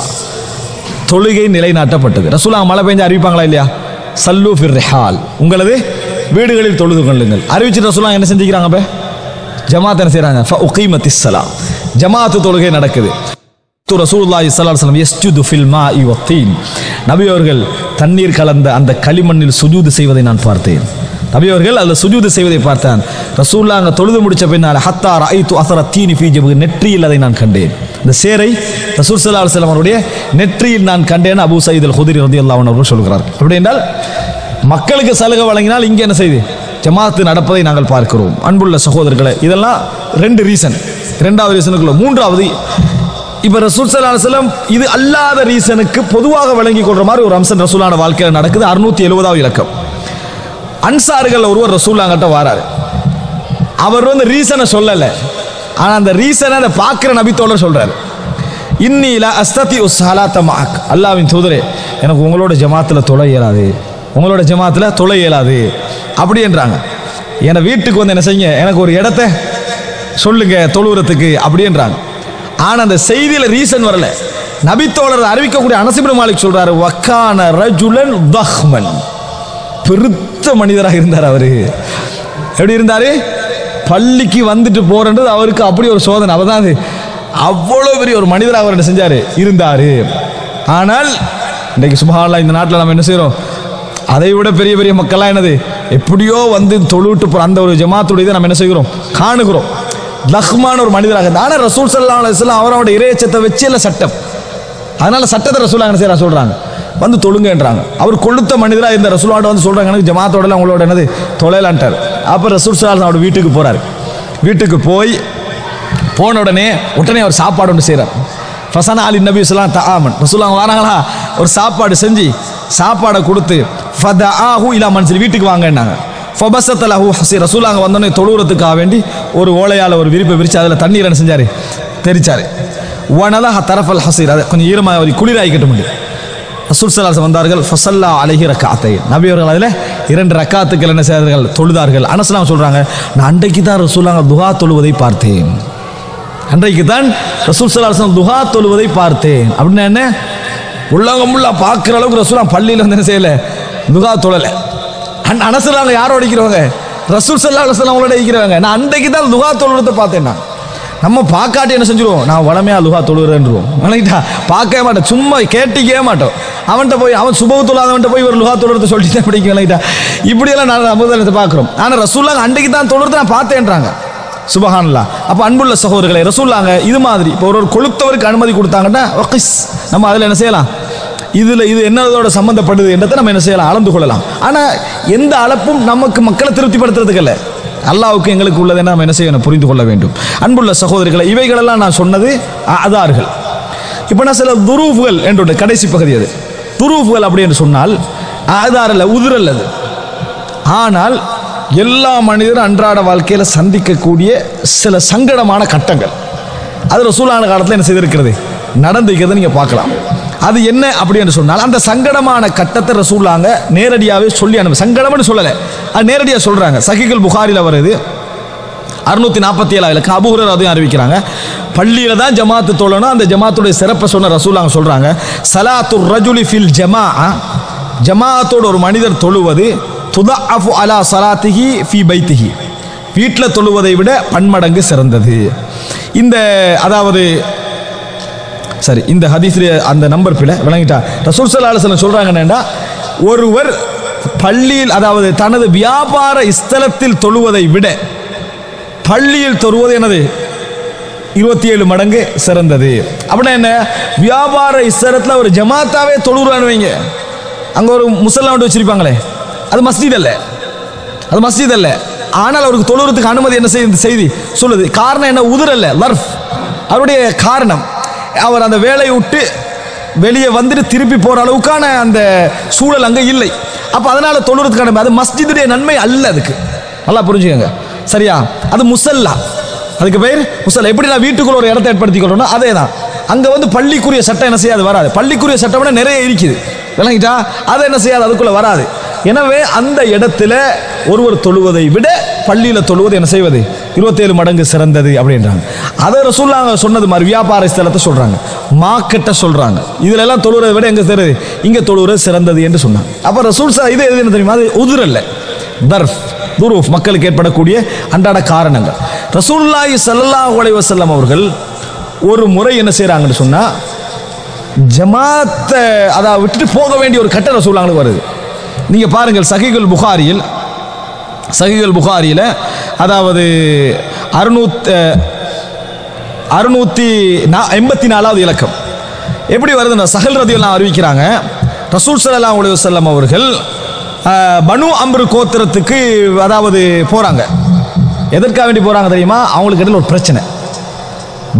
தொழுகை நிலைநாட்டப்பட்டது. ரசூலுல்லாஹ் மழை பெஞ்சு அறிவிப்பாங்களா இல்லையா? சல்லு ஃபிர் ரிஹால், உங்களது வீடுகளில் தொழுது கொள்ளுங்கள். அறிவிச்சு ரசூலுல்லாஹ் என்ன செஞ்சுக்கிறாங்க? இப்போ ஜமாத் என்ன செய்கிறாங்க? ஃபஉகீமத்திஸ் ஸலா, ஜமாத்து தொழுகை நடக்குது. ரசூலுல்லாஹி ஸல்லல்லாஹு அலைஹி வஸல்லம் யஸ்ஜுது ஃபில் மாஇ வத்தீன், நபி அவர்கள் தண்ணீர் கலந்த அந்த களிமண்ணில் சுஜூது செய்வதை நான் பார்த்தேன். நபி அவர்கள் அதில் சுஜூது செய்வதை பார்த்தான். ரசூலுல்லாஹ் அங்கே தொழுது முடிச்ச பின்னால் ஹத்தா ரஅய்து அஸர தீனி ஃபீ ஜபஹி, நெற்றியில் அதை நான் கண்டேன். இந்த சேரை ரசூல் ஸல்லல்லாஹு அலைஹி வஸல்லம் அவருடைய நெற்றியில் நான் கண்டேன். அபூ சயீத் அல் குத்ரி ரலியல்லாஹு அன்ஹு அவர்கள் சொல்கிறார். அப்படி என்றால் மக்களுக்கு சலுகை வழங்கினால் இங்கே என்ன செய்து ஜமாத்து நடப்பதை நாங்கள் பார்க்கிறோம். அன்புள்ள சகோதரர்களே, இதெல்லாம் ரெண்டு ரீசன். இரண்டாவது ரீசனுக்குள்ள மூன்றாவது, இப்போ ரசூல் ஸல்லல்லாஹு அலைஹி வஸல்லம் இது அல்லாத ரீசனுக்கு பொதுவாக வழங்கி கொள்ற மாதிரி ஒரு அம்சம் ரசூலான வாழ்க்கையில் நடக்குது. 670 இலக்கம். அன்சார்கள் ஒருவர் ரசூலுல்லாஹ் கிட்ட வராரு. அவர் வந்து ரீசனை சொல்லலை, ஆனால் அந்த ரீசனை அதை பார்க்குற நபித்தோழர் சொல்றாரு. இன்னி லா அஸ்ததி ஸலாத்த மஅக், அல்லாஹ்வின் தூதரே, எனக்கு உங்களோட ஜமாத்தில் தொழ இயலாது, உங்களோட ஜமாத்தில் தொழ இயலாது அப்படி என்றாங்க. என்னை வீட்டுக்கு வந்து என்ன செய்யுங்க, எனக்கு ஒரு இடத்த சொல்லுங்க தொழுகிறதுக்கு அப்படின்றாங்க. ஆனால் அந்த செய்தியில் ரீசன் வரல. நபித்தோழர் அறிவிக்கக்கூடிய அனஸ் இப்னு மாலிக் சொல்றாரு, வக்கான ரஜுலன் தஹ்மன், பெருத்த மனிதராக இருந்தார். அவரு எப்படி இருந்தாரு? பள்ளிக்கு வந்துட்டு போறது அவருக்கு அப்படி ஒரு சோதனை. அவதான் அது அவ்வளவு பெரிய ஒரு மனிதராக அவர் என்ன செஞ்சாரு, இருந்தாரு. ஆனால் இன்றைக்கு சுப்ஹானல்லாஹ், இந்த நாட்டில் நம்ம என்ன செய்யறோம், அதை விட பெரிய பெரிய மக்கள்லாம் என்னது எப்படியோ வந்து தொழுவிட்டு போற அந்த ஒரு ஜமாத்துடைய நம்ம என்ன செய்கிறோம், காணுகிறோம். லஹ்மான ஒரு மனிதராக இருந்தார். ஆனால் ரசூல் ஸல்லல்லாஹு அலைஹி வஸல்லம் அவரோட இறையச்சத்தை வச்சு இல்லை சட்டம், அதனால சட்டத்தை ரசூலுல்லாஹ் என்ன செய்யறா சொல்றாங்க, வந்து தொழுங்கன்றாங்க. அவர் கொளுத்த மனிதராக இந்த ரசூலுல்லாஹ் வந்து சொல்றாங்க, எனக்கு ஜமாத்தோட உங்களோட என்னது தொலைலான்ட்டார். அப்போ ரசூல் ஸல்லல்லாஹு அலைஹி வஸல்லம் வீட்டுக்கு போறாரு. வீட்டுக்கு போன உடனே அவர் சாப்பாடு ஒன்று செய்கிறார். ஃபசனா அலி நபி ஸல்லல்லாஹு தஆமன், ரசூலுல்லாஹ் வராங்களா, ஒரு சாப்பாடு செஞ்சு சாப்பாடை கொடுத்து ஃபதஆஹு இலா மன்சில், வீட்டுக்கு வாங்கன்னாங்க. ஃபபஸத லஹு ஹஸீர், ரசூலுல்லாஹ் வந்தோடனே தொழுகிறதுக்காக வேண்டி ஒரு ஓலையால் ஒரு விரிப்பை விரிச்சு அதில் தண்ணீர் என்ன செஞ்சார், தெரிச்சார். வனலஹ தரஃபல் ஹஸீர், அதை கொஞ்சம் ஈரமாக குளிராகிக்கிட்ட முடியும். ரசூல் ஸல்லல்லாஹு அலைஹி வஸல்லம் வந்தார்கள். ஃபஸல்லா அலைஹி ரக்அத்தைன், நபி அவர்கள் அதில் 2 ரக்காத்துக்கள் என்ன செய்தார்கள், தொழுதார்கள். அனஸ்லாம் சொல்றாங்க, நான் அன்றைக்கு தான் ரசூலுல்லாஹ் துஹா தொழுவதை பார்த்தேன். அன்றைக்கு தான் ரசூல் ஸல்லல்லாஹு அலைஹி வஸல்லம் துஹா தொழுவதை பார்த்தேன். அப்படின்னா என்ன, உள்ளவங்க பார்க்குற அளவுக்கு ரசூலுல்லாஹ் பள்ளியில் வந்து என்ன செய்யலை, துஹா தொழலை. அனஸ்லாம் யாரோட அடிக்கிறவங்க, ரசூல் ஸல்லல்லாஹு அலைஹி வஸல்லம் அவங்களோட அடிக்கிறவங்க. நான் அன்றைக்கு தான் துஹா தொழுவதை பார்த்தேன். நான் நம்ம பார்க்காட்டி என்ன செஞ்சிருவோம், நான் வளமையாக லுஹா தொழுகிறேன்ருவோம். வணங்கிட்டா பார்க்கவே மாட்டோம், சும்மா கேட்டிக்கவே மாட்டோம். அவன்கிட்ட போய் அவன் சுபவு தொழாதவன்ட்ட போய் ஒரு லுஹா தொழுறதை சொல்லிட்டு தான் பிடிக்கும். வணங்கிட்டா இப்படியெல்லாம் நான் முதலத்தை பார்க்குறோம். ஆனால் ரசூலுல்லாஹ் அன்றைக்கு தான் தொழுறதை நான் பார்த்தேன்றாங்க. சுபஹானல்லாஹ். அப்போ அன்புள்ள சகோதரர்களே, ரசூலுல்லாஹ் இது மாதிரி இப்போ ஒரு கொளுத்தவருக்கு அனுமதி கொடுத்தாங்கன்னா நம்ம அதில் என்ன செய்யலாம், இது என்னதோட சம்பந்தப்படுது என்றதை நம்ம என்ன செய்யலாம், அளந்து கொள்ளலாம். ஆனால் எந்த அளப்பும் நமக்கு மக்களை திருப்திப்படுத்துறதுக்கு இல்லை, அல்லாஹ்வுக்கு எங்களுக்கு உள்ளதை நம்ம என்ன செய்யணும், புரிந்து கொள்ள வேண்டும். அன்புள்ள சகோதரிகளை, இவைகளெல்லாம் நான் சொன்னது ஆதார்கள். இப்போ நான் சில துரூஃப்கள் என்று கடைசி பகுதி, அது துருவுகள் அப்படி என்று சொன்னால் ஆதாரல்ல, உதிரல் அது. ஆனால் எல்லா மனிதரும் அன்றாட வாழ்க்கையில் சந்திக்கக்கூடிய சில சங்கடமான கட்டங்கள் அது ரசூலான காலத்தில் என்ன செய்திருக்கிறது, நடந்திருக்கிறது நீங்கள் பார்க்கலாம். அது என்ன அப்படி என்று சொன்னால் அந்த சங்கடமான கட்டத்தை ரசூலாங்க நேரடியாகவே சொல்லி அனுப்ப, சங்கடம்னு சொல்லலை, அது நேரடியாக சொல்கிறாங்க. சஹீஹுல் புகாரியில் வருது 647 இலக்கம். அபூ ஹுரைரா அதையும் அறிவிக்கிறாங்க. பள்ளியில் தான் ஜமாத்து தொழணும், அந்த ஜமாத்துடைய சிறப்பை சொன்ன ரசூலாங்க சொல்கிறாங்க, சலாத்து ரஜுலி ஃபில் ஜமாஅ, ஜமாத்தோடு ஒரு மனிதர் தொழுவது துதஅஃபு அலா ஸலாத்திஹி ஃபீ பைத்திஹி, வீட்டில் தொழுவதை விட பன்மடங்கு சிறந்தது. இந்த அதாவது சரி, இந்த ஹதீஸ்ல அந்த நம்பர் பிழை விளங்கிட்டா. ரசூல் ஸல்லல்லாஹு அலைஹி வஸல்லம் சொல்றாங்க என்னன்னா, ஒருவர் பள்ளியில் அதாவது தனது வியாபார ஸ்தலத்தில் தொழுவதை விட பள்ளியில் தொழுவது என்னது 27 மடங்கு சிறந்தது. அப்படின்னா என்ன, வியாபார ஸ்தலத்தில் ஒரு ஜமாத்தாவே தொழுறான்னு வைங்க, அங்கே ஒரு முஸல்லா வச்சிருப்பாங்களே, அது மஸ்ஜித் அல்ல, அது மஸ்ஜித் அல்ல. ஆனால் அவருக்கு தொழுறதுக்கு அனுமதி என்ன செய்தி சொல்லுது. காரணம் என்ன, உதிரல்ல, லர்ஃப். அவருடைய காரணம் அவர் அந்த வேலையை விட்டு வெளியே வந்துட்டு திருப்பி போற அளவுக்கான அந்த சூழல் அங்கே இல்லை. அப்போ அதனால தொழுறதுக்கான அது மஸ்ஜிதுடைய நன்மை அல்ல. அதுக்கு நல்லா புரிஞ்சுக்கங்க, சரியா? அது முஸல்லா, அதுக்கு பேர் முஸல்லா. எப்படி நான் வீட்டுக்குள்ள ஒரு இடத்தை ஏற்படுத்திக்கிறோம்னா அதே தான். அங்கே வந்து பள்ளிக்குரிய சட்டம் என்ன செய்யாது, வராது. பள்ளிக்குரிய சட்டம் நிறைய இருக்குது, விளங்கிட்டா? அதை என்ன செய்யாது, அதுக்குள்ள வராது. எனவே அந்த இடத்துல ஒருவர் தொழுவதை விட பள்ளியில் தொழுவது என்ன செய்வது 27 மடங்கு சிறந்தது அப்படின்றாங்க. அதை ரசூலுல்லாஹ் சொன்னது மாதிரி வியாபார ஸ்தலத்தை சொல்றாங்க, மார்க்கெட்டை சொல்றாங்க. இதுல எல்லாம் தொழுவதை விட எங்க சிறந்தது, இங்க தொழுவது சிறந்தது என்று சொன்னாங்க. அப்ப ரசூல் இது எது என்ன தெரியுமா, அது உதுரல்ல, தர்ஃப், துரூஃப், மக்களுக்கு ஏற்படக்கூடிய அன்றாட காரணங்கள். ரசூலுல்லாஹி ஸல்லல்லாஹு அலைஹி வஸல்லம் அவர்கள் ஒரு முறை என்ன செய்யறாங்கன்னு சொன்னா, ஜமாத்தை அதை விட்டுட்டு போக வேண்டிய ஒரு கட்ட ரசூலுல்லாஹ்க்கு வருது. நீங்க பாருங்கள், சஹீஹுல் புகாரியில் அதாவது 684வது இலக்கம் எப்படி வருதுன்னா, சஹல் ரதியல்லாஹு அறிவிக்கிறாங்க, ரசூல் ஸல்லல்லாஹு அலைஹி வஸல்லம் அவர்கள் பனு அம்ரு கோத்திரத்துக்கு அதாவது போறாங்க. எதற்காக வேண்டி போறாங்க தெரியுமா, அவங்களுக்கு இடையில ஒரு பிரச்சனை.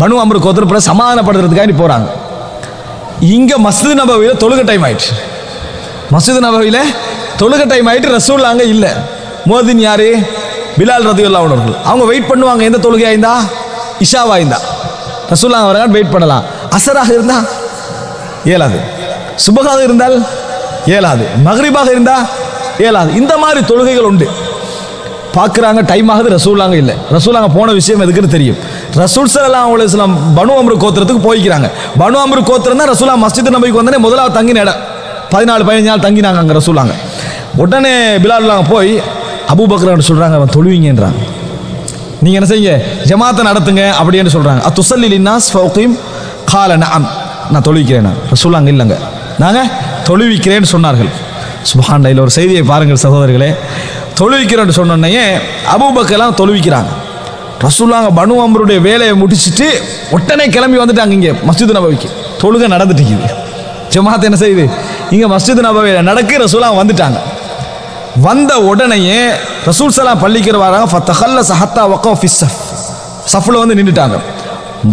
பனு அம்ரு கோத்திரத்தை சமாதானப்படுத்துறதுக்காக போறாங்க. இங்க மஸ்ஜித் நபவியில் தொழுகை டைம் ஆயிடுச்சு. மஸ்ஜித் நபவியில் தொழுகை டைம் ஆயிட்டு ரசூலுல்லாஹ் அங்க இல்லை. முஅத்தின் யாரு, பிலால் ரதியல்லாஹு அன்ஹு அவர்கள். அவங்க வெயிட் பண்ணுவாங்க, எந்த தொழுகை ஆயிருந்தா, இஷாவா இருந்தா ரசூலுல்லாஹ் வரங்க வெயிட் பண்ணலாம். அசராக இருந்தா ஏலாது, சுபஹாக இருந்தால் ஏலாது, மக்ரிபாக இருந்தா ஏலாது. இந்த மாதிரி தொழுகைகள் உண்டு. பார்க்குறாங்க, டைம் ஆகுது, ரசூலுல்லாஹ் இல்லை. ரசூலுல்லாஹ் போன விஷயம் எதுக்குன்னு தெரியும். ரசூல் ஸல்லல்லாஹு அலைஹி வஸல்லம் பனு அம்ரு கோத்திரத்துக்கு போய்க்கிறாங்க. பனு அம்ரு கோத்திரம் தான் ரசூலுல்லாஹ் மஸ்ஜித் நபவிக்கு வந்தனே முதலாவது தங்கின இடம். 14-15 நாள் தங்கினாங்க அங்கே ரசூலுல்லாஹ். உடனே பிலால் போய் அபூபக்கர் சொல்றாங்க, அவன் தொழுவீங்கன்றாங்க, நீங்க என்ன செய்யுங்க, ஜமாத்தை நடத்துங்க அப்படின்னு சொல்றாங்க. அத்துஸல்லி லின்னாஸ் ஃபௌகீம் கால நஅம், நான் தொழுவிக்கிறேன். ரசூலுல்லாஹ் இல்லைங்க, நாங்க தொழுவிக்கிறேன்னு சொன்னார்கள். சுப்ஹானல்லாஹ். இதுல ஒரு செய்தியை பாருங்கள் சகோதரர்களே, தொழுவிக்கிறேன்னு சொன்னோடனே அபூபக்கர்லாம் தொழுவிக்கிறாங்க. ரசூலுல்லாஹ் பனு அம்ருடைய வேலையை முடிச்சுட்டு உடனே கிளம்பி வந்துட்டாங்க இங்கே மஸ்ஜித் நபவிக்கு. தொழுகை நடந்துட்டு இருக்குது, ஜமாத் என்ன செய்யுது இங்க மஸ்ஜித் நபவியில நடக்க. ரசூலுல்லாஹ் வந்துட்டாங்க. வந்த உடனேயே ரசூல் ஸல்லல்லாஹு பள்ளிக்கு வராங்க. ஃபதஹல்லஸ ஹத்தா வகஃப ஃபி ஸஃப், ஸஃப்ல வந்து நின்னுட்டாங்க.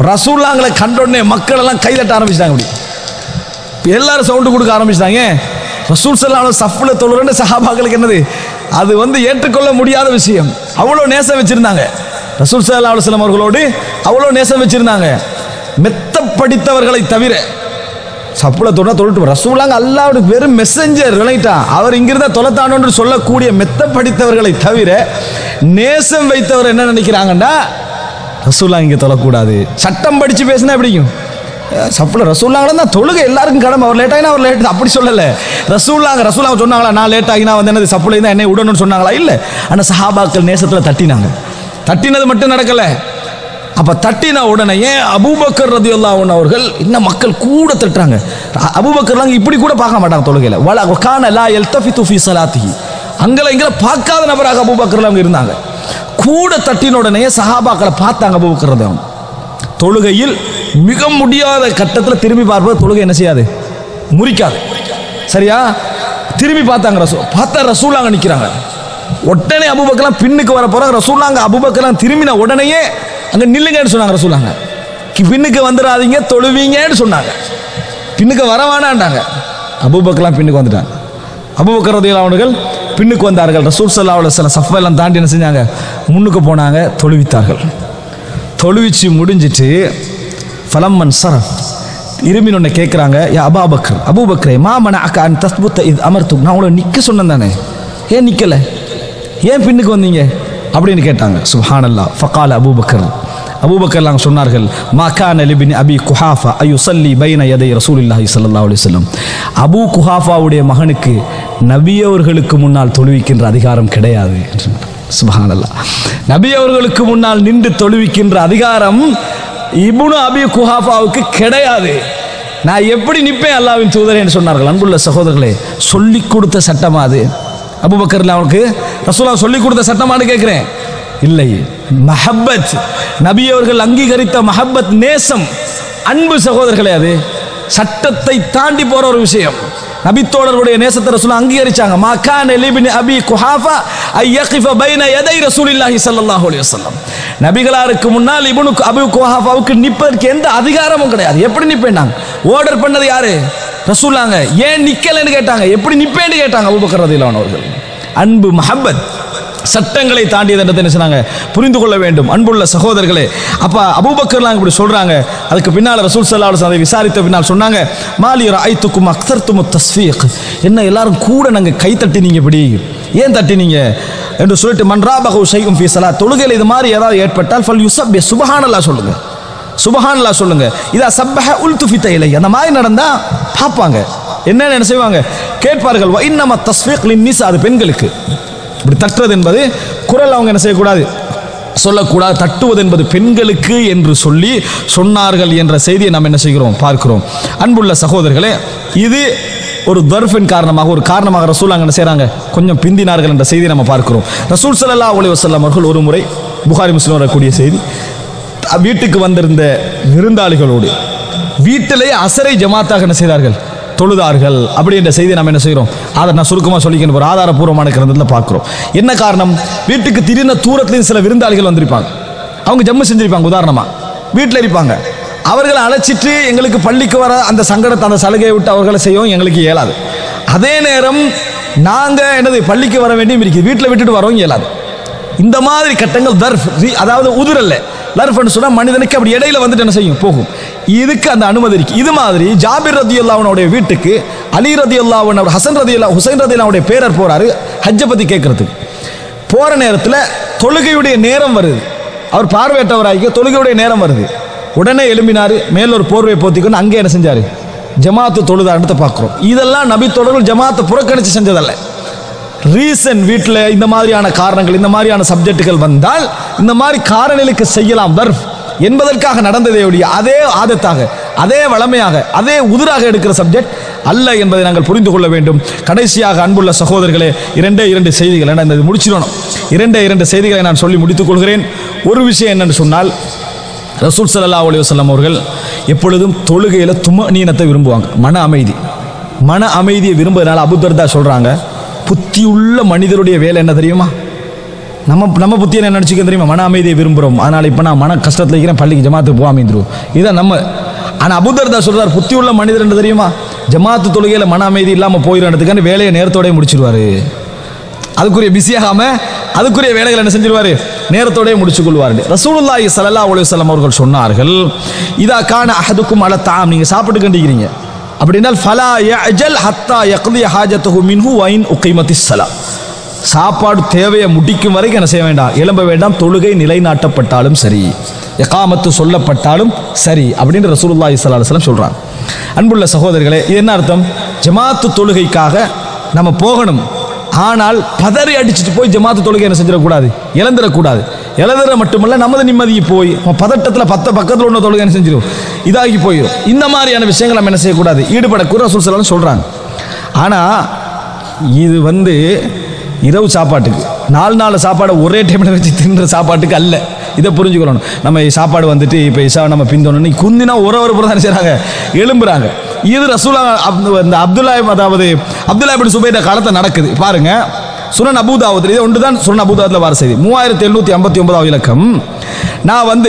ரசூலுல்லாஹ்ங்களை கண்ட உடனே மக்கள் எல்லாம் கைதட்ட ஆரம்பிச்சிட்டாங்க. அப்படி எல்லாரும் சவுண்ட் கொடுக்க ஆரம்பிச்சிட்டாங்க. ரசூல் ஸல்லல்லாஹு அலைஹி ஸஃப்ல தொழுறேன்னு சஹாபாக்களுக்கு என்னது, அது வந்து ஏற்றுக்கொள்ள முடியாத விஷயம். அவ்வளோ நேசம் வச்சிருந்தாங்க ரசூல் ஸல்லல்லாஹு அலைஹி வஸல்லம் அவர்களோடு, அவ்வளோ நேசம் வச்சிருந்தாங்க. மெத்த படித்தவர்களை தவிர சப்புல தொழுட்டு ரசூலுல்லாஹ் அல்லாஹ்வுடைய வெறும் மெசஞ்சர், விளையிட்டா அவர் இங்கிருந்தா தொலைத்தானோன்னு சொல்லக்கூடிய மெத்த படித்தவர்களை தவிர நேசம் வைத்தவர் என்ன நினைக்கிறாங்கன்னா, ரசூலுல்லாஹ் இங்கே தொழக்கூடாது. சட்டம் படிச்சு பேசினா எப்படியும் சப்புல ரசூலுல்லாஹ் தான் தொழுகை எல்லாருக்கும் கடமை. அவர் லேட் ஆகினா அவர் லேட், அப்படி சொல்லலை. ரசூலுல்லாஹ் சொன்னாங்களா, நான் லேட் ஆகினா வந்து என்னது சப்புல இருந்தால் என்னை விடணும்னு சொன்னாங்களா? இல்லை. ஆனால் சஹாபாக்கள் நேசத்தில் தட்டினாங்க. தட்டினது மட்டும் நடக்கலை. அப்ப தட்டின உடனே அபூபக்கர் ரலியல்லாஹு அன்ஹு அவர்கள் இன்னும் மக்கள் கூட தட்டுறாங்க. அபூபக்கர்லாம் இப்படி கூட பார்க்க மாட்டாங்க தொழுகையில. வலா கான லா யல்தஃபிது ஃபீ ஸலாத்திஹி, அங்கல இங்கல பார்க்காத நபராக அபூபக்கர் அவங்க இருந்தாங்க. கூட தட்டின உடனே சஹாபாக்களை பார்த்தாங்க. அபூபக்கர் ரலியல்லாஹு தொழுகையில் மிக முடியாத கட்டத்தில் திரும்பி பார்ப்பது தொழுகை என்ன செய்யாது, முறிக்காது. சரியா? திரும்பி பார்த்தாங்க. ரசூலுல்லாஹ் நிற்கிறாங்க. உடனே அபூபக்கர்லாம் பின்னுக்கு வர போறாங்க. ரசூலுல்லாஹ் அபூபக்கர்லாம் திரும்பின உடனேயே அங்க நில்லுங்கன்னு சொன்னாங்க. ரசூலுல்லாஹ் பின்னுக்கு வந்துடாதீங்க, தொழுவீங்கன்னு சொன்னாங்க. பின்னுக்கு வரவானாண்டாங்க. அபூபக்கர்லாம் பின்னுக்கு வந்துட்டாங்க. அபூபக்கர் ரலியல்லாஹு அவர்கள் பின்னுக்கு வந்தார்கள். ரசூல் ஸல்லல்லாஹு அலைஹி வஸல்லம் சஃபெல்லாம் தாண்டி என்ன செஞ்சாங்க, முன்னுக்கு போனாங்க, தொழுவித்தார்கள். தொழுவிச்சு முடிஞ்சிட்டு ஃபலம்மன் சரஃப் இருமின் ஒன்று கேட்குறாங்க, யா அபூபக்கர், அபூபக்கரே மா மனஅக அன் தஸ்புத்த இத் அமர்துக், நான் உங்களை நிற்க சொன்னேன் தானே, ஏன் நிற்கலை, ஏன் பின்னுக்கு வந்தீங்க அப்படின்னு கேட்டாங்க. சுப்ஹானல்லாஹ். ஃபகால அபூபக்கர், அபூபக்கர்லாம் சொன்னார்கள், மா கான லிப்னி அபி குஹாஃபா அயுஸல்லி பைன யதை ரசூலில்லாஹி ஸல்லல்லாஹு அலைஹி வஸல்லம், அபூ குஹாஃபாவுடைய மகனுக்கு நபி அவர்களுக்கு முன்னால் தொழுவிக்கின்ற அதிகாரம் கிடையாது. சுப்ஹானல்லாஹ். நபி அவர்களுக்கு முன்னால் நின்று தொழுவிக்கின்ற அதிகாரம் இப்னு அபி குஹாஃபாவுக்கு கிடையாது. நான் எப்படி நிற்பேன் அல்லாஹ்வின் தூதரே என்று சொன்னார்கள். அன்புள்ள சகோதரர்களே, சொல்லிக் கொடுத்த சட்டமா அது? அபூபக்கர் அவனுக்கு ரசூலுல்லாஹ் சொல்லிக் கொடுத்த சட்டமானு கேட்கிறேன். இல்லை, மஹப்பத், நபி அவர்கள் அங்கீகரித்த மஹப்பத், நேசம், அன்பு சகோதரர்களே. அது சட்டத்தை தாண்டி போற ஒரு விஷயம். நபித்தோழர்களுடைய நேசத்தை ரசூலுல்லாஹ் அங்கீகரிச்சாங்க. மா கான லிப்னி அபி குஹாஃபா ஐயகிஃப பைன யதை ரசூலில்லாஹி ஸல்லல்லாஹு அலைஹி வஸல்லம், நபிகளாருக்கு முன்னால் இப்னு அபி குஹாஃபாவுக்கு நிற்பதற்கு எந்த அதிகாரமும் கிடையாது. எப்படி நிப்பேன்னாங்க? ஆர்டர் பண்ணது யாரு? ரசூலுல்லாஹ். ஏன் நிக்கலன்னு கேட்டாங்க. எப்படி நிப்பேன்னு கேட்டாங்க அபூபக்கர் ரலியல்லாஹு அன்ஹு அவர்கள். அன்பு, மஹப்பத், சட்டங்களை தாண்டியது என்று என்ன சொன்னாங்க, புரிந்து கொள்ள வேண்டும். அன்புள்ள சகோதரர்களே, அப்ப அபூபக்கர்லாம் இப்படி சொல்றாங்க. அதுக்கு பின்னால் ரசூல் ஸல்லல்லாஹு அலைஹி வஸல்லம் அதை விசாரித்த பின்னால் சொன்னாங்க, மாலி ரஐத்துக்கும் அக்ஸர்தும் தஸ்ஃபீக், என்ன எல்லாரும் கூட நாங்க கை தட்டினீங்க, இப்படி ஏன் தட்டினீங்க என்று சொல்லிட்டு, மன் ராபஹு ஷைஉன் ஃபீ ஸலாத், தொழுகையில் இது மாதிரி ஏதாவது ஏற்பட்டால் ஃபல் யுஸப்பி, சுப்ஹானல்லாஹ் சொல்லுங்க, சுப்ஹானல்லாஹ் சொல்லுங்க. இதா சப்பஹ உல்துஃபித இலை, அந்த மாதிரி நடந்தா பார்ப்பாங்க, என்ன செய்வாங்க, கேட்பார்கள். வ இன்னமா தஸ்ஃபீக் லின்னிஸா, அது பெண்களுக்கு. இப்படி தட்டுறது என்பது குரல் அவங்க என்ன செய்யக்கூடாது, சொல்லக்கூடாது. தட்டுவது என்பது பெண்களுக்கு என்று சொல்லி சொன்னார்கள் என்ற செய்தியை நாம் என்ன செய்கிறோம், பார்க்கிறோம். அன்புள்ள சகோதரர்களே, இது ஒரு தர்ஃபின் காரணமாக, ஒரு காரணமாக ரசூலுல்லாஹ் என்ன செய்றாங்க, கொஞ்சம் பிந்தினார்கள் என்ற செய்தியை நம்ம பார்க்கிறோம். ரசூல் ஸல்லல்லாஹு அலைஹி வஸல்லம் அவர்கள் ஒரு முறை, புகாரி முஸ்லிம் வரக்கூடிய செய்தி, வீட்டுக்கு வந்திருந்த விருந்தாளிகளோடு வீட்டிலேயே அசரை ஜமாத்தாக என்ன செய்தார்கள், தொழுதார்கள். அப்படி என்ற செய்தியை நம்ம என்ன செய்கிறோம், அதை நான் சுருக்கமாக சொல்லிக்கணும், ஒரு ஆதாரபூர்வமான கிரந்தத்தில் பார்க்கிறோம். என்ன காரணம், வீட்டுக்கு திடீர்னு தூரத்துலேயும் சில விருந்தாளிகள் வந்திருப்பாங்க, அவங்க ஜம்மு செஞ்சிருப்பாங்க, உதாரணமாக வீட்டில் இருப்பாங்க, அவர்களை அழைச்சிட்டு எங்களுக்கு பள்ளிக்கு வர அந்த சங்கடத்தை, அந்த சலுகையை விட்டு அவர்களை செய்யவும் எங்களுக்கு இயலாது. அதே நேரம் நாங்கள் என்னது பள்ளிக்கு வர வேண்டியும் இருக்குது, வீட்டில் விட்டுட்டு வரவும் இயலாது. இந்த மாதிரி கட்டங்கள் தர்ஃப், அதாவது உதுரல்ல, லர்ஃப்னு சொன்னால் மனிதனுக்கு அப்படி இடையில வந்துட்டு என்ன செய்யும், போகும். இதுக்கு அந்த அனுமதி இருக்கு. இது மாதிரி ஜாபிர் ரலியல்லாஹு அன்ஹுடைய வீட்டுக்கு அலி ரலியல்லாஹு அன்ஹு, ஹசன் ரலியல்லாஹு, ஹுசைன் ரலியல்லாஹு அவருடைய பேரர் போறாரு ஹஜ்ஜை பத்தி கேட்கறதுக்கு. போற நேரத்தில் தொழுகையுடைய நேரம் வருது, அவர் பார்வையற்றவராகி தொழுகையுடைய நேரம் வருது. உடனே எழும்பினாரு, மேல ஒரு போர்வை போத்திக்கொண்டு அங்கே என்ன செஞ்சாரு, ஜமாத்து தொழுதான்னு பார்க்கிறோம். இதெல்லாம் நபி தொடர்கள் ஜமாத்தை புறக்கணிச்சு செஞ்சதல்ல. ரீசன் வீட்டில் இந்த மாதிரியான காரணங்கள், இந்த மாதிரியான சப்ஜெக்டுகள் வந்தால் இந்த மாதிரி காரணிகளுக்கு செய்யலாம் தர்ஃப் என்பதற்காக நடந்ததே ஒழிய அதே ஆதத்தாக, அதே வளமையாக, அதே உதிராக எடுக்கிற சப்ஜெக்ட் அல்ல என்பதை நாங்கள் புரிந்து கொள்ள வேண்டும். கடைசியாக அன்புள்ள சகோதரர்களே, இரண்டு செய்திகள், என்ன இது முடிச்சிடணும், இரண்டு செய்திகளை நான் சொல்லி முடித்துக் கொள்கிறேன். ஒரு விஷயம் என்னன்னு சொன்னால், ரசூல் ஸல்லல்லாஹு அலைஹி வஸல்லம் அவர்கள் எப்பொழுதும் தொழுகையில் துமனீனத்தை விரும்புவாங்க, மன அமைதியை விரும்புவதனால அபூ தர்தா சொல்றாங்க, புத்தியுள்ள மனிதருடைய வேலை என்ன தெரியுமா, நம்ம புத்தி என்ன நினச்சிக்க தெரியுமா, மன அமைதியை விரும்புகிறோம், அதனால் இப்போ நான் மன கஷ்டத்தில் இருக்கிறேன், பள்ளிக்கு ஜமாத்துக்கு போகாமல் இருந்துருவோம், இதான் நம்ம. ஆனால் அபூ தர்தா சொல்றார், புத்தி உள்ள மனிதர் என்ன தெரியுமா, ஜமாத்து தொழுகையில் மன அமைதி இல்லாமல் போயிடுறதுக்கான வேலையை நேரத்தோடய முடிச்சிருவாரு, அதுக்குரிய பிஸியாகாம அதுக்குரிய வேலைகளை என்ன செஞ்சிருவாரு, நேரத்தோடய முடிச்சு கொள்வார். ரசூலுல்லாஹி ஸல்லல்லாஹு அலைஹி வஸல்லம் அவர்கள் சொன்னார்கள், இதா கான அஹதுக்கும் அல தாம், நீங்கள் சாப்பிட்டு கண்டிக்கிறீங்க அப்படின்னால் ஃபலா யஅஜல் ஹத்தா யக்தி ஹாஜத்துஹு மின்ஹு வ இன் உகிமத்திஸ் ஸலா, சாப்பாடு தேவையை முடிக்கும் வரைக்கும் என்ன செய்ய வேண்டாம், எழும்ப வேண்டாம், தொழுகை நிலைநாட்டப்பட்டாலும் சரி, இகாமத்து சொல்லப்பட்டாலும் சரி அப்படின்னு ரசூலுல்லாஹி ஸல்லல்லாஹு அலைஹி வஸல்லம் சொல்றாங்க. அன்புள்ள சகோதரர்களே, இது என்ன அர்த்தம், ஜமாத்து தொழுகைக்காக நம்ம போகணும், ஆனால் பதறி அடிச்சுட்டு போய் ஜமாத்து தொழுகை என்ன செஞ்சிடக்கூடாது, இழந்துடக்கூடாது. இழந்துற மட்டுமல்ல, நமது நிம்மதியை போய் பதட்டத்தில் பக்கத்தில் உள்ள தொழுகை என்ன செஞ்சிடும், இதாகி போயிடும். இந்த மாதிரியான விஷயங்கள் நம்ம என்ன செய்யக்கூடாது, ஈடுபடக்கூட ரசூல் ஸல்லல்லாஹு அலைஹி வஸல்லம் சொல்றாங்க. ஆனால் இது இரவு சாப்பாட்டுக்கு, 4 சாப்பாடை ஒரே டைமில் வச்சு தின்ற சாப்பாட்டுக்கு அல்ல. இதை புரிஞ்சுக்கணும். நம்ம சாப்பாடு வந்துட்டு இப்போ இஷா நம்ம பிந்தோன்னு குந்தினா ஒரு புறம் செய்கிறாங்க, எழும்புறாங்க. இது ரசூலுல்லாஹ் அப்துல்லா இப்னு சுபைர் காலத்தில் நடக்குது பாருங்க. சுனன் அபூ தாவூத், இது ஒன்று தான் சுனன் அபூ தாவூத்ல வர செய்தி, 3759 இலக்கம். நான்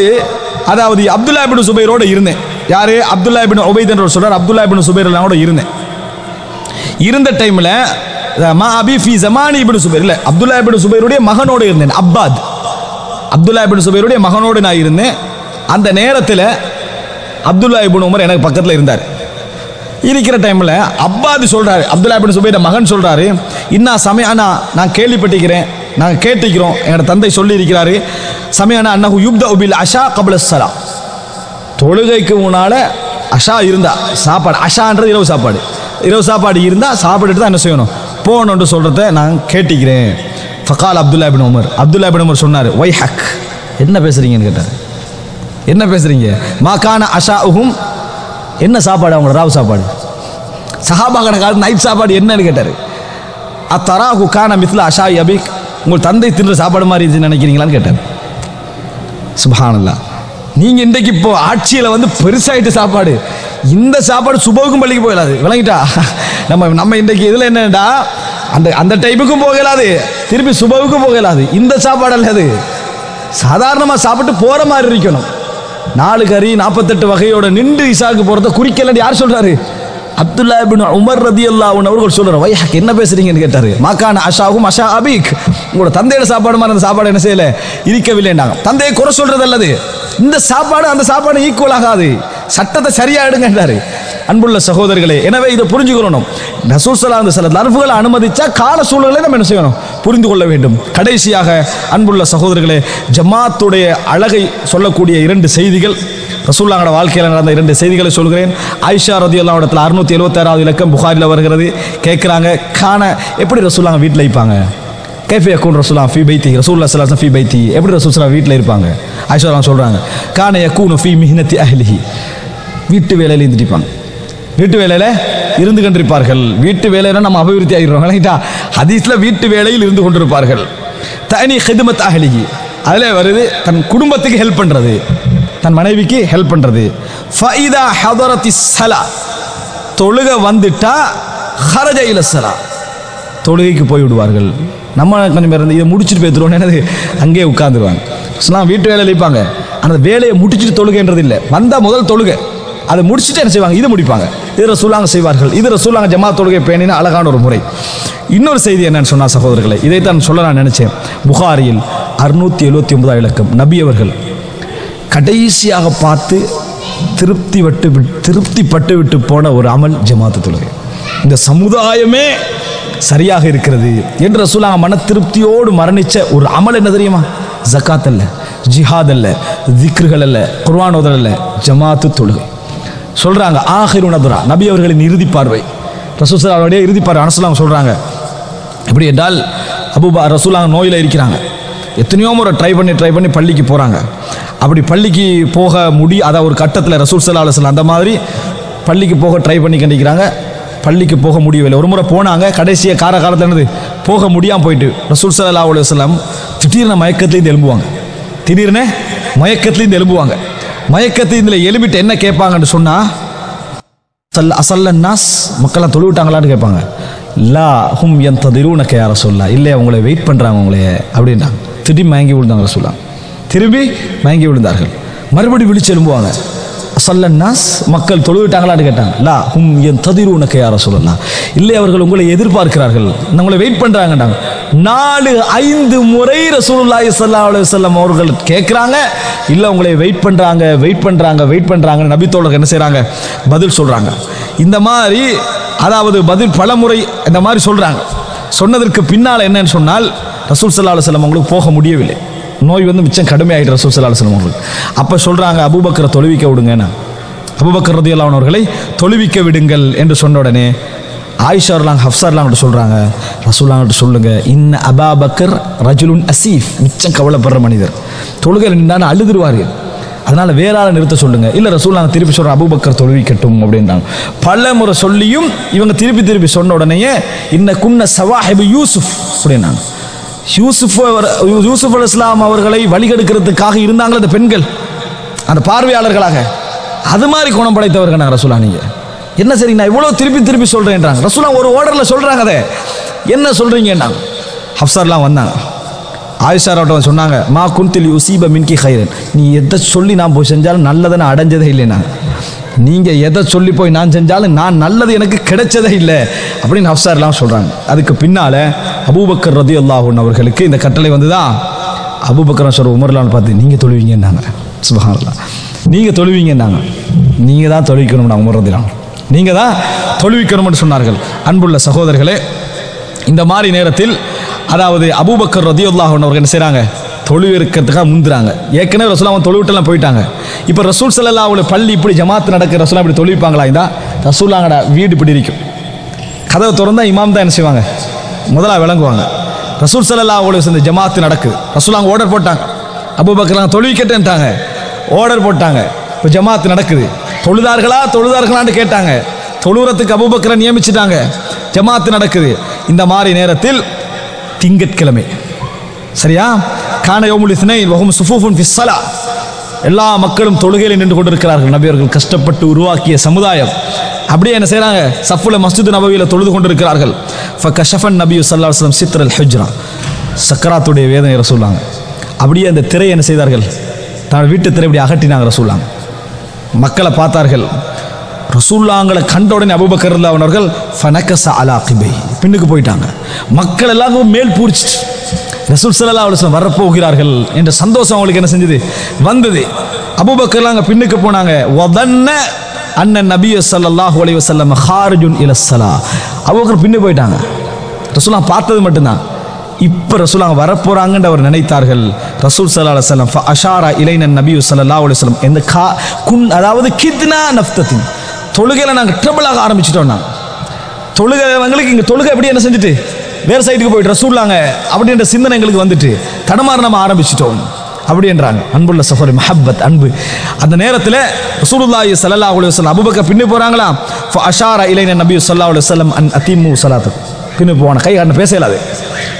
அதாவது அப்துல்லா இப்னு சுபைரோடு இருந்தேன். யாரு, அப்துல்லா இப்னு உபைத் என்ற சொல்றார், அப்துல்லா இப்னு சுபைர் கூட இருந்தேன். இருந்த டைம்ல மா அபி ஃபி ஸமானி இப்னு சுபைர், இல்ல அப்துல்லா இப்னு சுபைருடைய மகனோடு இருந்தேன். அப்பாத் அப்துல்லா இப்னு சுபைருடைய மகனோடு நான் இருந்தேன். அந்த நேரத்தில் அப்துல்லா இப்னு உமர் எனக்கு பக்கத்தில் இருந்தார். இருக்கிற டைமில் அப்பாது சொல்றாரு, அப்துல்லா இப்னு சுபைர் மகன் சொல்றாரு, இன்னா சமயானா நான் கேள்விப்பட்டிருக்கிறேன், நாங்கள் கேட்டிருக்கிறோம், என்னோட தந்தை சொல்லி இருக்கிறாரு, சமயானா அன்னஹு யுப்தஉ பில் அஷா கப்ல ஸலா, தொழுகைக்கு முன்னால அஷா இருந்தா சாப்பாடு, அஷான்றது இரவு சாப்பாடு, இரவு சாப்பாடு இருந்தால் சாப்பிட்டுட்டு தான் என்ன செய்யணும் போகணும்னு சொல்கிறத நான் கேட்டிக்கிறேன். ஃபகால் அப்துல்லா இப்னு உமர், அப்துல்லா இப்னு உமர் சொன்னார், ஒய் ஹக், என்ன பேசுறீங்கன்னு கேட்டார். என்ன பேசுறீங்க? மாகான அஷாஉஹும், என்ன சாப்பாடு அவங்களோட ராவ் சாப்பாடு, சஹாபாகன காலத்து நைட் சாப்பாடு என்னன்னு கேட்டார். அத்தராஹு கான மித்ல அஷா அபிக், உங்கள் தந்தை தின்ற சாப்பாடு மாதிரி இருந்துச்சு நினைக்கிறீங்களான்னு கேட்டார். சுப்ஹானல்லாஹ். நீங்க இன்றைக்கு இப்போ ஆட்சியில் வந்து பெருசாயிட்டு சாப்பாடு, இந்த சாப்பாடு சுபவுக்கும் பள்ளிக்கு போகலாது, விளங்கிட்டா? நம்ம இன்றைக்கு இதில் என்னடா, அந்த டைப்புக்கும் போகலாது, திருப்பி சுபவுக்கும் போகலாது. இந்த சாப்பாடு அல்ல, அது சாதாரணமாக சாப்பிட்டு போகிற மாதிரி இருக்கணும். 4 கறி 48 வகையோட நின்று இசாக்கு போகிறத குறிக்கலன்னு யார் சொல்றாரு? அப்துல்லா இப்னு உமர் ரலியல்லாஹு அன்ஹு அவர்கள் சொல்றாரு, வைஹக், என்ன பேசுறீங்கன்னு கேட்டாரு. மாகான அஷாஹும் அஷா அபீக், உங்களோட தந்தையோட சாப்பாடு மாதிரி அந்த சாப்பாடு என்ன செய்யல, இருக்கவில்லைன்னாங்க. தந்தையை குறை சொல்றது அல்லது, இந்த சாப்பாடு அந்த சாப்பாடு ஈக்குவல் ஆகாது, சட்டத்தை சரியா எடுங்கன்றாரு. அன்புள்ள சகோதரர்களே, எனவே இதை புரிஞ்சுக்கணும். ரசூல் ஸல்லல்லாஹு அலைஹி வஸல்லம் லர்ஃபுகளை அனுமதிச்சா கால சூழலை நம்ம என்ன செய்யணும், புரிந்து கொள்ள வேண்டும். கடைசியாக அன்புள்ள சகோதரர்களே, ஜமாத்துடைய அழகை சொல்லக்கூடிய 2 செய்திகள், ரசூலுல்லாஹோட வாழ்க்கையில் நடந்த 2 செய்திகளை சொல்கிறேன். ஆயிஷா ரலியல்லாஹு அன்ஹா 676வது இலக்கம் புகாரில் வருகிறது. கேட்குறாங்க, காண எப்படி ரசூலுல்லாஹ் வீட்டில் இருப்பாங்க, கைஃப யகூன் ரசூலுல்லாஹ் ஃபீ பைத்தி, ரசூலுல்லாஹ் ஸல்லல்லாஹு அலைஹி வஸல்லம் ஃபீ பைத்தி, எப்படி ரசூல் ஸல்லல்லாஹு வீட்டில் இருப்பாங்க? ஆயிஷா சொல்றாங்க, கான யகூனு ஃபீ மிஹ்னத்தி அஹ்லிஹி, வீட்டு வேலையில் இருந்துட்டிப்பாங்க, வீட்டு வேலையில் இருந்து கொண்டிருப்பார்கள். வீட்டு வேலையில நம்ம அபிவிருத்தி ஆகிடுறோம், விளங்கிட்டா? ஹதீஸ்ல வீட்டு வேலையில் இருந்து கொண்டிருப்பார்கள். தனி ஹிதுமத் அஹ்லிஹி, அதில் வருது தன் குடும்பத்துக்கு ஹெல்ப் பண்ணுறது, தன் மனைவிக்கு ஹெல்ப் பண்ணுறது. ஃபைதா ஹதரத்தி ஸலா, தொழுக வந்துட்டா ஹரஜ இல ஸலா, தொழுகைக்கு போய் விடுவார்கள். நம்ம கொஞ்சம் பேர் இதை முடிச்சுட்டு போய்த்துருவோம், என்னது அங்கேயே உட்காந்துருவாங்க. வீட்டு வேலையில் இருப்பாங்க, அந்த வேலையை முடிச்சுட்டு தொழுகைன்றது இல்லை, வந்தால் முதல் தொழுகை, அதை முடிச்சுட்டு என்ன செய்வாங்க, இதை முடிப்பாங்க. இது ரசூலுல்லாஹ் செய்வார்கள். இது ரசூலுல்லாஹ் ஜமாத் தொழுகை பேணின அழகான ஒரு முறை. இன்னொரு செய்தி என்னன்னு சொன்னா சகோதரர்களை, இதைத்தான் சொல்ல நான் நினைச்சேன். புகாரியில் 679 இலக்கம், நபி அவர்கள் கடைசியாக பார்த்து திருப்திப்பட்டு விட்டு போன ஒரு அமல் ஜமாத்து தொழுகை. இந்த சமுதாயமே சரியாக இருக்கிறது என்று ரசூலுல்லாஹ் மன திருப்தியோடு மரணிச்ச ஒரு அமல் என்ன தெரியுமா? ஜகாத் அல்ல, ஜிஹாத் அல்ல, திக்ருகள் அல்ல, குர்ஆன் ஓதல் அல்ல, ஜமாத்து தொழுகை. சொல்றாங்க ஆஹிரு நதுரா, நபி அவர்களின் இறுதி பார்வை, ரசூல் ஸல்லல்லாஹு அலைஹி இறுதி பார்வை. அனஸ் சொல்றாங்க, எப்படி என்றால் ரசூலுல்லாஹ் நோயில் இருக்கிறாங்க, எத்தனையோ முறை ட்ரை பண்ணி பள்ளிக்கு போகிறாங்க. அப்படி பள்ளிக்கு போக அதான் ஒரு கட்டத்தில் ரசூல் ஸல்லல்லாஹு அலைஹி வஸல்லம் அந்த மாதிரி பள்ளிக்கு போக ட்ரை பண்ணி கண்டிக்கிறாங்க. பள்ளிக்கு போக முடியவில்லை. ஒரு முறை போனாங்க, கடைசியாக காலத்தில் என்னது போக முடியாமல் போயிட்டு ரசூல் ஸல்லல்லாஹு அலைஹி வஸல்லம் திடீர்னு மயக்கத்துலேருந்து எழும்புவாங்க. திடீர்னு மயக்கத்துலேருந்து எழும்புவாங்க. மயக்கத்துலேருந்து எழுப்பிட்டு என்ன கேட்பாங்கன்னு சொன்னால், அசல்லன்னாஸ், மக்கள்லாம் தொழுவிட்டாங்களான்னு கேட்பாங்க. லா ஹும் யன்ததிரூனக யா ரசூலல்லாஹ், இல்லை அவங்கள வெயிட் பண்ணுறாங்க உங்களே அப்படின்றாங்க. திரும்பி மயங்கி விழுந்தாங்க ரசூலுல்லாஹ், திரும்பி மயங்கி விழுந்தார்கள். மறுபடி விழிச்சு எழும்புவாங்க. அசல்லன்னாஸ், மக்கள் தொழுவிட்டாங்களான்னு கேட்டாங்க. லா ஹும் யன்ததிரூனக யா ரசூலல்லாஹ், இல்லை அவர்கள் உங்களை எதிர்பார்க்கிறார்கள், உங்களை வெயிட் பண்ணுறாங்கன்றாங்க. 4-5 முறை ரசூலுல்லாஹி ஸல்லல்லாஹு அலைஹி வஸல்லம் அவர்கள் கேட்குறாங்க, இல்லை உங்களை வெயிட் பண்ணுறாங்க. நபி தோழர்கள் என்ன செய்கிறாங்க, பதில் சொல்கிறாங்க. இந்த மாதிரி அதாவது பதில் பல முறை இந்த மாதிரி சொல்கிறாங்க. சொன்னதற்கு பின்னால் என்னன்னு சொன்னால், ரசூல் ஸல்லல்லாஹு அலைஹி வஸல்லம் அவங்களுக்கு போக முடியவில்லை, நோய் வந்து மிச்சம் கடுமையாகிட்டு ரசூல் ஸல்லல்லாஹு அலைஹி வஸல்லம் அவங்களுக்கு. அப்போ சொல்கிறாங்க, அபூபக்கரை தொழுவிக்க விடுங்க, அபூபக்கர் ரலியல்லாஹு அன்ஹு அவர்களை தொழுவிக்க விடுங்கள் என்று சொன்ன உடனே ஆயிஷா ஹப்சார்லாம் சொல்கிறாங்க, ரசூலுல்லாஹ் சொல்லுங்க, இன்ன அபூபக்கர் ரஜுலுன் அசீஃப், மிச்சம் கவலைப்படுற மனிதர், தொழுகை நின்றான்னு அழுதுருவார்கள், அதனால வேற ஆளை நிறுத்த சொல்லுங்க. இல்லை ரசூலுல்லாஹ் திருப்பி சொல்ற, அபூபக்கர் தொழுவிக்கட்டும் அப்படின்றாங்க. பல முறை சொல்லியும் இவங்க திருப்பி சொன்ன உடனேயே, இன்ன குன்ன சவாஹிபு யூசுஃப் அப்படின்னாங்க. யூசுஃப் அலைஹிஸ்ஸலாம் அவர்களை வழிகெடுக்கிறதுக்காக இருந்தாங்களே அந்த பெண்கள், அந்த பார்வையாளர்களாக, அது மாதிரி குணம் படைத்தவர்கள் நாங்கள். ரசூலுல்லாஹ் நீங்க என்ன சரி, நான் இவ்வளோ திருப்பி சொல்கிறேன்றாங்க. ரசூலுல்லாஹ் ஒரு ஆர்டரில் சொல்கிறாங்க, அதை என்ன சொல்கிறீங்கன்னாங்க. ஹப்சார்லாம் வந்தாங்க, ஆயிஷா ராவட்ட சொன்னாங்க, மா குன்தில் யுசீப மின்கி ஹைரன், நீ எதை சொல்லி நான் போய் செஞ்சாலும் நல்லதை நான் அடைஞ்சதே இல்லைனாங்க. நீங்கள் எதை சொல்லி போய் நான் செஞ்சாலும் நான் நல்லது எனக்கு கிடைச்சதே இல்லை அப்படின்னு ஹப்சார்லாம் சொல்கிறாங்க. அதுக்கு பின்னால் அபூபக்கர் ரலியல்லாஹு அன்ஹு அவர்களுக்கு இந்த கட்டளை வந்துதான். அபூபக்கர் சொல்ற உமர்லான்னு பார்த்து நீங்கள் தொழுவீங்கன்னாங்க. சுப்ஹானல்லாஹ், நீங்கள் தொழுவீங்கன்னாங்க. நீங்கள் தான் தொழுவிக்கணும்னா உமர் ரலியல்லாஹு அன்ஹு, நீங்கள் தான் தொழுவிக்கணும்னு சொன்னார்கள். அன்புள்ள சகோதரர்களே, இந்த மாதிரி நேரத்தில் அதாவது அபூபக்கர் ரலியல்லாஹு அன்ஹு அவர்கள் என்ன செய்கிறாங்க, தொழுவிக்கிறதுக்காக முந்துறாங்க. ஏற்கனவே ரசூலுல்லாஹ் அவன் தொழுவிட்டுலாம் போயிட்டாங்க. இப்போ ரசூல் ஸல்லல்லாஹு அலைஹி வஸல்லம் பள்ளி இப்படி ஜமாத்து நடக்கிற ரசூலுல்லாஹ் இப்படி தொழுவிப்பாங்களா? இந்த ரசூலுல்லாஹ்ங்கட வீடு இப்படி இருக்கும். கதவை திறந்தா இமாம் தான் என்ன செய்வாங்க, முதலாக விளங்குவாங்க. ரசூல் ஸல்லல்லாஹு அலைஹி வஸல்லம் ஜமாத்து நடக்குது. ரசூலுல்லாஹ் ஆர்டர் போட்டாங்க, அபூபக்கர் தொழுவிக்கட்டேன்ட்டாங்க, ஆர்டர் போட்டாங்க. இப்போ ஜமாத்து நடக்குது. தொழுதார்களான்னு கேட்டாங்க. தொழுறதுக்கு அபூபக்கரை நியமிச்சிட்டாங்க. ஜமாத்து நடக்குது. இந்த மாதிரி நேரத்தில் திங்கட்கிழமை, சரியா, கான யௌமுல் இஸ்னைன் வஹும் சுஃபூஃபுன் ஃபிஸ் ஸலா, எல்லா மக்களும் தொழுகையில் நின்று கொண்டிருக்கிறார்கள். நபி அவர்கள் கஷ்டப்பட்டு உருவாக்கிய சமுதாயம் அப்படியே என்ன செய்கிறாங்க, சஃபுல மஸ்ஜித் நபவியில் தொழுது கொண்டிருக்கிறார்கள். ஃபகஷஃபன் நபி ஸல்லல்லாஹு அலைஹி வஸல்லம் சித்ரல் ஹுஜ்ரா, சக்கராத்துடைய வேதனை ரசூலுல்லாஹ் அப்படியே அந்த திரை என்ன செய்தார்கள், தான் வீட்டு திரை இப்படி அகட்டினாங்க. ரசூலுல்லாஹ் மக்களை பார்த்தார்கள். ரசூலுல்லாஹ்ங்களை கண்ட உடனே அபூபக்கர் ரலியல்லாஹு அன்ஹு அவர்கள் ஃபனகஸ அலா கிபை, பின்னுக்கு போயிட்டாங்க. மக்கள் எல்லாரும் மேல் பூரிச்சிட்டு ரசூல் ஸல்லல்லாஹு அலைஹி வஸல்லம் வரப்போகிறார்கள் என்ற சந்தோஷம் அவங்களுக்கு என்ன செஞ்சது, வந்தது. அபூபக்கர்லாம் அங்கே பின்னுக்கு போனாங்க. வதன்ன அன்ன நபிய ஸல்லல்லாஹு அலைஹி வஸல்லம் ஹாரிஜுன் இலஸ்ஸலா, அபூபக்கர் பின்னு போயிட்டாங்க. ரசூலுல்லாஹ் பார்த்தது மட்டும்தான். இப்போ ரசூலுல்லாஹ் வரப்போறாங்கன்னு அவர் நினைத்தார்கள். ரசூல் ஸல்லல்லாஹு அலைஹி வஸல்லம் ஃபஅஷார இலைன நபிய ஸல்லல்லாஹு அலைஹி வஸல்லம் இந்த அதாவது கித்னா நஃப்தத்தின், தொழுகையில் நாங்கள் ட்ரபிளாக ஆரம்பிச்சிட்டோம். நாங்கள் தொழுகைவங்களுக்கு இங்கே தொழுகை எப்படி என்ன செஞ்சுட்டு வேறு சைடுக்கு போயிட்டு ரசூலுல்லாஹ் அப்படின்ற சிந்தனை எங்களுக்கு வந்துட்டு தடமாற நம்ம ஆரம்பிச்சிட்டோம் அப்படின்றாங்க. அன்புள்ள சகோதரி, மஹப்பத், அன்பு. அந்த நேரத்தில் ரசூலுல்லாஹி ஸல்லல்லாஹு அலைஹி வஸல்லம் அபூபக்கர் பின்னு போகிறாங்களா, ஃபஅஷார இலைன நபி ஸல்லல்லாஹு அலைஹி வஸல்லம் அன் அதீமு ஸலாத்தக், பின்னு போவான கை காட்டின பேசலாது,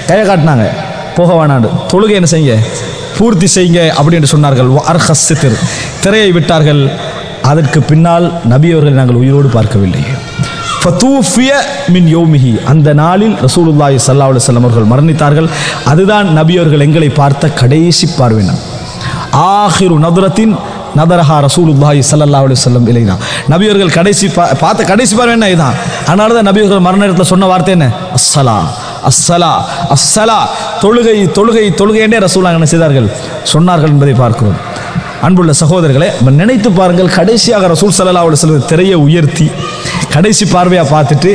கையை காட்டினாங்க, போக வேணாண்டு, தொழுகை என்ன செய்யுங்க, பூர்த்தி செய்யுங்க அப்படின்னு சொன்னார்கள். அர்ஹஸ் சித்ர், திரையை விட்டார்கள். அதற்கு பின்னால் நபி அவர்களை நாங்கள் உயிரோடு பார்க்கவில்லை. ஃபதூஃபிய மின் யௌமிஹி, அந்த நாளில் ரசூலுல்லாஹி ஸல்லல்லாஹு அலைஹி வஸல்லம் அவர்கள் மரணித்தார்கள். அதுதான் நபி அவர்கள் எங்களை பார்த்த கடைசி பார்வை. ஆஹிரு நதுரத்தின் நதரஹா ரசூலுல்லாஹி ஸல்லல்லாஹு அலைஹி வஸல்லம் இலைனா, நபி அவர்கள் கடைசி பார்த்த கடைசி பார்வை என்ன இதுதான். அதனால தான் நபி அவர்கள் மரண நேரத்தில் சொன்ன வார்த்தை என்ன, அஸ்ஸலா அஸ்ஸலா அஸ்ஸலா, தொழுகை தொழுகை தொழுகை என்றே ரசூலுல்லாஹ் என்ன செய்தார்கள், சொன்னார்கள் என்பதை பார்க்கிறோம். அன்புள்ள சகோதரர்களே, நினைத்து பாருங்கள், கடைசியாக ரசூல் ஸல்லல்லாஹு அலைஹி வஸல்லம் திரையை உயர்த்தி கடைசி பார்வையாக பார்த்துட்டு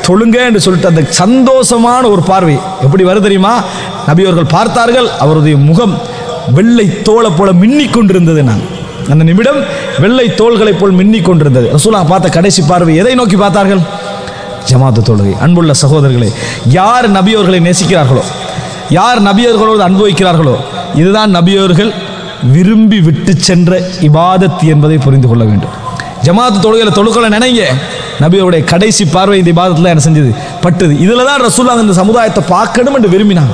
தொழுங்க என்று சொல்லிட்டு அந்த சந்தோஷமான ஒரு பார்வை எப்படி வருது தெரியுமா? நபி அவர்கள் பார்த்தார்கள், அவருடைய முகம் வெள்ளை தோலை போல மின்னிக் கொண்டிருந்தது. அந்த நிமிடம் வெள்ளை தோள்களை போல் மின்னிக் கொண்டிருந்தது. ரசூலுல்லாஹ் பார்த்த கடைசி பார்வை எதை நோக்கி பார்த்தார்கள்? ஜமாத்து தொழுகை. அன்புள்ள சகோதரர்களே, யார் நபி அவர்களை நேசிக்கிறார்களோ, யார் நபி அவர்களோடு அனுபவிக்கிறார்களோ, இதுதான் நபி அவர்கள் விரும்பி விட்டு சென்ற இபாதத் என்பதை புரிந்து கொள்ள வேண்டும். ஜமாத்து தொழுகையில் தொழுகளை நினைங்க, நபியோடைய கடைசி பார்வை இந்த இபாதத்தில் என்ன செஞ்சது, பட்டது. இதில் தான் ரசூலுல்லாஹ் இந்த சமுதாயத்தை பார்க்கணும் என்று விரும்பினாங்க.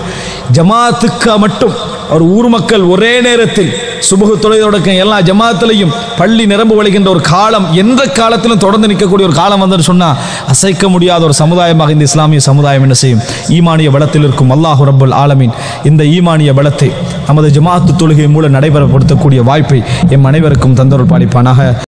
ஜமாத்துக்கு மட்டும் ஒரு ஊர் மக்கள் ஒரே நேரத்தில் சுபஹ் தொழுகையோட எல்லா ஜமாத்திலையும் பள்ளி நிரம்பு வழிகின்ற ஒரு காலம், எந்த காலத்திலும் தொடர்ந்து நிற்கக்கூடிய ஒரு காலம் வந்து சொன்னால் அசைக்க முடியாத ஒரு சமுதாயமாக இந்த இஸ்லாமிய சமுதாயம் என்ன செய்யும், ஈமானிய பலத்தில் இருக்கும். அல்லாஹு ரப்புல் ஆலமீன் இந்த ஈமானிய பலத்தை நமது ஜமாத்து தொழுகை மூலம் நடைபெறப்படுத்தக்கூடிய வாய்ப்பை எம் அனைவருக்கும் தந்தருள் பாலிப்பானாக.